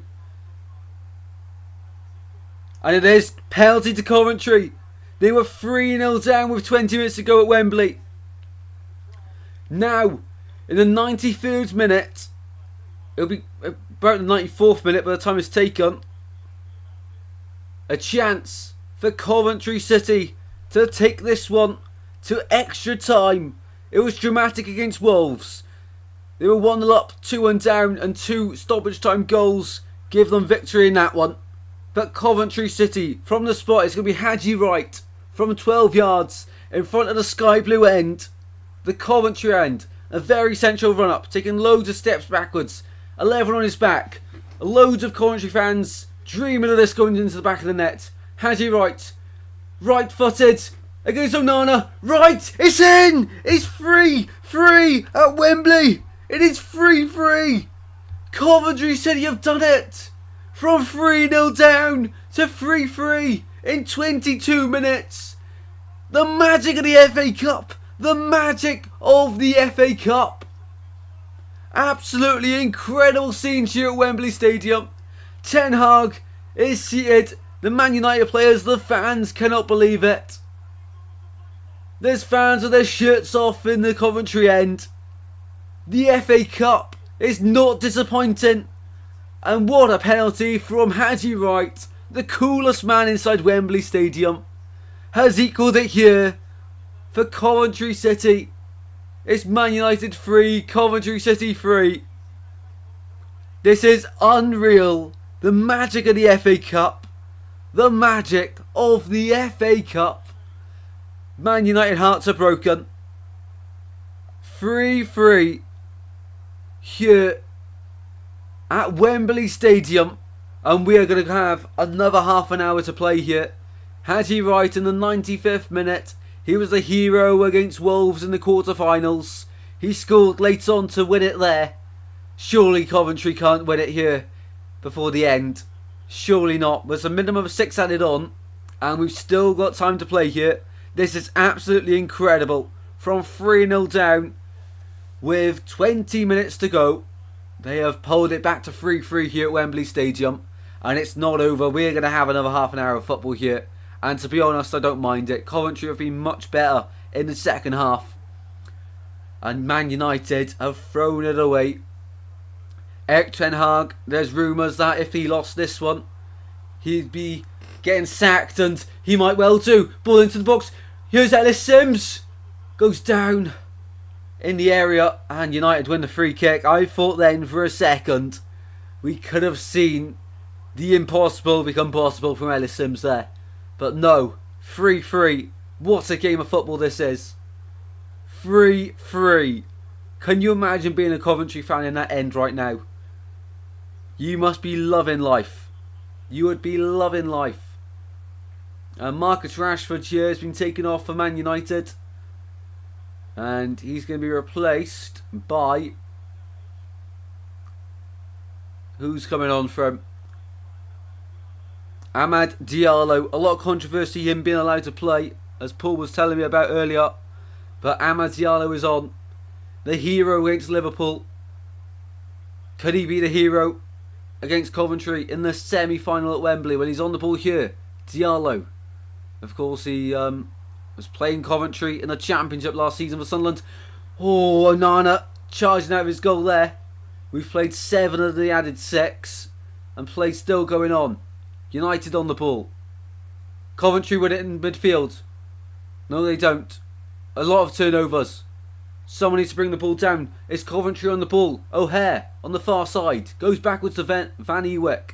And it is penalty to Coventry. They were 3-0 down with 20 minutes to go at Wembley. Now, in the 93rd minute, it'll be about the 94th minute by the time it's taken, a chance for Coventry City to take this one to extra time. It was dramatic against Wolves. They were 1-0 up, 2-1 down, and 2 stoppage time goals give them victory in that one. But Coventry City, from the spot, it's going to be Haji Wright from 12 yards in front of the sky blue end. The Coventry end. A very central run up, taking loads of steps backwards. 11 on his back. Loads of Coventry fans dreaming of this going into the back of the net. Haji Wright. Right footed. Against Onana. Right. It's in. It's free. Free at Wembley. It is free. Coventry City have done it. From 3-0 down to 3-3 in 22 minutes. The magic of the FA Cup. The magic of the FA Cup. Absolutely incredible scenes here at Wembley Stadium. Ten Hag is seated. The Man United players, the fans cannot believe it. There's fans with their shirts off in the Coventry end. The FA Cup is not disappointing. And what a penalty from Haji Wright, the coolest man inside Wembley Stadium, has equalled it here for Coventry City. It's Man United 3, Coventry City 3. This is unreal. The magic of the FA Cup. The magic of the FA Cup. Man United hearts are broken. 3-3 here at Wembley Stadium, and we are going to have another half an hour to play here. Haji Wright in the 95th minute. He was the hero against Wolves in the quarterfinals. He scored late on to win it there. Surely Coventry can't win it here before the end. Surely not. There's a minimum of 6 added on, and we've still got time to play here. This is absolutely incredible. From 3-0 down with 20 minutes to go, they have pulled it back to 3-3 here at Wembley Stadium. And it's not over. We're going to have another half an hour of football here. And to be honest, I don't mind it. Coventry have been much better in the second half. And Man United have thrown it away. Erik ten Hag, there's rumours that if he lost this one, he'd be getting sacked, and he might well do. Ball into the box. Here's Ellis Sims. Goes down in the area, and United win the free kick. I thought then for a second we could have seen the impossible become possible from Ellis Sims there. But no, 3-3. What a game of football this is. 3-3. Can you imagine being a Coventry fan in that end right now? You must be loving life. You would be loving life. And Marcus Rashford here has been taken off for Man United. And he's going to be replaced by... Who's coming on from? Amad Diallo. A lot of controversy him being allowed to play, as Paul was telling me about earlier. But Amad Diallo is on. The hero against Liverpool. Could he be the hero against Coventry in the semi-final at Wembley when he's on the ball here? Diallo. Of course, he was playing Coventry in the Championship last season for Sunderland. Oh, Onana charging out of his goal there. We've played 7 of the added 6. And play still going on. United on the ball. Coventry win it in midfield. No, they don't. A lot of turnovers. Someone needs to bring the ball down. It's Coventry on the ball. O'Hare on the far side. Goes backwards to Van Ewek.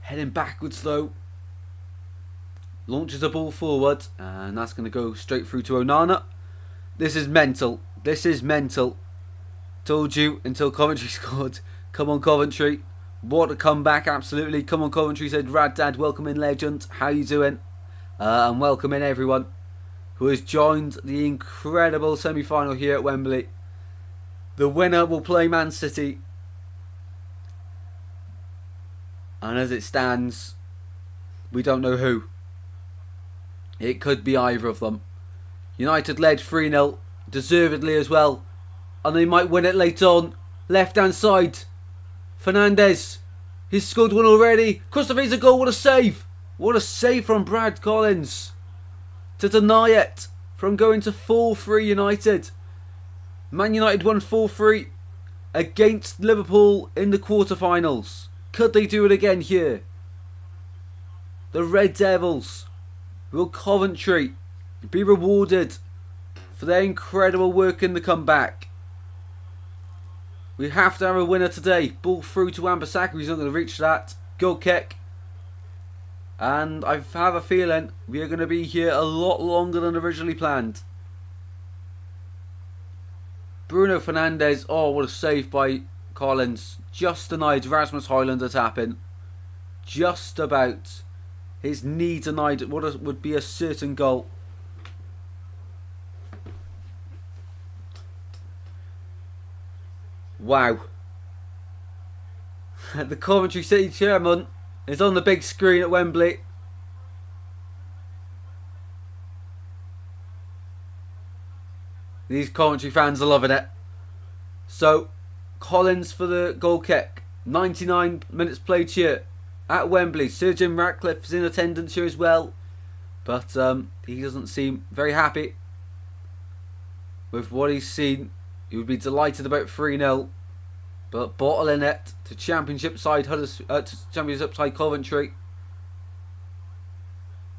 Heading backwards though. Launches the ball forward. And that's going to go straight through to Onana. This is mental. This is mental. Told you until Coventry scored. Come on Coventry. What a comeback, absolutely. Come on Coventry, said Rad Dad. Welcome in, legend. How you doing? And welcome in everyone who has joined the incredible semi-final here at Wembley. The winner will play Man City. And as it stands, we don't know who. It could be either of them. United led 3-0, deservedly as well. And they might win it late on. Left hand side. Fernandez. He's scored one already. Christopher's a goal. What a save. What a save from Brad Collins. To deny it from going to 4-3 United. Man United won 4-3 against Liverpool in the quarterfinals. Could they do it again here? The Red Devils. Will Coventry be rewarded for their incredible work in the comeback? We have to have a winner today. Ball through to Wan-Bissaka. He's not going to reach that. Goal kick. And I have a feeling we are going to be here a lot longer than originally planned. Bruno Fernandes. Oh, what a save by Collins. Just denied Rasmus Højlund a tap-in. Just about. His knee denied what would be a certain goal. Wow. The Coventry City chairman is on the big screen at Wembley. These Coventry fans are loving it. So, Collins for the goal kick. 99 minutes played here at Wembley. Sir Jim Ratcliffe is in attendance here as well. But he doesn't seem very happy with what he's seen. He would be delighted about 3-0. But bottling it to Championship side Coventry.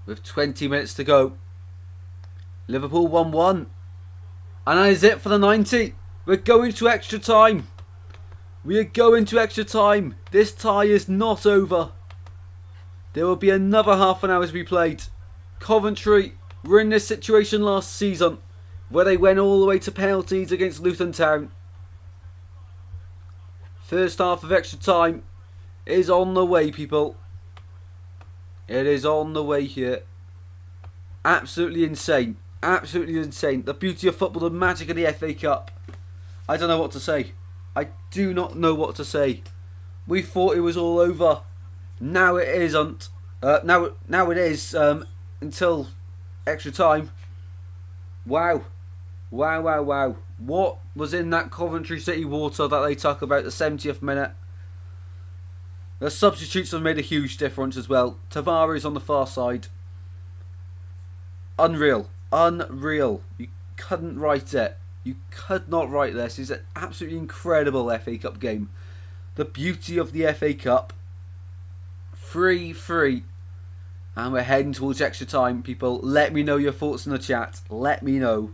With 20 minutes to go. Liverpool 1-1. And that is it for the 90. We're going to extra time. We are going to extra time. This tie is not over. There will be another half an hour to be played. Coventry were in this situation last season, where they went all the way to penalties against Luton Town. First half of extra time is on the way, people. It is on the way here. Absolutely insane. Absolutely insane. The beauty of football, the magic of the FA Cup. I don't know what to say. I do not know what to say. We thought it was all over. Now it isn't. Now it is until extra time. Wow. Wow, wow, wow. What was in that Coventry City water that they took about the 70th minute? The substitutes have made a huge difference as well. Tavares on the far side. Unreal. Unreal. You couldn't write it. You could not write this. It's an absolutely incredible FA Cup game. The beauty of the FA Cup. 3-3. And we're heading towards extra time, people. Let me know your thoughts in the chat. Let me know.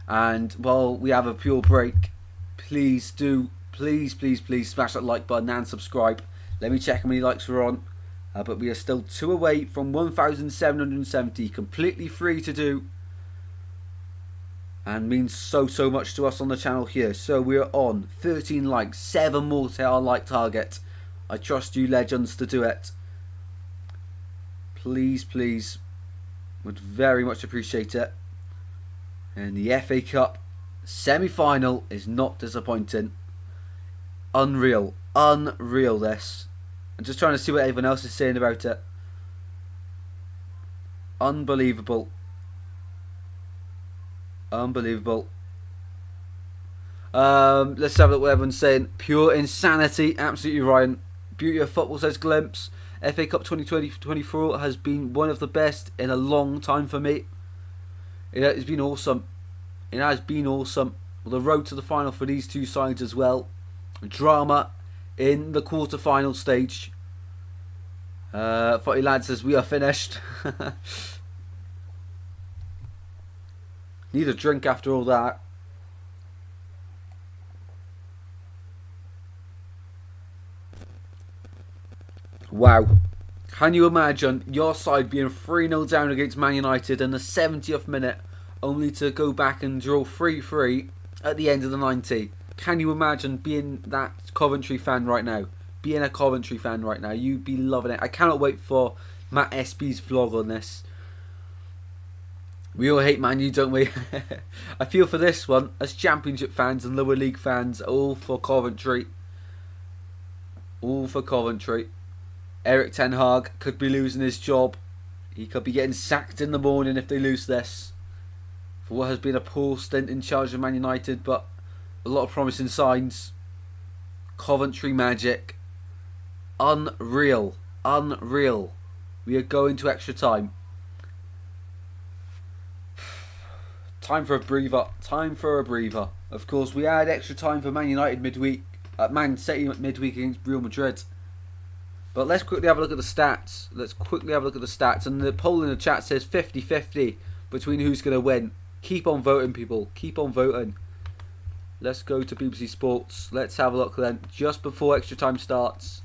And while we have a pure break, please do, please smash that like button and subscribe. Let me check how many likes we're on. But we are still 2 away from 1,770. Completely free to do. And means so much to us on the channel here. So we're on 13 likes, 7 more to our like target. I trust you legends to do it. Please, would very much appreciate it. And the FA Cup semi-final is not disappointing. Unreal this. I'm just trying to see what everyone else is saying about it. Unbelievable. Unbelievable. Let's have a look what everyone's saying. Pure insanity. Absolutely, Ryan. Beauty of football, says Glimpse. FA Cup 2020-24 has been one of the best in a long time for me. It has been awesome. It has been awesome. Well, the road to the final for these two sides as well. Drama in the quarter-final stage. Footy Lad says we are finished. Need a drink after all that. Wow. Can you imagine your side being 3-0 down against Man United in the 70th minute, only to go back and draw 3-3 at the end of the 90? Can you imagine being that Coventry fan right now? Being a Coventry fan right now. You'd be loving it. I cannot wait for Matt SB's vlog on this. We all hate Man U, don't we? I feel for this one, as Championship fans and lower league fans, all for Coventry. All for Coventry. Eric Ten Hag could be losing his job. He could be getting sacked in the morning if they lose this. For what has been a poor stint in charge of Man United, but a lot of promising signs. Coventry magic. Unreal. Unreal. We are going to extra time. Time for a breather. Time for a breather. Of course, we had extra time for Man United midweek. Man City midweek against Real Madrid. But let's quickly have a look at the stats. Let's quickly have a look at the stats. And the poll in the chat says 50-50 between who's going to win. Keep on voting, people. Keep on voting. Let's go to BBC Sports. Let's have a look then. Just before extra time starts.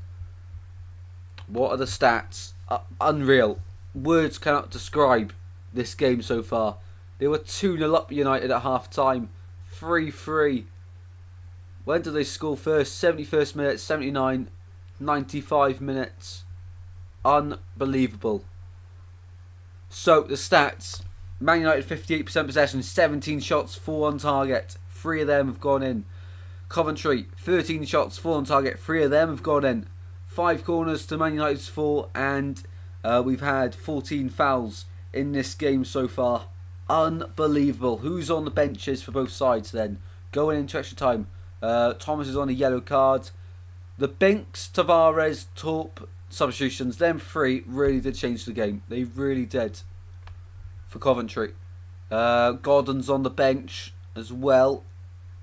What are the stats? Unreal. Words cannot describe this game so far. They were 2-0 up United at half time. 3-3. When did they score first? 71st minute, 79, 95 minutes. Unbelievable. So, the stats. Man United 58% possession, 17 shots, 4 on target. 3 of them have gone in. Coventry, 13 shots, 4 on target. 3 of them have gone in. 5 corners to Man United's 4, and we've had 14 fouls in this game so far. Unbelievable. Who's on the benches for both sides then? Going into extra time. Thomas is on a yellow card. The Binks, Tavares, Torp substitutions, them 3 really did change the game. They really did for Coventry. Gordon's on the bench as well.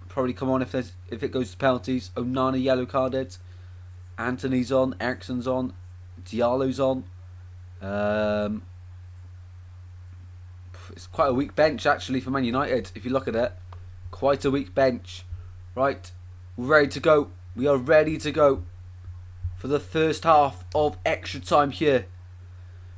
Probably come on if it goes to penalties. Onana yellow carded. Anthony's on. Ericsson's on. Diallo's on. It's quite a weak bench actually for Man United if you look at it. Quite a weak bench. Right, we're ready to go. We are ready to go for the first half of extra time here.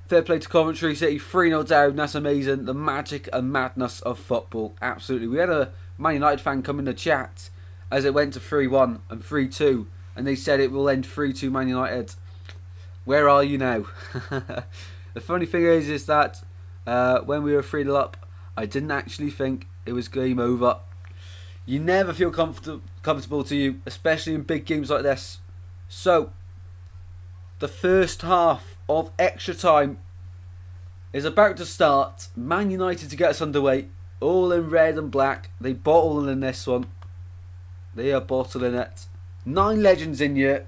Fair play to Coventry City, 3-0 down. That's amazing. The magic and madness of football. Absolutely. We had a Man United fan come in the chat as it went to 3-1 and 3-2. And they said it will end 3-2 Man United. Where are you now? The funny thing is that when we were 3-0 up, I didn't actually think it was game over. You never feel comfortable to you, especially in big games like this. So, the first half of extra time is about to start. Man United to get us underway. All in red and black. They bottle in this one. They are bottling it. 9 legends in here.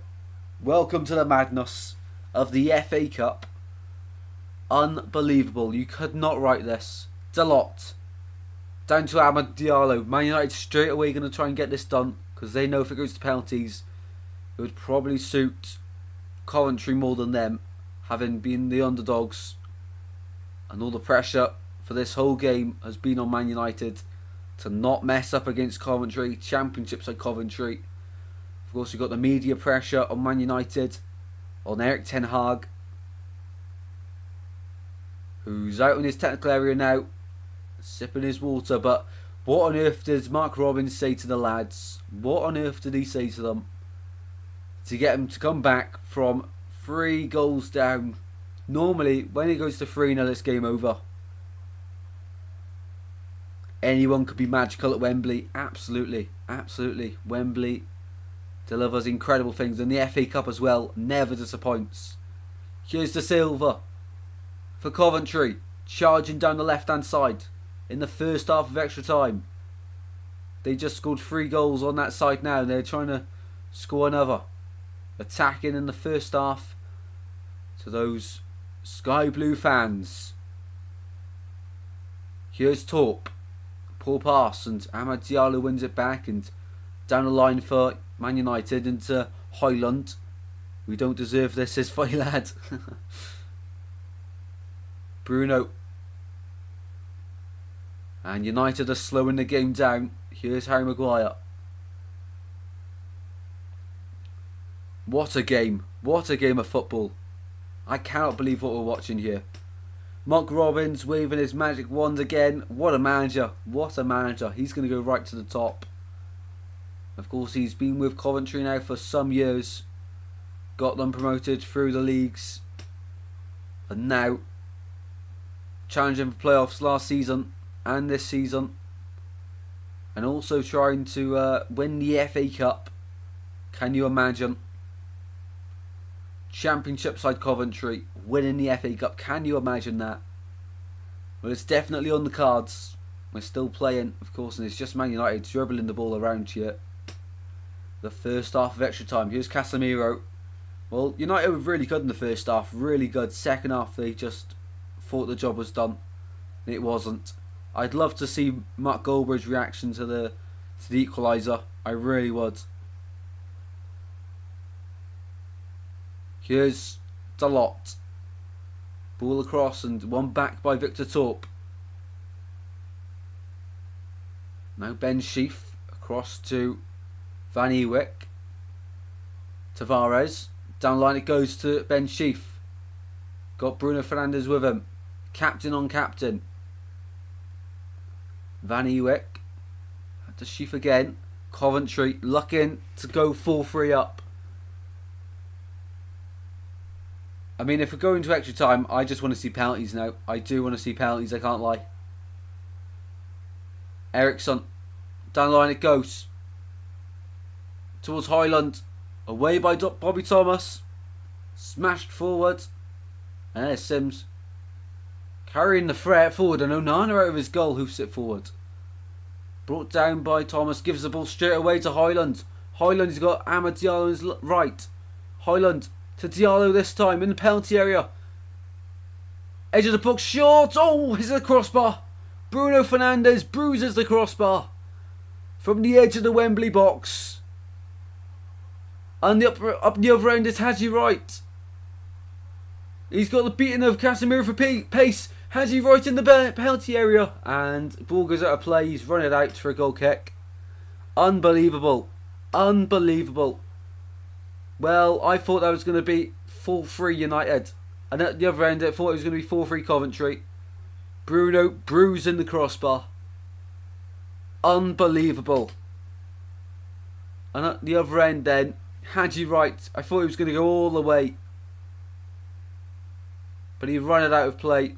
Welcome to the madness of the FA Cup. Unbelievable. You could not write this. Dalot. Down to Amad Diallo. Man United straight away going to try and get this done because they know if it goes to penalties, it would probably suit Coventry more than them, having been the underdogs. And all the pressure for this whole game has been on Man United to not mess up against Coventry. Championship side Coventry. Of course, we've got the media pressure on Man United, on Erik ten Hag, who's out in his technical area now, sipping his water. But what on earth did Mark Robins say to the lads? What on earth did he say to them to get them to come back from 3 goals down? Normally, when it goes to 3-0, it's game over. Anyone could be magical at Wembley. Absolutely, absolutely. Wembley delivers incredible things, and the FA Cup as well never disappoints. Here's De Silva for Coventry, charging down the left hand side in the first half of extra time. They just scored 3 goals on that side now, and they're trying to score another. Attacking in the first half to those Sky Blue fans. Here's Torp. Poor pass, and Amad Diallo wins it back, and down the line for Man United into Højlund. We don't deserve this, says funny lad. Bruno. And United are slowing the game down. Here's Harry Maguire. What a game. What a game of football. I cannot believe what we're watching here. Mark Robins waving his magic wand again. What a manager. What a manager. He's going to go right to the top. Of course, he's been with Coventry now for some years. Got them promoted through the leagues. And now challenging for playoffs last season and this season. And also trying to win the FA Cup. Can you imagine? Championship side Coventry winning the FA Cup. Can you imagine that? Well, it's definitely on the cards. We're still playing, of course, and it's just Man United dribbling the ball around here. The first half of extra time. Here's Casemiro. Well, United were really good in the first half. Really good. Second half, they just thought the job was done. It wasn't. I'd love to see Mark Goldbridge's reaction to the equaliser. I really would. Here's Dalot. Ball across and one back by Victor Torp. Now Ben Sheaf Cross to Van Ewijk. Tavares. Down the line it goes to Ben Sheaf. Got Bruno Fernandes with him. Captain on captain. Van Ewijk. To Sheaf again. Coventry looking to go 4-3 up. I mean, if we're going to extra time, I just want to see penalties now. I do want to see penalties, I can't lie. Eriksson. Down the line it goes. Towards Højlund. Away by Bobby Thomas. Smashed forward. And there's Sims. Carrying the threat forward. And Onana out of his goal, hoofs it forward. Brought down by Thomas. Gives the ball straight away to Højlund. Højlund's got Amad Diallo on his right. Højlund to Diallo this time in the penalty area. Edge of the box. Short. Oh, it's a crossbar. Bruno Fernandes bruises the crossbar. From the edge of the Wembley box. And up the other end is Haji Wright. He's got the beating of Casemiro for pace. Haji Wright in the penalty area. And ball goes out of play. He's run it out for a goal kick. Unbelievable. Unbelievable. Well, I thought that was going to be 4-3 United. And at the other end, I thought it was going to be 4-3 Coventry. Bruno bruising the crossbar. Unbelievable. And at the other end then, Haji Wright, I thought he was going to go all the way. But he ran it out of play.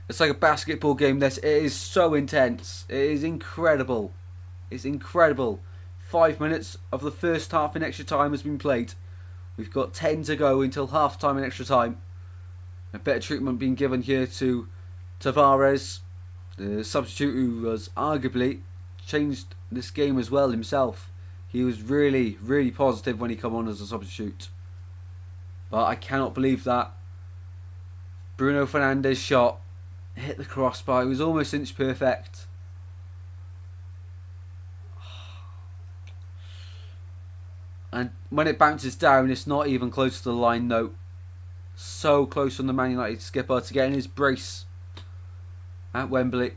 It's like a basketball game this. It is so intense. It is incredible. It's incredible. 5 minutes of the first half in extra time has been played. We've got 10 to go until half time in extra time. A better treatment being given here to Tavares, the substitute who was arguably changed this game as well himself. He was really, really positive when he came on as a substitute. But I cannot believe that. Bruno Fernandes shot, hit the crossbar. It was almost inch perfect. And when it bounces down, it's not even close to the line though. So close from the Man United skipper to getting his brace at Wembley.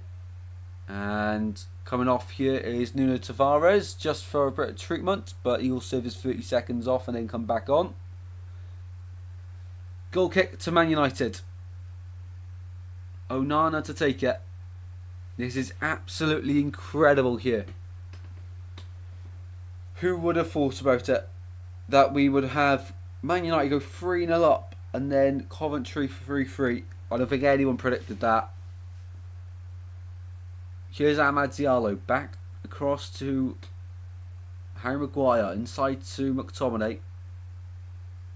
And coming off here is Nuno Tavares, just for a bit of treatment, but he will serve his 30 seconds off and then come back on. Goal kick to Man United. Onana to take it. This is absolutely incredible here. Who would have thought about it? That we would have Man United go 3-0 up and then Coventry 3-3. I don't think anyone predicted that. Here's Amad Diallo back across to Harry Maguire, inside to McTominay.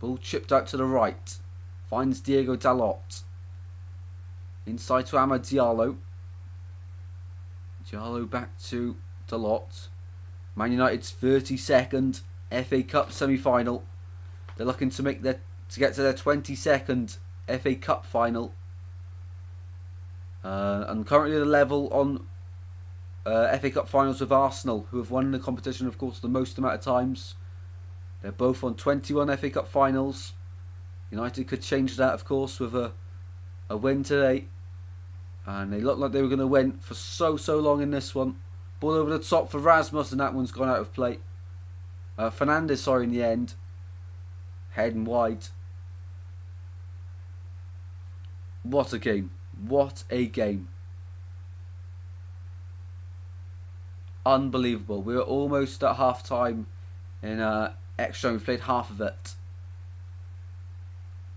Ball chipped out to the right. Finds Diego Dalot. Inside to Amad Diallo. Diallo back to Dalot. Man United's 32nd FA Cup semi-final. They're looking to get to their 22nd FA Cup final. And currently the level on FA Cup finals with Arsenal, who have won the competition, of course, the most amount of times. They're both on 21 FA Cup finals. United could change that, of course, with a win today. And they look like they were going to win for so long in this one. Ball over the top for Rasmus, and that one's gone out of play. Fernandes, sorry, in the end. Heading wide. What a game. What a game. Unbelievable. We were almost at half time in extra. We played half of it.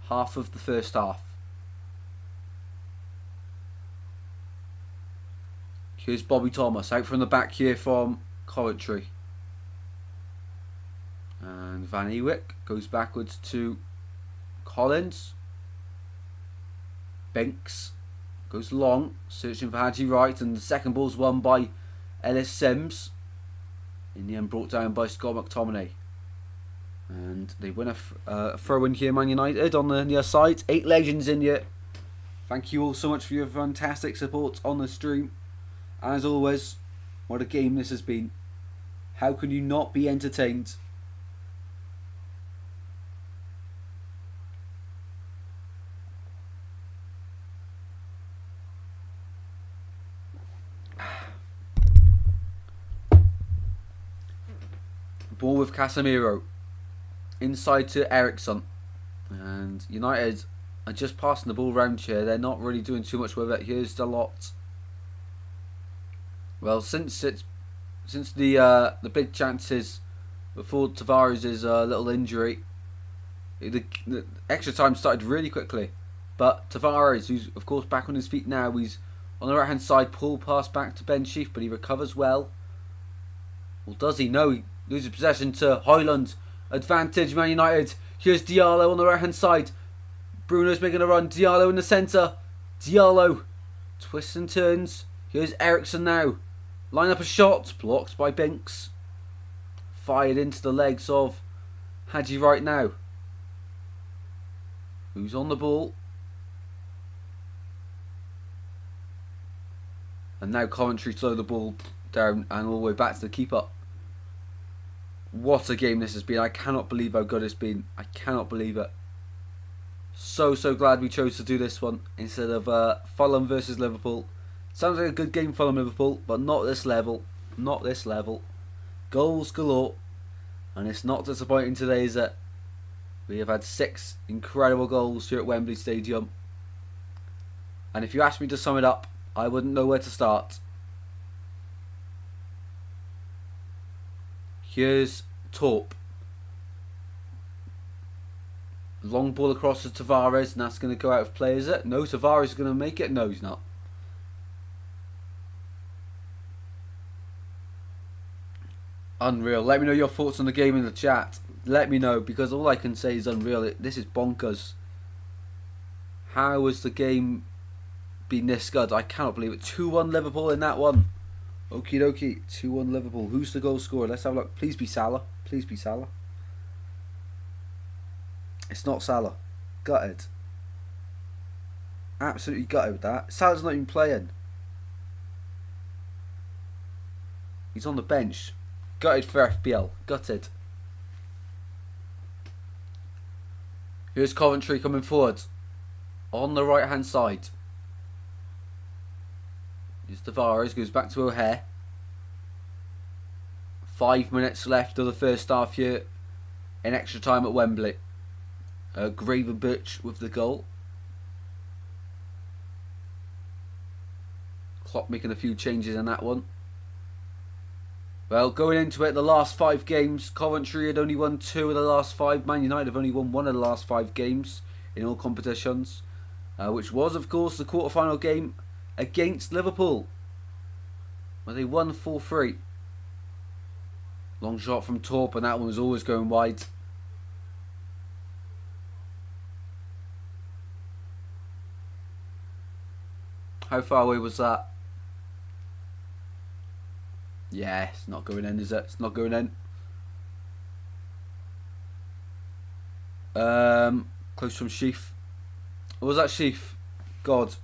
Half of the first half. Here's Bobby Thomas out from the back here from Coventry. And Van Ewijk goes backwards to Collins. Binks goes long, searching for Haji Wright, and the second ball's won by Ellis Sims. In the end brought down by Scott McTominay. And they win a throw-in here, Man United, on the near side. 8 legends in here. Thank you all so much for your fantastic support on the stream. As always, what a game this has been. How can you not be entertained? Ball with Casemiro. Inside to Ericsson. And United are just passing the ball around here. They're not really doing too much with it. Here's the lot. Well, since the big chances before Tavares' little injury, the extra time started really quickly. But Tavares, who's of course back on his feet now, he's on the right hand side, pull pass back to Ben Sheaf, but he recovers well. Well, does he? No, he loses possession to Højlund. Advantage, Man United. Here's Diallo on the right hand side. Bruno's making a run. Diallo in the centre. Diallo twists and turns. Here's Ericsson now. Line up a shot. Blocked by Binks. Fired into the legs of Hadji right now. Who's on the ball? And now Coventry throw the ball down and all the way back to the keeper. What a game this has been. I cannot believe how good it's been. I cannot believe it. So glad we chose to do this one instead of Fulham versus Liverpool. Sounds like a good game, Fulham Liverpool, but not this level. Not this level. Goals galore. And it's not disappointing today, is it? We have had 6 incredible goals here at Wembley Stadium. And if you asked me to sum it up, I wouldn't know where to start. Here's Torp. Long ball across to Tavares, and that's going to go out of play, is it? No, Tavares is going to make it. No, he's not. Unreal. Let me know your thoughts on the game in the chat. Let me know, because all I can say is unreal. This is bonkers. How has the game been this good? I cannot believe it. 2-1 Liverpool in that one. Okie dokie. 2-1 Liverpool. Who's the goal scorer? Let's have a look. Please be Salah. Please be Salah. It's not Salah. Gutted. Absolutely gutted with that. Salah's not even playing. He's on the bench. Gutted for FPL. Gutted. Here's Coventry coming forward. On the right hand side. Here's Tavares. Goes back to O'Hare. 5 minutes left of the first half here. In extra time at Wembley. Gravenberch with the goal. Klopp making a few changes in that one. Well, going into it, the last 5 games, Coventry had only won 2 of the last 5. Man United have only won 1 of the last 5 games in all competitions. Which was, of course, the quarter-final game against Liverpool, where they won 4-3. Long shot from Torp, and that one was always going wide. How far away was that? Yeah, it's not going in, is it? It's not going in. Close from Sheaf. What was that, Sheaf? God.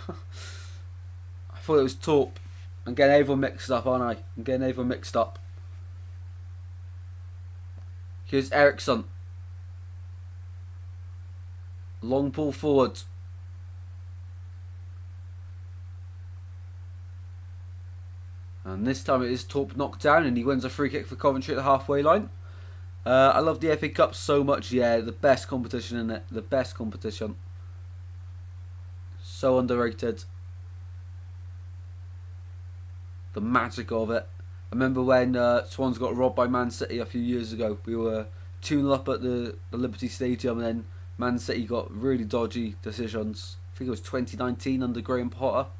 I thought it was Torp. I'm getting everyone mixed up, aren't I? I'm getting everyone mixed up. Here's Ericsson. Long ball forward. And this time it is Torp knocked down, and he wins a free kick for Coventry at the halfway line. I love the FA Cup so much. Yeah, the best competition in it. The best competition. So underrated. The magic of it. I remember when Swans got robbed by Man City a few years ago. We were 2-0 up at the Liberty Stadium, and then Man City got really dodgy decisions. I think it was 2019 under Graham Potter.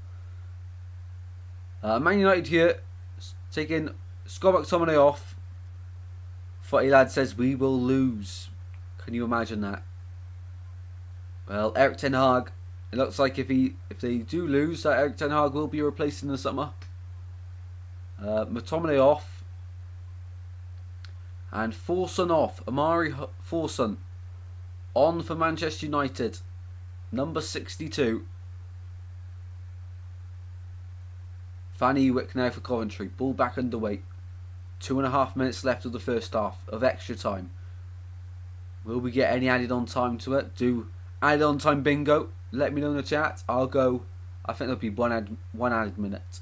Man United here, taking Scott McTominay off. Footy Lad says we will lose. Can you imagine that? Well, Erik ten Hag. It looks like if they do lose, that Erik ten Hag will be replaced in the summer. McTominay off. And Forson off. Amari Forson on for Manchester United. Number 62. Van Ewijk now for Coventry. Ball back underway. 2.5 minutes left of the first half of extra time. Will we get any added on time to it? Do added on time bingo. Let me know in the chat. I'll go. I think there'll be one added minute.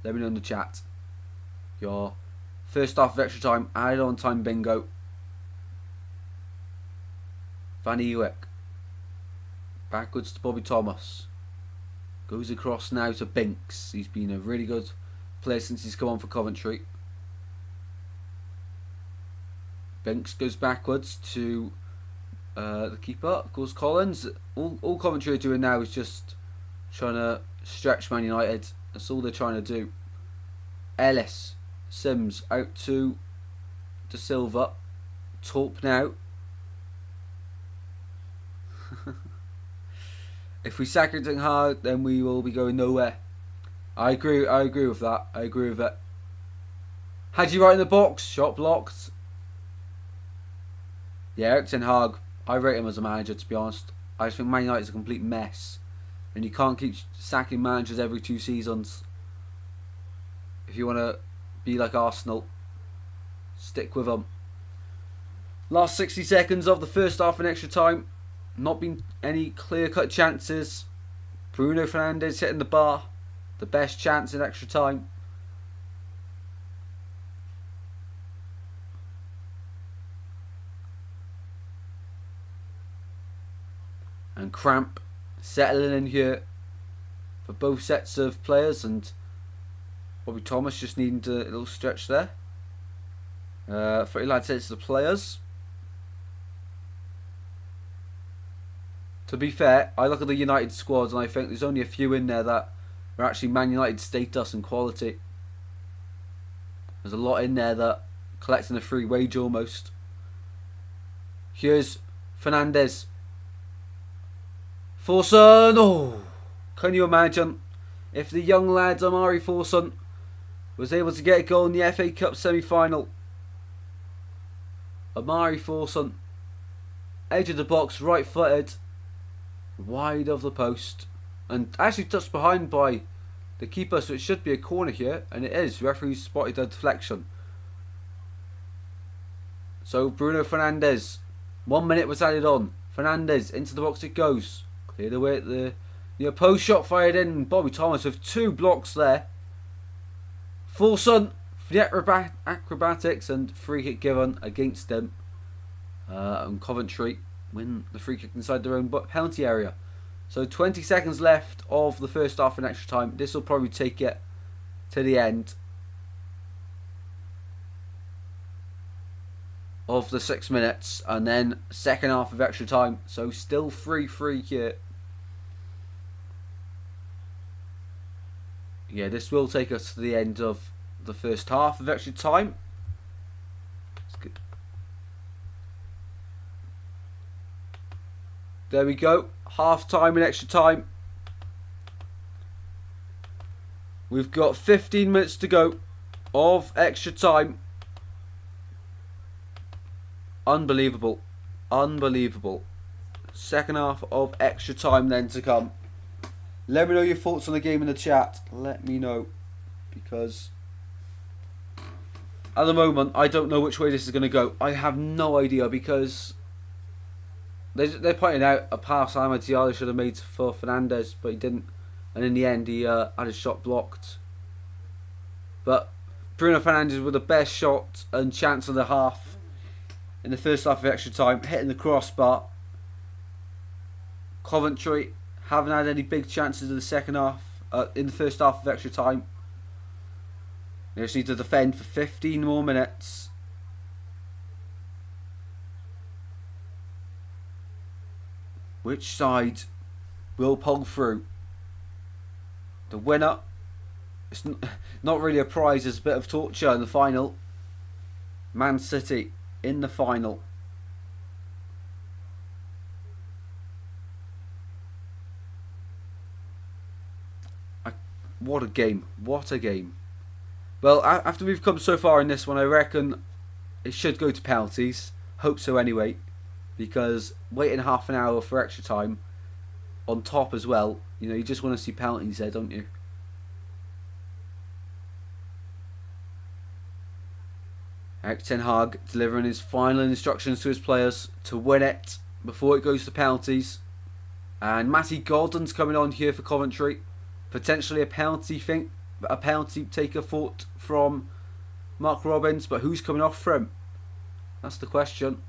Let me know in the chat your First half of extra time, added on time bingo. Van Ewek. Backwards to Bobby Thomas. Goes across now to Binks. He's been a really good player since he's come on for Coventry. Binks goes backwards to the keeper, goes Collins. All Coventry are doing now is just trying to stretch Man United. That's all they're trying to do. Ellis, Sims out to De Silva. Torp now. If we sack it hard, then we will be going nowhere. I agree with that. I agree with it. Had you right in the box? Shot blocked. Yeah, Erik ten Hag, I rate him as a manager, to be honest. I just think Man United is a complete mess. And you can't keep sacking managers every 2 seasons. If you want to be like Arsenal, stick with them. Last 60 seconds of the first half in extra time. Not been any clear-cut chances. Bruno Fernandes hitting the bar. The best chance in extra time. And Cramp settling in here for both sets of players, and Bobby Thomas just needing a little stretch there. 30 lads says the players. To be fair, I look at the United squads and I think there's only a few in there that are actually Man United status and quality. There's a lot in there that collecting a free wage almost. Here's Fernandes. Forson, oh, can you imagine if the young lad Amari Forson was able to get a goal in the FA Cup semi-final? Amari Forson, edge of the box, right-footed, wide of the post, and actually touched behind by the keeper, so it should be a corner here, and it is. Referee spotted a deflection. So Bruno Fernandes, 1 minute was added on. Fernandes into the box it goes. Cleared away at the post, shot fired in. Bobby Thomas with 2 blocks there. Forson for the acrobatics, and free kick given against them. And Coventry win the free kick inside their own penalty area. So 20 seconds left of the first half in extra time. This will probably take it to the end of the 6 minutes, and then second half of extra time. So still 3-3 here. Yeah, this will take us to the end of the first half of extra time. There we go. Half time and extra time. We've got 15 minutes to go of extra time. Unbelievable. Unbelievable. Second half of extra time then to come. Let me know your thoughts on the game in the chat. Let me know. Because at the moment, I don't know which way this is going to go. I have no idea, because they're pointing out a pass Amad Diallo should have made for Fernandes, but he didn't. And in the end, he had his shot blocked. But Bruno Fernandes with the best shot and chance of the half in the first half of extra time, hitting the crossbar. Coventry haven't had any big chances in the second half, in the first half of extra time. They just need to defend for 15 more minutes. Which side will pull through? The winner, it's not really a prize, it's a bit of torture in the final. Man City in the final. What a game. What a game. Well, after we've come so far in this one, I reckon it should go to penalties. Hope so anyway. Because waiting half an hour for extra time on top as well, you know, you just want to see penalties there, don't you? Erik ten Hag delivering his final instructions to his players to win it before it goes to penalties. And Matty Gordon's coming on here for Coventry. Potentially a penalty taker thought from Mark Robbins, but who's coming off for him? That's the question.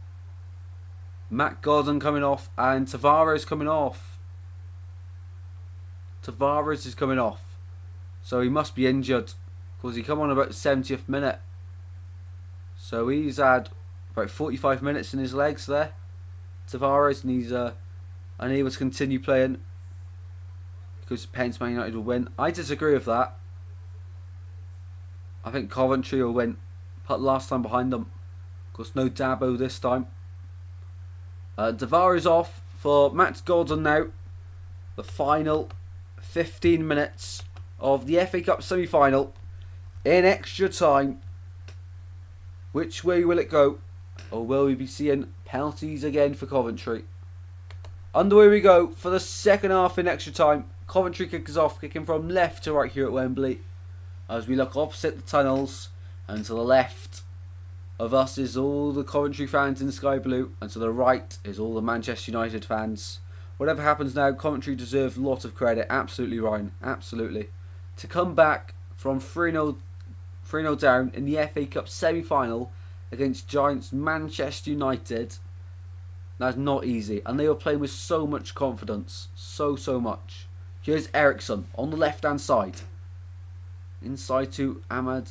Matt Gordon coming off and Tavares coming off. Tavares is coming off. So he must be injured because he come on about the 70th minute. So he's had about 45 minutes in his legs there, Tavares, and he's unable to continue playing because Pence Man United will win. I disagree with that. I think Coventry will win. Put last time behind them. Of course, no Dabo this time. Tavares off for Matt Gordon now. The final 15 minutes of the FA Cup semi-final in extra time. Which way will it go? Or will we be seeing penalties again for Coventry? Underway we go for the second half in extra time. Coventry kickers off, kicking from left to right here at Wembley. As we look opposite the tunnels, and to the left of us is all the Coventry fans in sky blue, and to the right is all the Manchester United fans. Whatever happens now, Coventry deserve a lot of credit. Absolutely, Ryan. Absolutely. To come back from 3-0 down in the FA Cup semi-final against Giants Manchester United, that's not easy. And they were playing with so much confidence. So much. Here's Eriksson on the left-hand side. Inside to Amari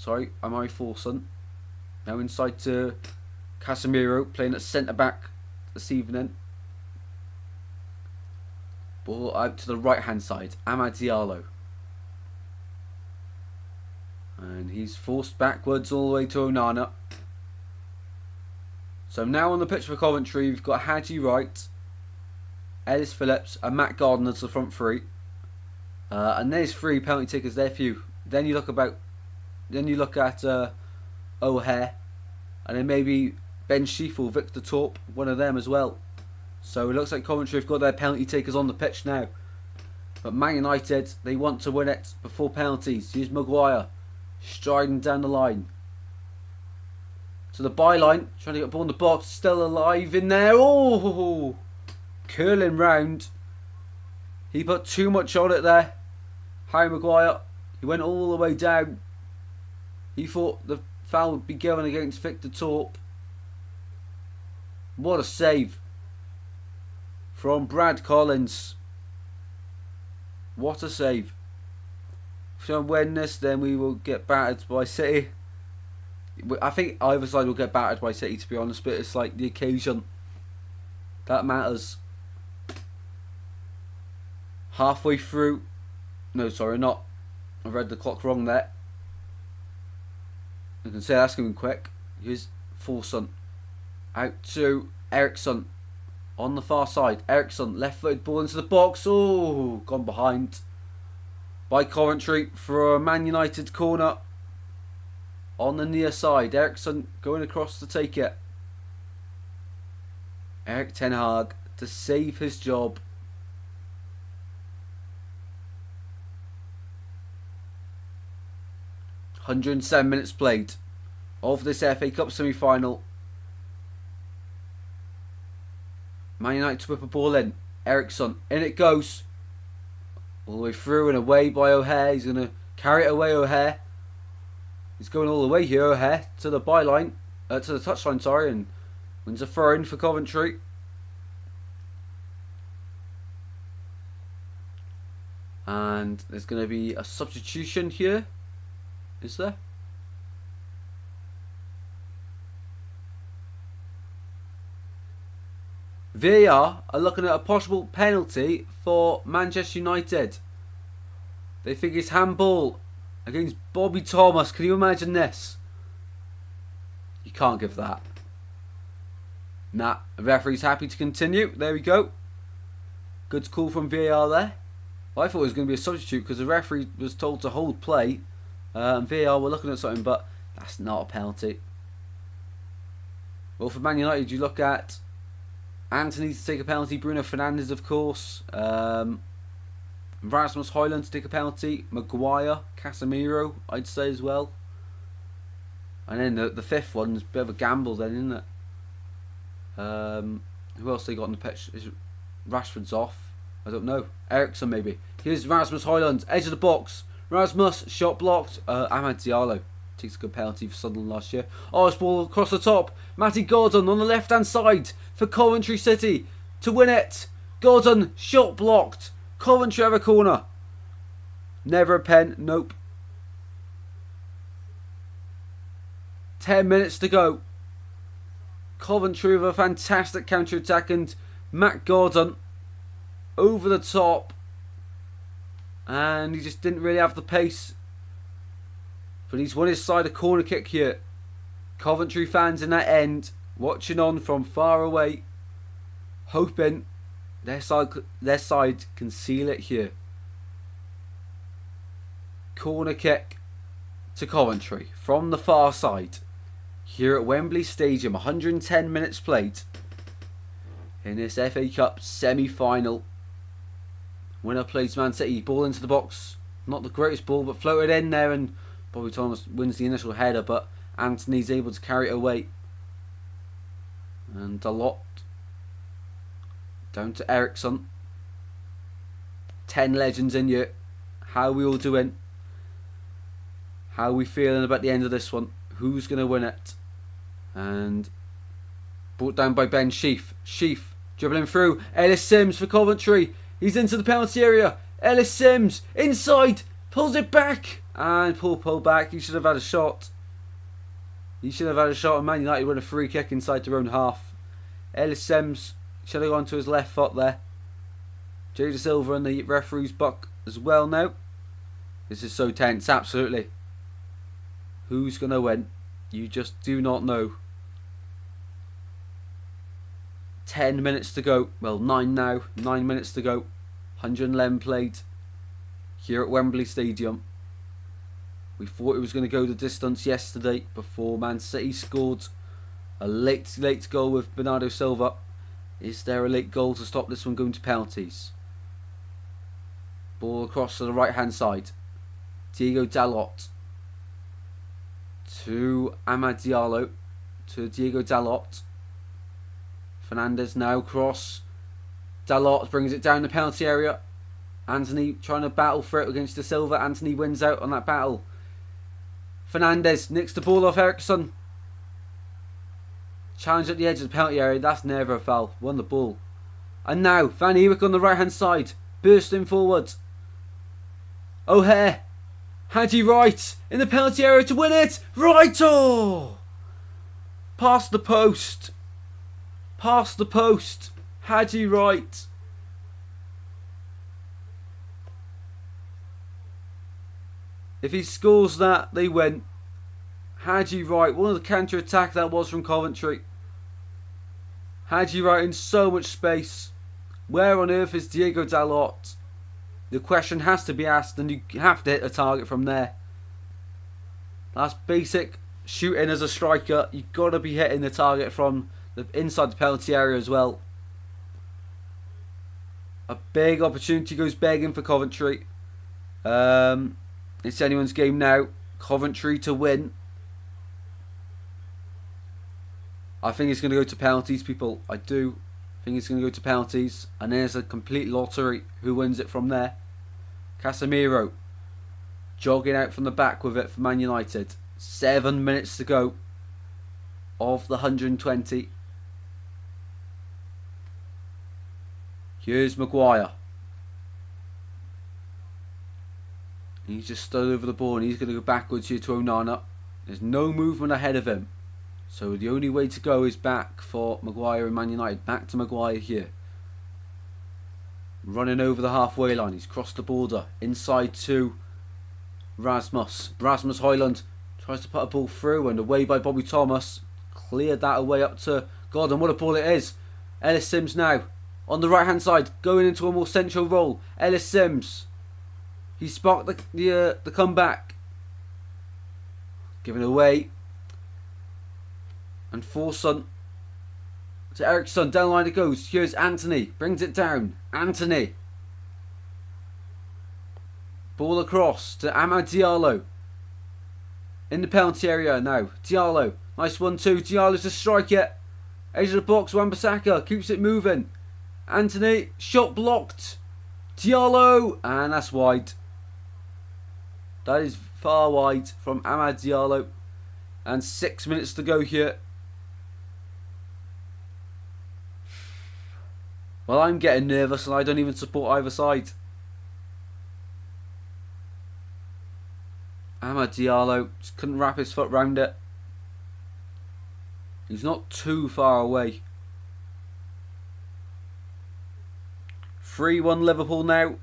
Forson. Now inside to Casemiro, playing at centre-back this evening. Ball out to the right-hand side. Amad Diallo. And he's forced backwards all the way to Onana. So now on the pitch for Coventry, we've got Hadji Wright, Ellis Phillips, and Matt Gardner as the front three. And there's 3 penalty takers there for you. Then you look at O'Hare, and then maybe Ben Schieffel, Victor Torp, one of them as well. So it looks like Coventry have got their penalty takers on the pitch now. But Man United, they want to win it before penalties. Here's Maguire, striding down the line. To the byline, trying to get a ball in the box, still alive in there. Oh! Curling round. He put too much on it there. Harry Maguire, he went all the way down. He thought the foul would be given against Victor Torp. What a save from Brad Collins. What a save. If we don't win this, then we will get battered by City. I think either side will get battered by City, to be honest, but it's like the occasion that matters. Halfway through. No, sorry, not. I read the clock wrong there. I can say that's going quick. Here's Forson. Out to Eriksson. On the far side. Eriksson, left-footed ball into the box. Oh, gone behind by Coventry for a Man United corner. On the near side. Eriksson going across to take it. Erik ten Hag to save his job. ...107 minutes played of this FA Cup semi-final. Man United to whip a ball in. Eriksson, in it goes. All the way through and away by O'Hare. He's going to carry it away, O'Hare. He's going all the way here, O'Hare, to the byline. To the touchline, sorry. And wins a throw in for Coventry. And there's going to be a substitution here. Is there? VAR are looking at a possible penalty for Manchester United. They think it's handball against Bobby Thomas. Can you imagine this? You can't give that. Nah, the referee's happy to continue. There we go. Good call from VAR there. Well, I thought it was going to be a substitute because the referee was told to hold play. And VAR were looking at something, but that's not a penalty. Well, for Man United, you look at Anthony to take a penalty, Bruno Fernandes, of course, Rasmus Højlund to take a penalty, Maguire, Casemiro, I'd say as well. And then the fifth one's a bit of a gamble then, isn't it? Who else they got on the pitch? Is Rashford's off? I don't know. Eriksson maybe. Here's Rasmus Højlund, edge of the box. Rasmus, shot blocked. Ahmad Diallo takes a good penalty for Sunderland last year. Oh, it's ball across the top. Matty Gordon on the left-hand side for Coventry City to win it. Gordon, shot blocked. Coventry have a corner. Never a pen, nope. 10 minutes to go. Coventry with a fantastic counter-attack, and Matt Gordon over the top. And he just didn't really have the pace. But he's won his side a corner kick here. Coventry fans in that end, watching on from far away, hoping their side can seal it here. Corner kick to Coventry from the far side. Here at Wembley Stadium, 110 minutes played in this FA Cup semi-final. Winner plays Man City, ball into the box. Not the greatest ball, but floated in there, and Bobby Thomas wins the initial header, but Anthony's able to carry it away. And Dalot down to Ericsson. 10 legends in here. How are we all doing? How are we feeling about the end of this one? Who's going to win it? And brought down by Ben Sheaf. Sheaf dribbling through. Ellis Sims for Coventry. He's into the penalty area. Ellis Sims inside. Pulls it back. And pull back. He should have had a shot. He should have had a shot. And Man United win a free kick inside their own half. Ellis Sims should have gone to his left foot there. Jada Silva and the referee's buck as well now. This is so tense. Absolutely. Who's going to win? You just do not know. 10 minutes to go. Well, 9 now. 9 minutes to go. 111 played here at Wembley Stadium. We thought it was going to go the distance yesterday before Man City scored a late goal with Bernardo Silva. Is there a late goal to stop this one going to penalties? Ball across to the right hand side. Diego Dalot to Amad Diallo to Diego Dalot. Fernandez now cross. Dalot brings it down the penalty area. Anthony trying to battle for it against De Silva. Anthony wins out on that battle. Fernandez nicks the ball off Ericsson. Challenge at the edge of the penalty area. That's never a foul. Won the ball. And now Van Ewijk on the right hand side. Bursting forward. O'Hare. Haji Wright in the penalty area to win it. Righto! Past the post. Past the post. Haji Wright. If he scores that, they win. Haji Wright, one of the counter-attack that was from Coventry. Haji Wright in so much space. Where on earth is Diego Dalot? The question has to be asked, and you have to hit a target from there. That's basic shooting as a striker. You've got to be hitting the target from the inside the penalty area as well. A big opportunity goes begging for Coventry. It's anyone's game now. Coventry to win. I think it's going to go to penalties, people. I do think it's going to go to penalties. And there's a complete lottery who wins it from there. Casemiro jogging out from the back with it for Man United. 7 minutes to go of the 120. Here's Maguire. He's just stood over the ball and he's going to go backwards here to Onana. There's no movement ahead of him. So the only way to go is back for Maguire and Man United. Back to Maguire here. Running over the halfway line. He's crossed the border. Inside to Rasmus. Rasmus Højlund tries to put a ball through and away by Bobby Thomas. Cleared that away up to Gordon. What a ball it is. Ellis Sims now. On the right hand side. Going into a more central role. Ellis Sims. He sparked the comeback. Given away. And Forson to Ericsson. Down the line it goes. Here's Anthony. Brings it down. Anthony. Ball across to Amad Diallo. In the penalty area now. Diallo. Nice 1-2. Diallo to strike it. Edge of the box. Wan-Bissaka keeps it moving. Anthony. Shot blocked. Diallo. And that's wide. That is far wide from Amad Diallo. And 6 minutes to go here. Well, I'm getting nervous and I don't even support either side. Amad Diallo just couldn't wrap his foot round it. He's not too far away. 3-1 Liverpool now.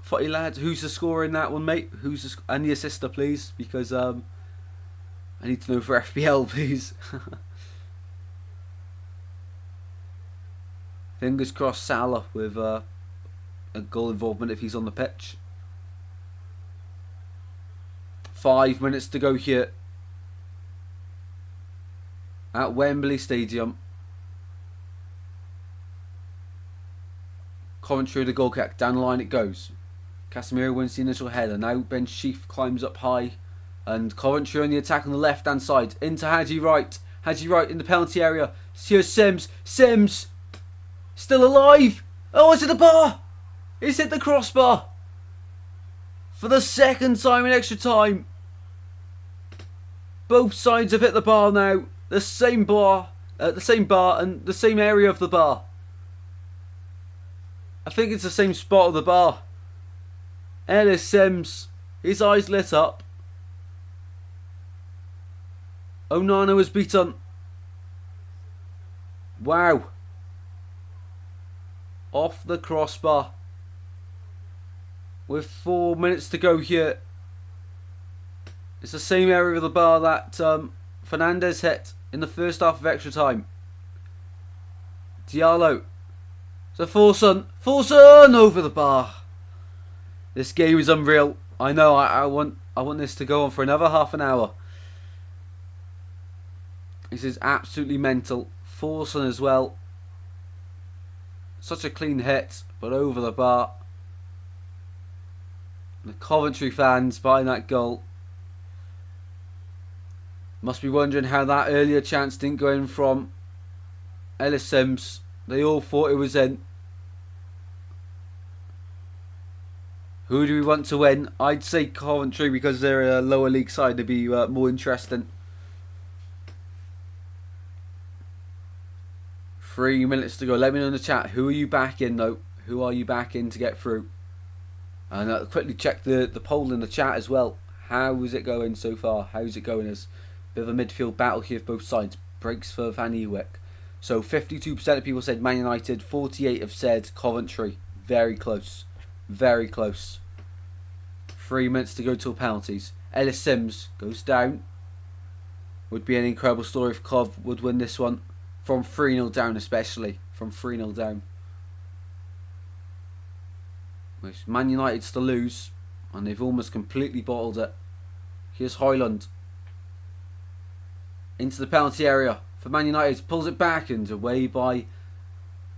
Footy lads, who's the scorer in that one, mate? Who's the and the assister, please, because I need to know for FPL, please. Fingers crossed, Salah with a goal involvement if he's on the pitch. 5 minutes to go here at Wembley Stadium. Coventry the goal kick. Down the line it goes. Casemiro wins the initial header. Now Ben Sheaf climbs up high. And Coventry on the attack on the left hand side. Into Haji Wright. Haji Wright in the penalty area. Here's Sims. Sims! Still alive! Oh, it's at the bar! It's hit the crossbar! For the second time in extra time. Both sides have hit the bar now. The same bar and the same area of the bar. I think it's the same spot of the bar. Ellis Sims, his eyes lit up. Onana was beaten. Wow. Off the crossbar. With 4 minutes to go here. It's the same area of the bar that Fernandez hit in the first half of extra time. Diallo. So Forson over the bar. This game is unreal. I know. I want this to go on for another half an hour. This is absolutely mental. Forson as well. Such a clean hit, but over the bar. The Coventry fans behind that goal must be wondering how that earlier chance didn't go in from Ellis Sims. They all thought it was in. Who do we want to win? I'd say Coventry because they're a lower league side to be more interesting. 3 minutes to go. Let me know in the chat. Who are you back in though? Who are you back in to get through? And I'll quickly check the poll in the chat as well. How is it going so far? How's it going? As a bit of a midfield battle here for both sides. Breaks for Van Ewijk. So 52% of people said Man United. 48% have said Coventry. Very close. Very close. 3 minutes to go till penalties. Ellis Sims goes down. Would be an incredible story if Cov would win this one. From 3-0 down especially. From 3-0 down. Which Man United's to lose. And they've almost completely bottled it. Here's Højlund. Into the penalty area for Man United. Pulls it back and away by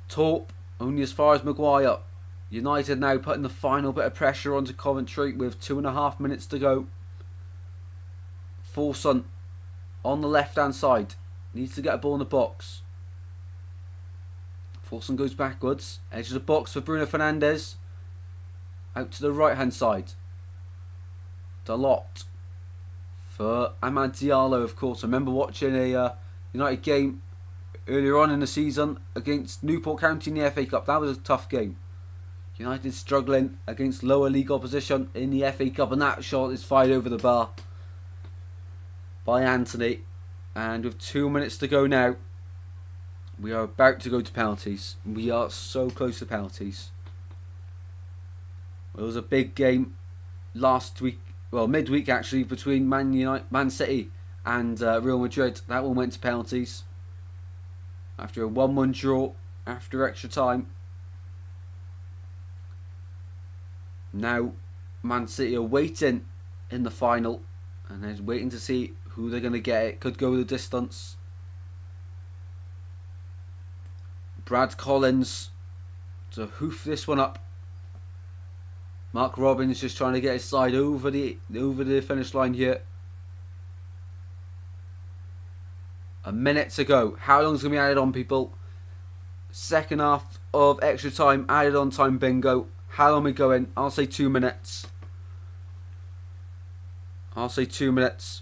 Torp. Only as far as Maguire. United now putting the final bit of pressure onto Coventry with 2.5 minutes to go. Forson on the left hand side. Needs to get a ball in the box. Forson goes backwards. Edge of the box for Bruno Fernandes. Out to the right hand side. Dalot for Amad Diallo, of course. I remember watching a United game earlier on in the season against Newport County in the FA Cup. That was a tough game. United struggling against lower league opposition in the FA Cup, and that shot is fired over the bar by Anthony. And with 2 minutes to go now, we are about to go to penalties. We are so close to penalties. It was a big game last week, well, midweek actually, between Man City and Real Madrid. That one went to penalties after a 1-1 draw after extra time. Now Man City are waiting in the final, and they're waiting to see who they're going to get. It could go the distance. Brad Collins to hoof this one up. Mark Robbins just trying to get his side over the finish line here. A minute to go. How long is going to be added on, people? Second half of extra time, added on time bingo. How long are we going? I'll say 2 minutes. I'll say 2 minutes.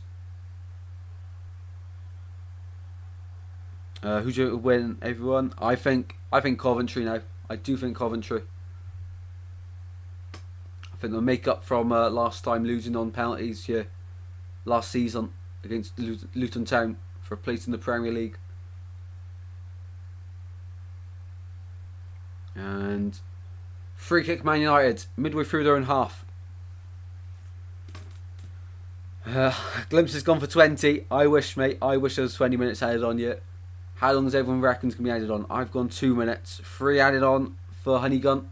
Who's going to win, everyone? I think Coventry now. I do think Coventry. I think they'll make up from last time losing on penalties here, last season against Luton Town for a place in the Premier League. And free kick Man United, midway through their own half. Glimpse has gone for 20. I wish, mate. I wish there was 20 minutes added on yet. How long does everyone reckon can be added on? I've gone 2 minutes. 3 added on for Honeygun.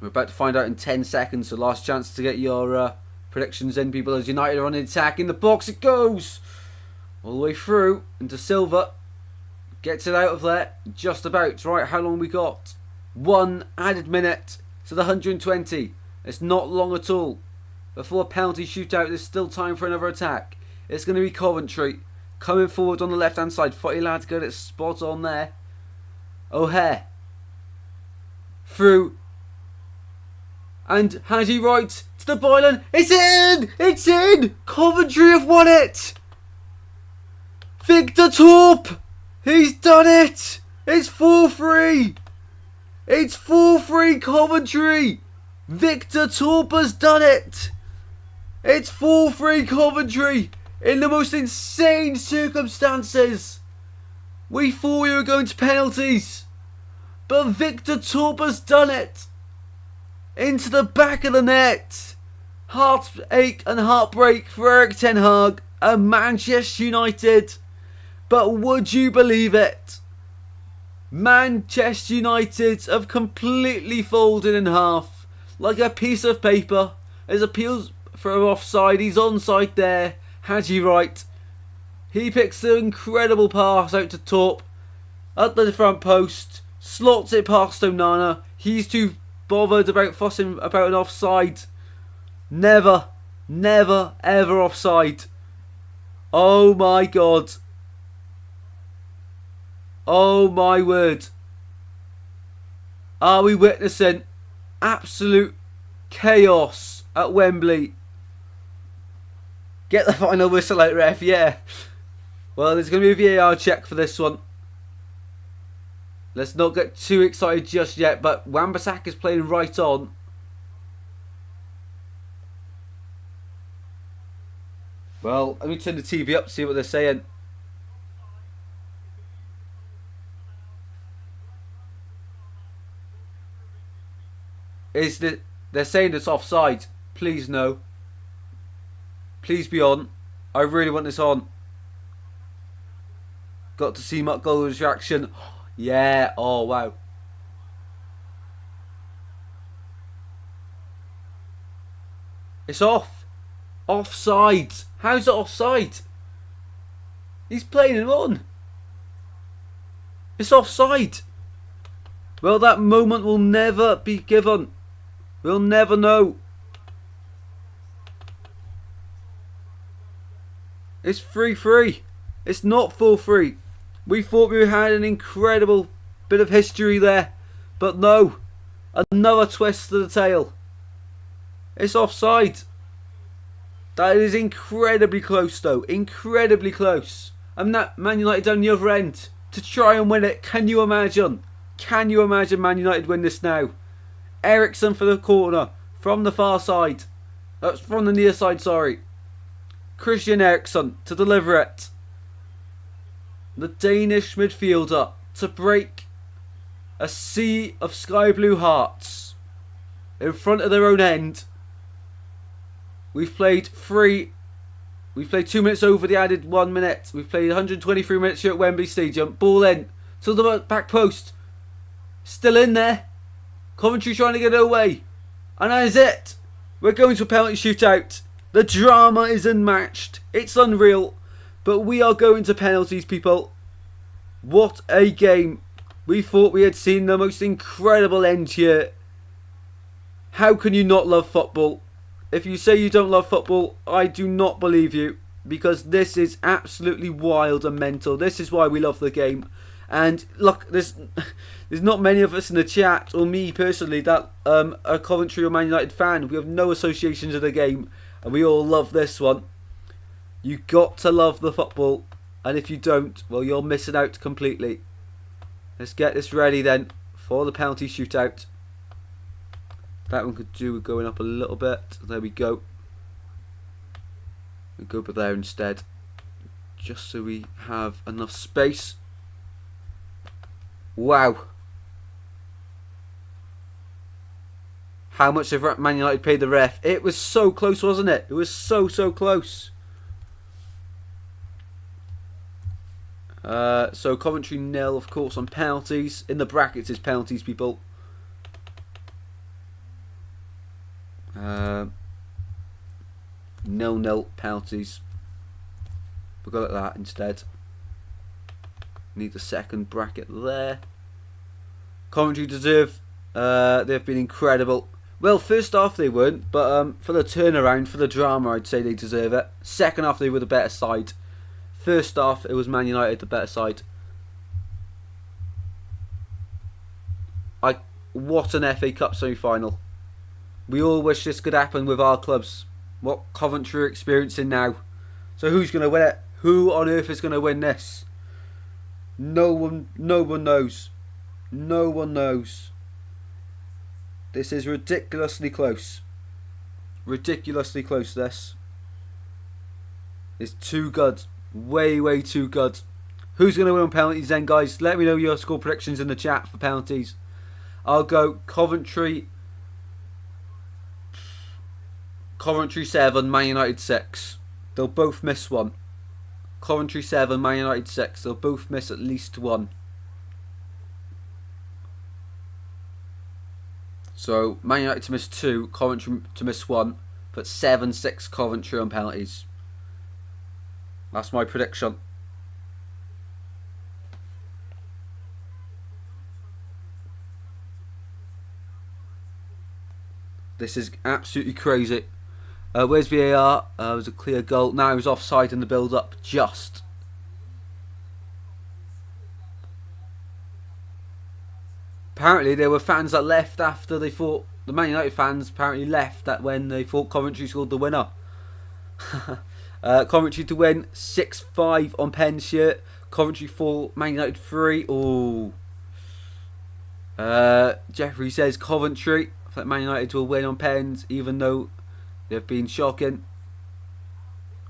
We're about to find out in 10 seconds. So last chance to get your predictions in, people. As United are on the attack. In the box it goes. All the way through into Silva. Gets it out of there. Just about. Right, how long we got? 1 added minute to the 120. It's not long at all. Before a penalty shootout, there's still time for another attack. It's going to be Coventry coming forward on the left hand side. Footy lads got it spot on there. O'Hare through, and Haji right to the byline. It's in! It's in! Coventry have won it! Victor Torp! He's done it! It's 4-3! It's 4-3 Coventry! Victor Torp has done it! It's 4-3 Coventry! In the most insane circumstances. We thought we were going to penalties, but Victor Torp has done it. Into the back of the net. Heartache and heartbreak for Erik ten Hag and Manchester United. But would you believe it? Manchester United have completely folded in half. Like a piece of paper. There's appeals for offside. He's onside there. Haji right. He picks the incredible pass out to Torp. At the front post. Slots it past Onana. He's too bothered about fussing about an offside. Never, never, ever offside. Oh my God. Oh my word. Are we witnessing absolute chaos at Wembley? Get the final whistle out, ref, yeah. Well, there's going to be a VAR check for this one. Let's not get too excited just yet, but Wan-Bissaka is playing right on. Well, let me turn the TV up to see what they're saying. They're saying it's offside. Please no. Please be on. I really want this on. Got to see Mark Gold's reaction. Yeah. Oh, wow. It's off. Offside. How's it offside? He's playing him on. It's offside. Well, that moment will never be given. We'll never know. It's 3-3. It's not 4-3. We thought we had an incredible bit of history there. But no. Another twist to the tail. It's offside. That is incredibly close though. Incredibly close. And that Man United down the other end to try and win it. Can you imagine? Can you imagine Man United win this now? Eriksson for the corner. From the far side. From the near side, sorry. Christian Eriksen to deliver it. The Danish midfielder to break a sea of sky blue hearts in front of their own end. We've played 2 minutes over the added 1 minute. We've played 123 minutes here at Wembley Stadium. Ball in to the back post. Still in there. Coventry trying to get it away. And that is it. We're going to a penalty shootout. The drama is unmatched. It's unreal. But we are going to penalties, people. What a game. We thought we had seen the most incredible end here. How can you not love football? If you say you don't love football, I do not believe you. Because this is absolutely wild and mental. This is why we love the game. And look, there's not many of us in the chat, or me personally, that are Coventry or Man United fan. We have no association to the game, and we all love this one. You got to love the football, and if you don't, well, you're missing out completely. Let's get this ready then for the penalty shootout. That one could do with going up a little bit. There we go. We go over there instead, just so we have enough space. Wow. How much have Man United paid the ref? It was so close, wasn't it? It was so close. So Coventry nil, of course, on penalties. In the brackets is penalties, people. 0-0 penalties. We'll go like that instead. Need the second bracket there. Coventry deserve. They've been incredible. Well, first half they weren't, but for the turnaround, for the drama, I'd say they deserve it. Second half they were the better side. First half it was Man United the better side. What an FA Cup semi-final. We all wish this could happen with our clubs. What Coventry are experiencing now. So who's going to win it? Who on earth is going to win this? No one knows. No one knows. This is ridiculously close. Ridiculously close, this. It's too good. Way too good. Who's going to win on penalties then, guys? Let me know your score predictions in the chat for penalties. I'll go Coventry 7, Man United 6. They'll both miss one. Coventry 7, Man United 6. They'll both miss at least one. So Man United to miss 2, Coventry to miss 1, but 7-6 Coventry on penalties. That's my prediction. This is absolutely crazy. Where's VAR? It was a clear goal. Now he was offside in the build-up. Just. Apparently there were fans that left after they thought... The Man United fans apparently left that when they thought Coventry scored the winner. Coventry to win 6-5 on Penn's shirt. Coventry 4, Man United 3. Ooh. Jeffrey says Coventry. I think Man United will win on Pens, even though they've been shocking.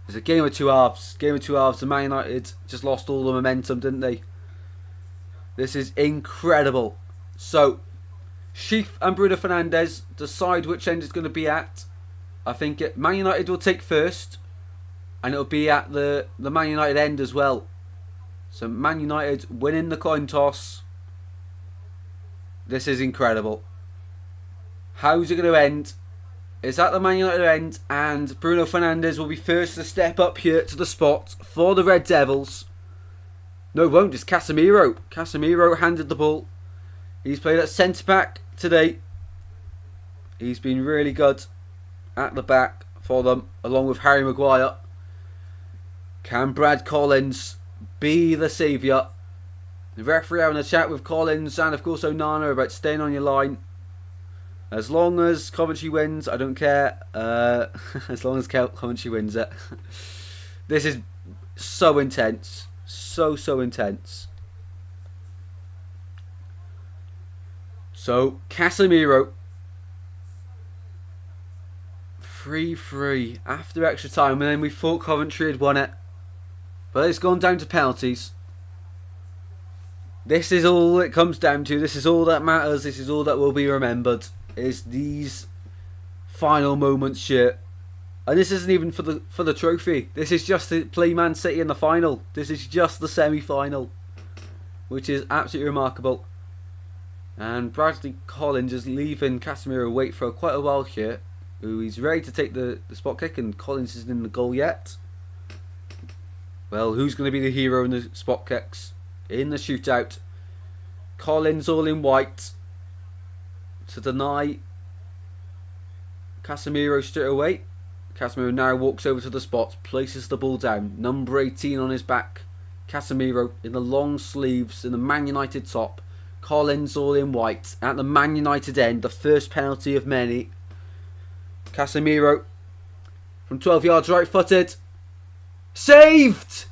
It's a game of two halves. Game of two halves. And Man United just lost all the momentum, didn't they? This is incredible. So, Sheaf and Bruno Fernandes decide which end it's going to be at. I think Man United will take first. And it'll be at the Man United end as well. So, Man United winning the coin toss. This is incredible. How's it going to end? It's at the Man United end, and Bruno Fernandes will be first to step up here to the spot for the Red Devils. No, it won't. It's Casemiro. Casemiro handed the ball. He's played at centre-back today. He's been really good at the back for them, along with Harry Maguire. Can Brad Collins be the saviour? The referee having a chat with Collins and, of course, Onana about staying on your line. As long as Coventry wins, I don't care. As long as Coventry wins it. This is so intense. So intense. So, Casemiro. 3-3 after extra time. And then we thought Coventry had won it. But it's gone down to penalties. This is all it comes down to. This is all that matters. This is all that will be remembered. Is these final moments here. And this isn't even for the trophy. This is just to play Man City in the final. This is just the semi-final, which is absolutely remarkable. And Bradley Collins is leaving Casemiro wait for quite a while here. He's ready to take the spot kick, and Collins isn't in the goal yet. Well, who's going to be the hero in the spot kicks? In the shootout. Collins all in white. To deny Casemiro straight away. Casemiro now walks over to the spot, places the ball down. Number 18 on his back. Casemiro in the long sleeves in the Man United top. Collins all in white. At the Man United end, the first penalty of many. Casemiro from 12 yards, right-footed. Saved!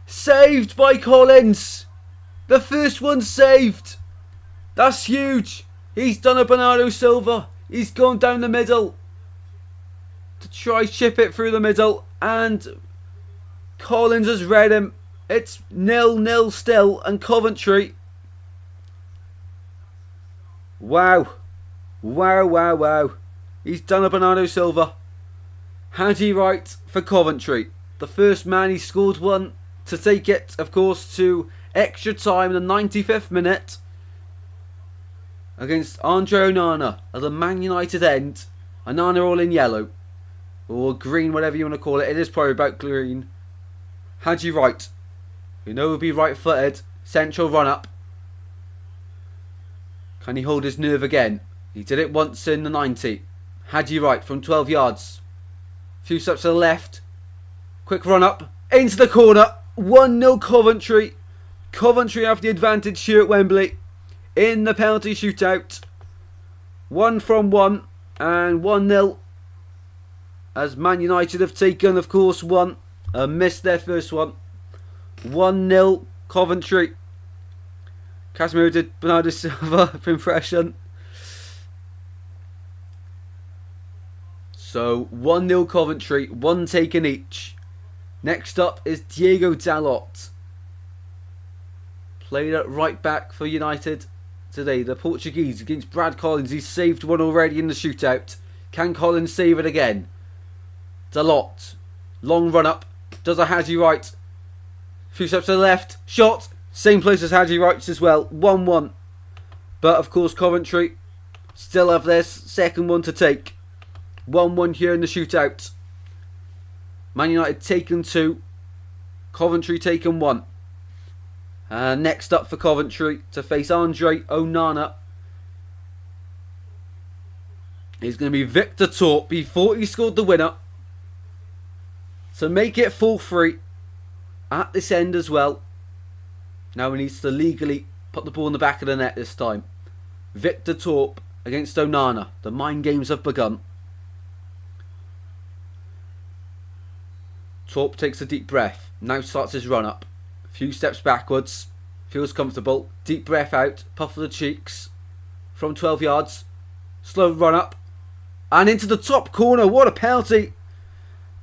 Saved by Collins. The first one saved. That's huge. He's done a Bernardo Silva. He's gone down the middle to try chip it through the middle, and Collins has read him. It's 0-0 still, and Coventry. Wow. Wow, wow, wow. He's done a Bernardo Silva. Haji Wright for Coventry. The first man, he scored one to take it, of course, to extra time in the 95th minute against Andre Onana at the Man United end. Onana all in yellow. Or green, whatever you want to call it. It is probably about green. Haji Wright, you know, will be right-footed. Central run-up. Can he hold his nerve again? He did it once in the 90. Haji Wright from 12 yards. Few steps to the left. Quick run-up. Into the corner. 1-0 Coventry. Coventry have the advantage here at Wembley. In the penalty shootout. 1-1 and 1-0. As Man United have taken, of course, one. Missed their first one. 1-0 Coventry. Casemiro did Bernardo Silva for impression. So 1-0 Coventry, one taken each. Next up is Diego Dalot. Played at right back for United today. The Portuguese against Brad Collins. He's saved one already in the shootout. Can Collins save it again? Dalot. Long run up. Does a Haji Wright. Few steps to the left. Shot. Same place as Haji Wright's as well. 1-1. But of course Coventry still have their second one to take. 1-1 here in the shootout. Man United taken 2. Coventry taken 1. Next up for Coventry to face Andre Onana is going to be Victor Torp. He thought he scored the winner to make it 4-3 at this end as well. Now he needs to legally put the ball in the back of the net this time. Victor Torp against Onana. The mind games have begun. Torp takes a deep breath. Now starts his run up. A few steps backwards. Feels comfortable. Deep breath out. Puff of the cheeks. From 12 yards. Slow run up. And into the top corner. What a penalty.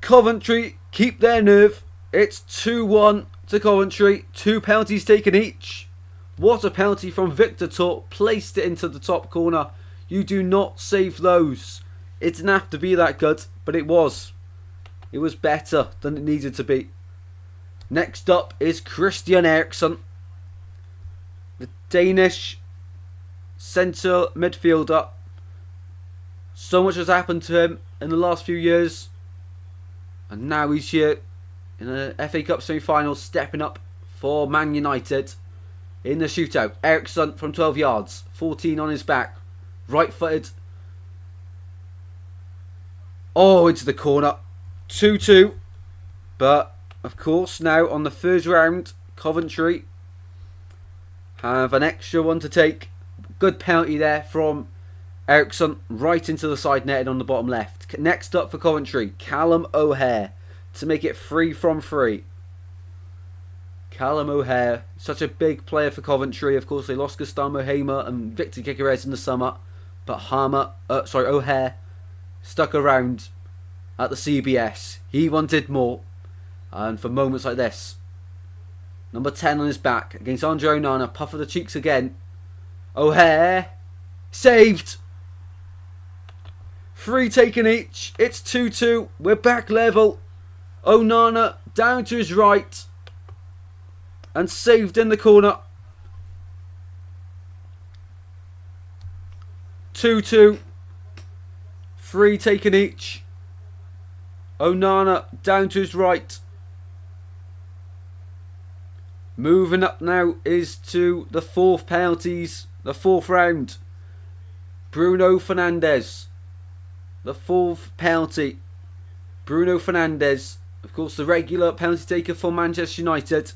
Coventry keep their nerve. It's 2-1 to Coventry. 2 penalties taken each. What a penalty from Victor Torp. Placed it into the top corner. You do not save those. It didn't have to be that good, but it was. It was better than it needed to be. Next up is Christian Eriksen. The Danish centre midfielder. So much has happened to him in the last few years. And now he's here in an FA Cup semi-final, stepping up for Man United in the shootout. Eriksen from 12 yards. 14 on his back. Right-footed. Oh, into the corner. 2-2. But, of course, now on the third round, Coventry have an extra one to take. Good penalty there from Eriksen, right into the side netted on the bottom left. Next up for Coventry, Callum O'Hare to make it 3-3. Callum O'Hare, such a big player for Coventry. Of course, they lost Gustavo Hamer and Victor Gyökeres in the summer, but O'Hare stuck around at the CBS. He wanted more, and for moments like this, number 10 on his back against Andre Onana, puff of the cheeks again. O'Hare saved. 3 taken each. It's 2-2. We're back level. Onana down to his right and saved in the corner. 2-2. 3 taken each. Onana down to his right. Moving up now is to the 4th penalties. The 4th round. Bruno Fernandes. The 4th penalty. Bruno Fernandes. Of course, the regular penalty taker for Manchester United.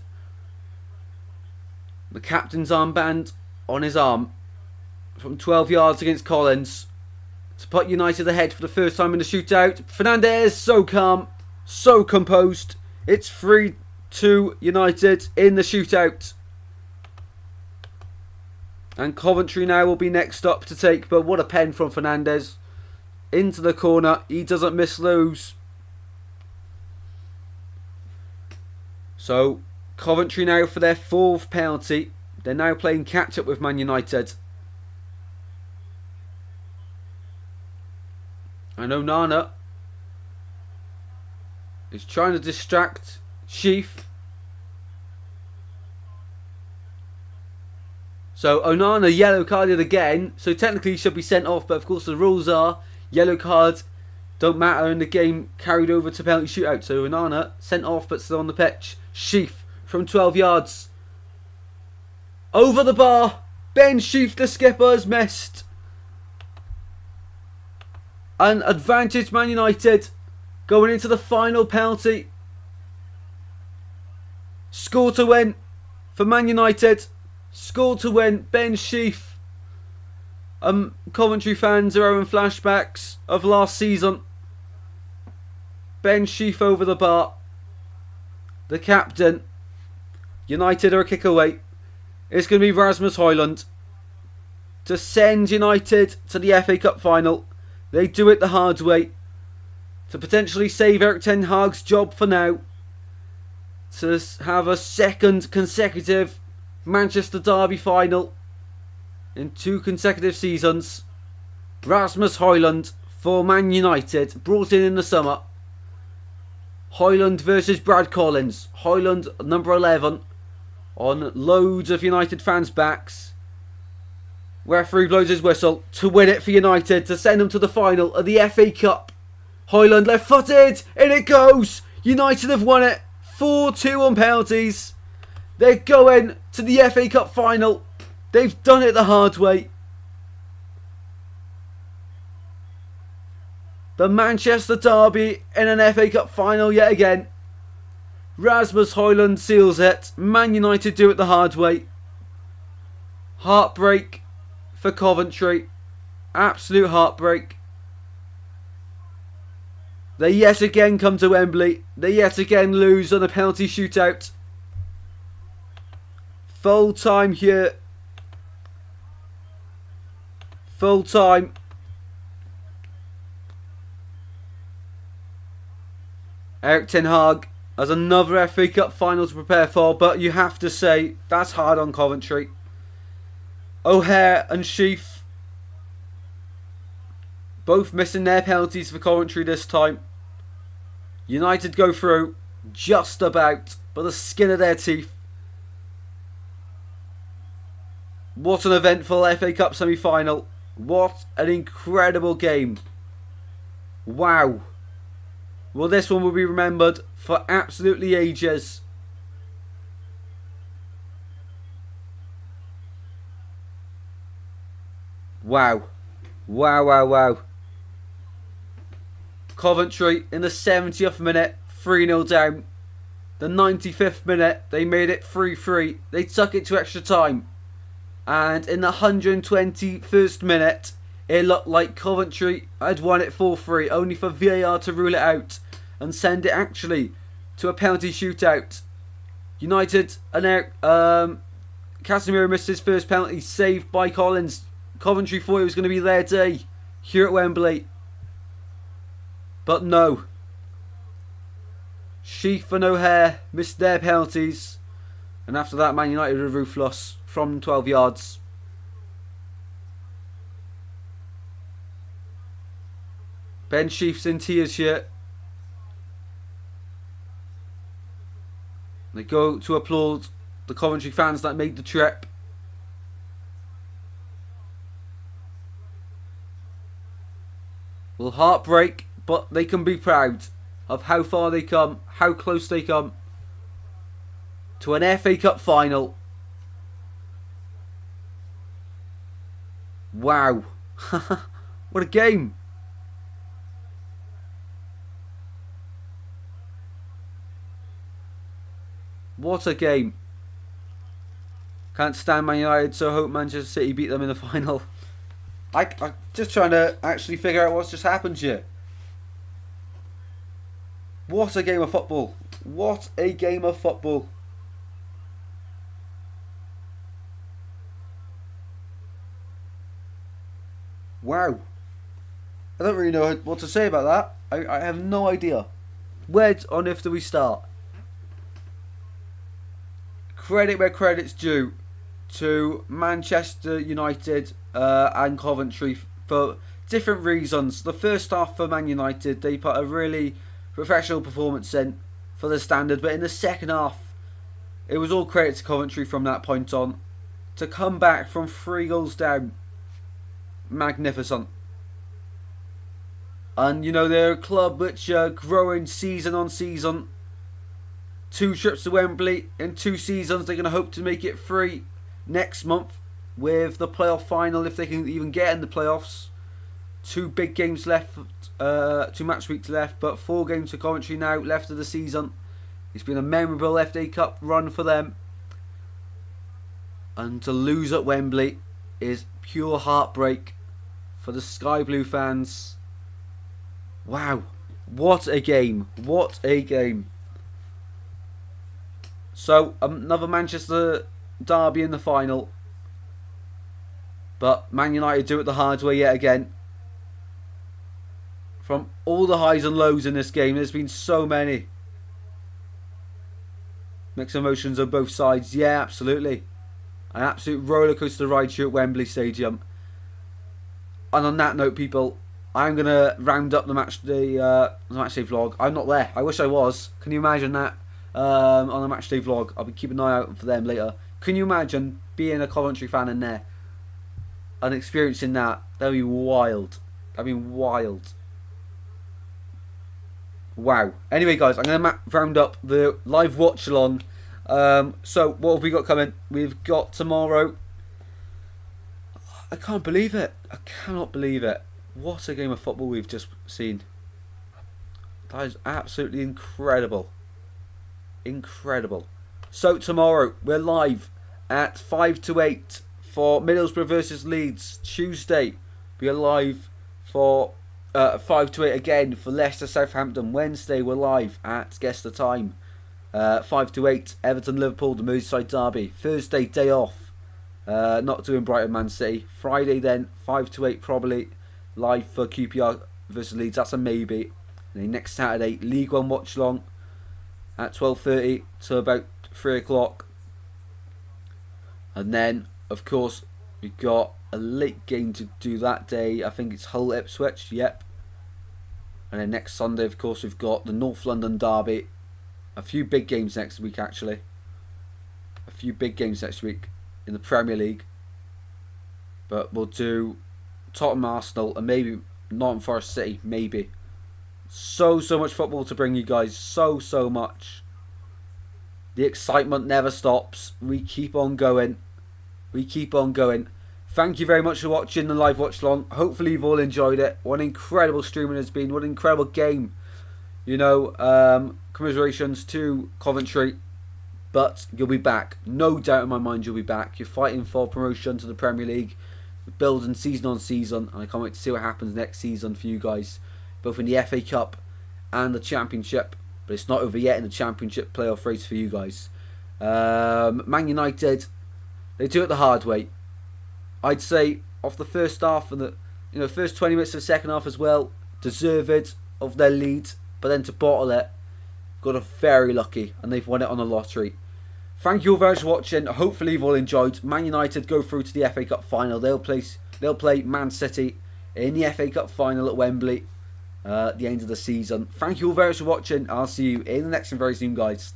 The captain's armband on his arm from 12 yards against Collins to put United ahead for the first time in the shootout. Fernandez, so calm, so composed. It's 3-2 United in the shootout. And Coventry now will be next up to take, but what a pen from Fernandez. Into the corner, he doesn't miss those. So, Coventry now for their 4th penalty. They're now playing catch-up with Man United. And Onana is trying to distract Sheaf. So Onana yellow carded again, so technically he should be sent off, but of course the rules are yellow cards don't matter in the game carried over to penalty shootout. So Onana sent off but still on the pitch. Sheaf from 12 yards. Over the bar. Ben Sheaf, the skipper, has missed. An advantage Man United going into the final penalty. Score to win for Man United. Score to win. Ben Sheaf. Coventry fans are having flashbacks of last season. Ben Sheaf over the bar. The captain. United are a kick away. It's going to be Rasmus Højlund to send United to the FA Cup final. They do it the hard way to potentially save Erik ten Hag's job for now. To have a second consecutive Manchester Derby final in 2 consecutive seasons. Rasmus Højlund for Man United, brought in the summer. Højlund versus Brad Collins. Højlund, number 11, on loads of United fans' backs. Referee blows his whistle to win it for United, to send them to the final of the FA Cup. Højlund left-footed, in it goes. United have won it 4-2 on penalties. They're going to the FA Cup final. They've done it the hard way. The Manchester Derby in an FA Cup final yet again. Rasmus Højlund seals it. Man United do it the hard way. Heartbreak for Coventry. Absolute heartbreak. They yet again come to Wembley. They yet again lose on a penalty shootout. Full time here. Full time. Erik ten Hag has another FA Cup final to prepare for, but you have to say that's hard on Coventry. O'Hare and Sheaf both missing their penalties for Coventry this time. United go through just about by the skin of their teeth. What an eventful FA Cup semi-final. What an incredible game. Wow. Well, this one will be remembered for absolutely ages. Wow. Wow, wow, wow. Coventry in the 70th minute, 3-0 down. The 95th minute, they made it 3-3. They took it to extra time. And in the 121st minute, it looked like Coventry had won it 4-3, only for VAR to rule it out and send it actually to a penalty shootout. United and Casemiro missed his first penalty, saved by Collins. Coventry thought it was going to be their day here at Wembley. But no. Sheaf and O'Hare missed their penalties. And after that, Man United were ruthless from 12 yards. Ben Sheaf's in tears here. They go to applaud the Coventry fans that made the trip. Well, heartbreak, but they can be proud of how far they come, how close they come to an FA Cup final. Wow. What a game. What a game. Can't stand Man United, so hope Manchester City beat them in the final. I'm just trying to actually figure out what's just happened here. What a game of football. What a game of football. Wow. I don't really know what to say about that. I have no idea. Where on earth do we start? Credit where credit's due to Manchester United and Coventry for different reasons. The first half for Man United, they put a really professional performance in for the standard, but in the second half, it was all credit to Coventry from that point on. To come back from 3 goals down, magnificent. And you know, they're a club which are growing season on season. 2 trips to Wembley in 2 seasons. They're going to hope to make it 3 next month with the playoff final, if they can even get in the playoffs. 2 big games left, 2 match weeks left, but 4 games for Coventry now left of the season. It's been a memorable FA Cup run for them. And to lose at Wembley is pure heartbreak for the Sky Blue fans. Wow, what a game, what a game. So, another Manchester derby in the final. But Man United do it the hard way yet again. From all the highs and lows in this game, there's been so many. Mixed emotions on both sides. Yeah, absolutely. An absolute rollercoaster ride here at Wembley Stadium. And on that note, people, I'm going to round up the match day vlog. I'm not there. I wish I was. Can you imagine that? On the match day vlog. I'll be keeping an eye out for them later. Can you imagine being a Coventry fan in there and experiencing that? That'd be wild. That'd be wild. Wow. Anyway, guys, I'm going to round up the live watch along. So, what have we got coming? We've got tomorrow. I can't believe it. I cannot believe it. What a game of football we've just seen. That is absolutely incredible. Incredible. So, tomorrow, we're live at 5 to 8 for Middlesbrough versus Leeds. Tuesday, we are live for 5 to 8 again for Leicester Southampton. Wednesday, we're live at, guess the time, 5 to 8, Everton Liverpool, the Merseyside derby. Thursday, day off. Not doing Brighton Man City. Friday then, 5 to 8 probably, live for QPR versus Leeds. That's a maybe. And then next Saturday, League One Watchalong at 12:30 to about 3 o'clock. And then, of course, we've got a late game to do that day. I think it's Hull Ipswich, yep. And then next Sunday, of course, we've got the North London derby. A few big games next week, actually. A few big games next week in the Premier League. But we'll do Tottenham Arsenal and maybe Nottingham Forest City, maybe. So much football to bring you guys. So much. The excitement never stops. We keep on going. We keep on going. Thank you very much for watching the live watch along. Hopefully you've all enjoyed it. What an incredible stream it has been. What an incredible game. You know, commiserations to Coventry. But you'll be back. No doubt in my mind you'll be back. You're fighting for promotion to the Premier League. Building season on season. And I can't wait to see what happens next season for you guys. Both in the FA Cup and the Championship. But it's not over yet in the Championship playoff race for you guys. Man United, they do it the hard way. I'd say off the first half and the first 20 minutes of the second half as well, deserved of their lead, but then to bottle it, got a very lucky, and they've won it on a lottery. Thank you all very much for watching. Hopefully you've all enjoyed. Man United go through to the FA Cup final. They'll play Man City in the FA Cup final at Wembley at the end of the season. Thank you all very much for watching. I'll see you in the next one very soon, guys.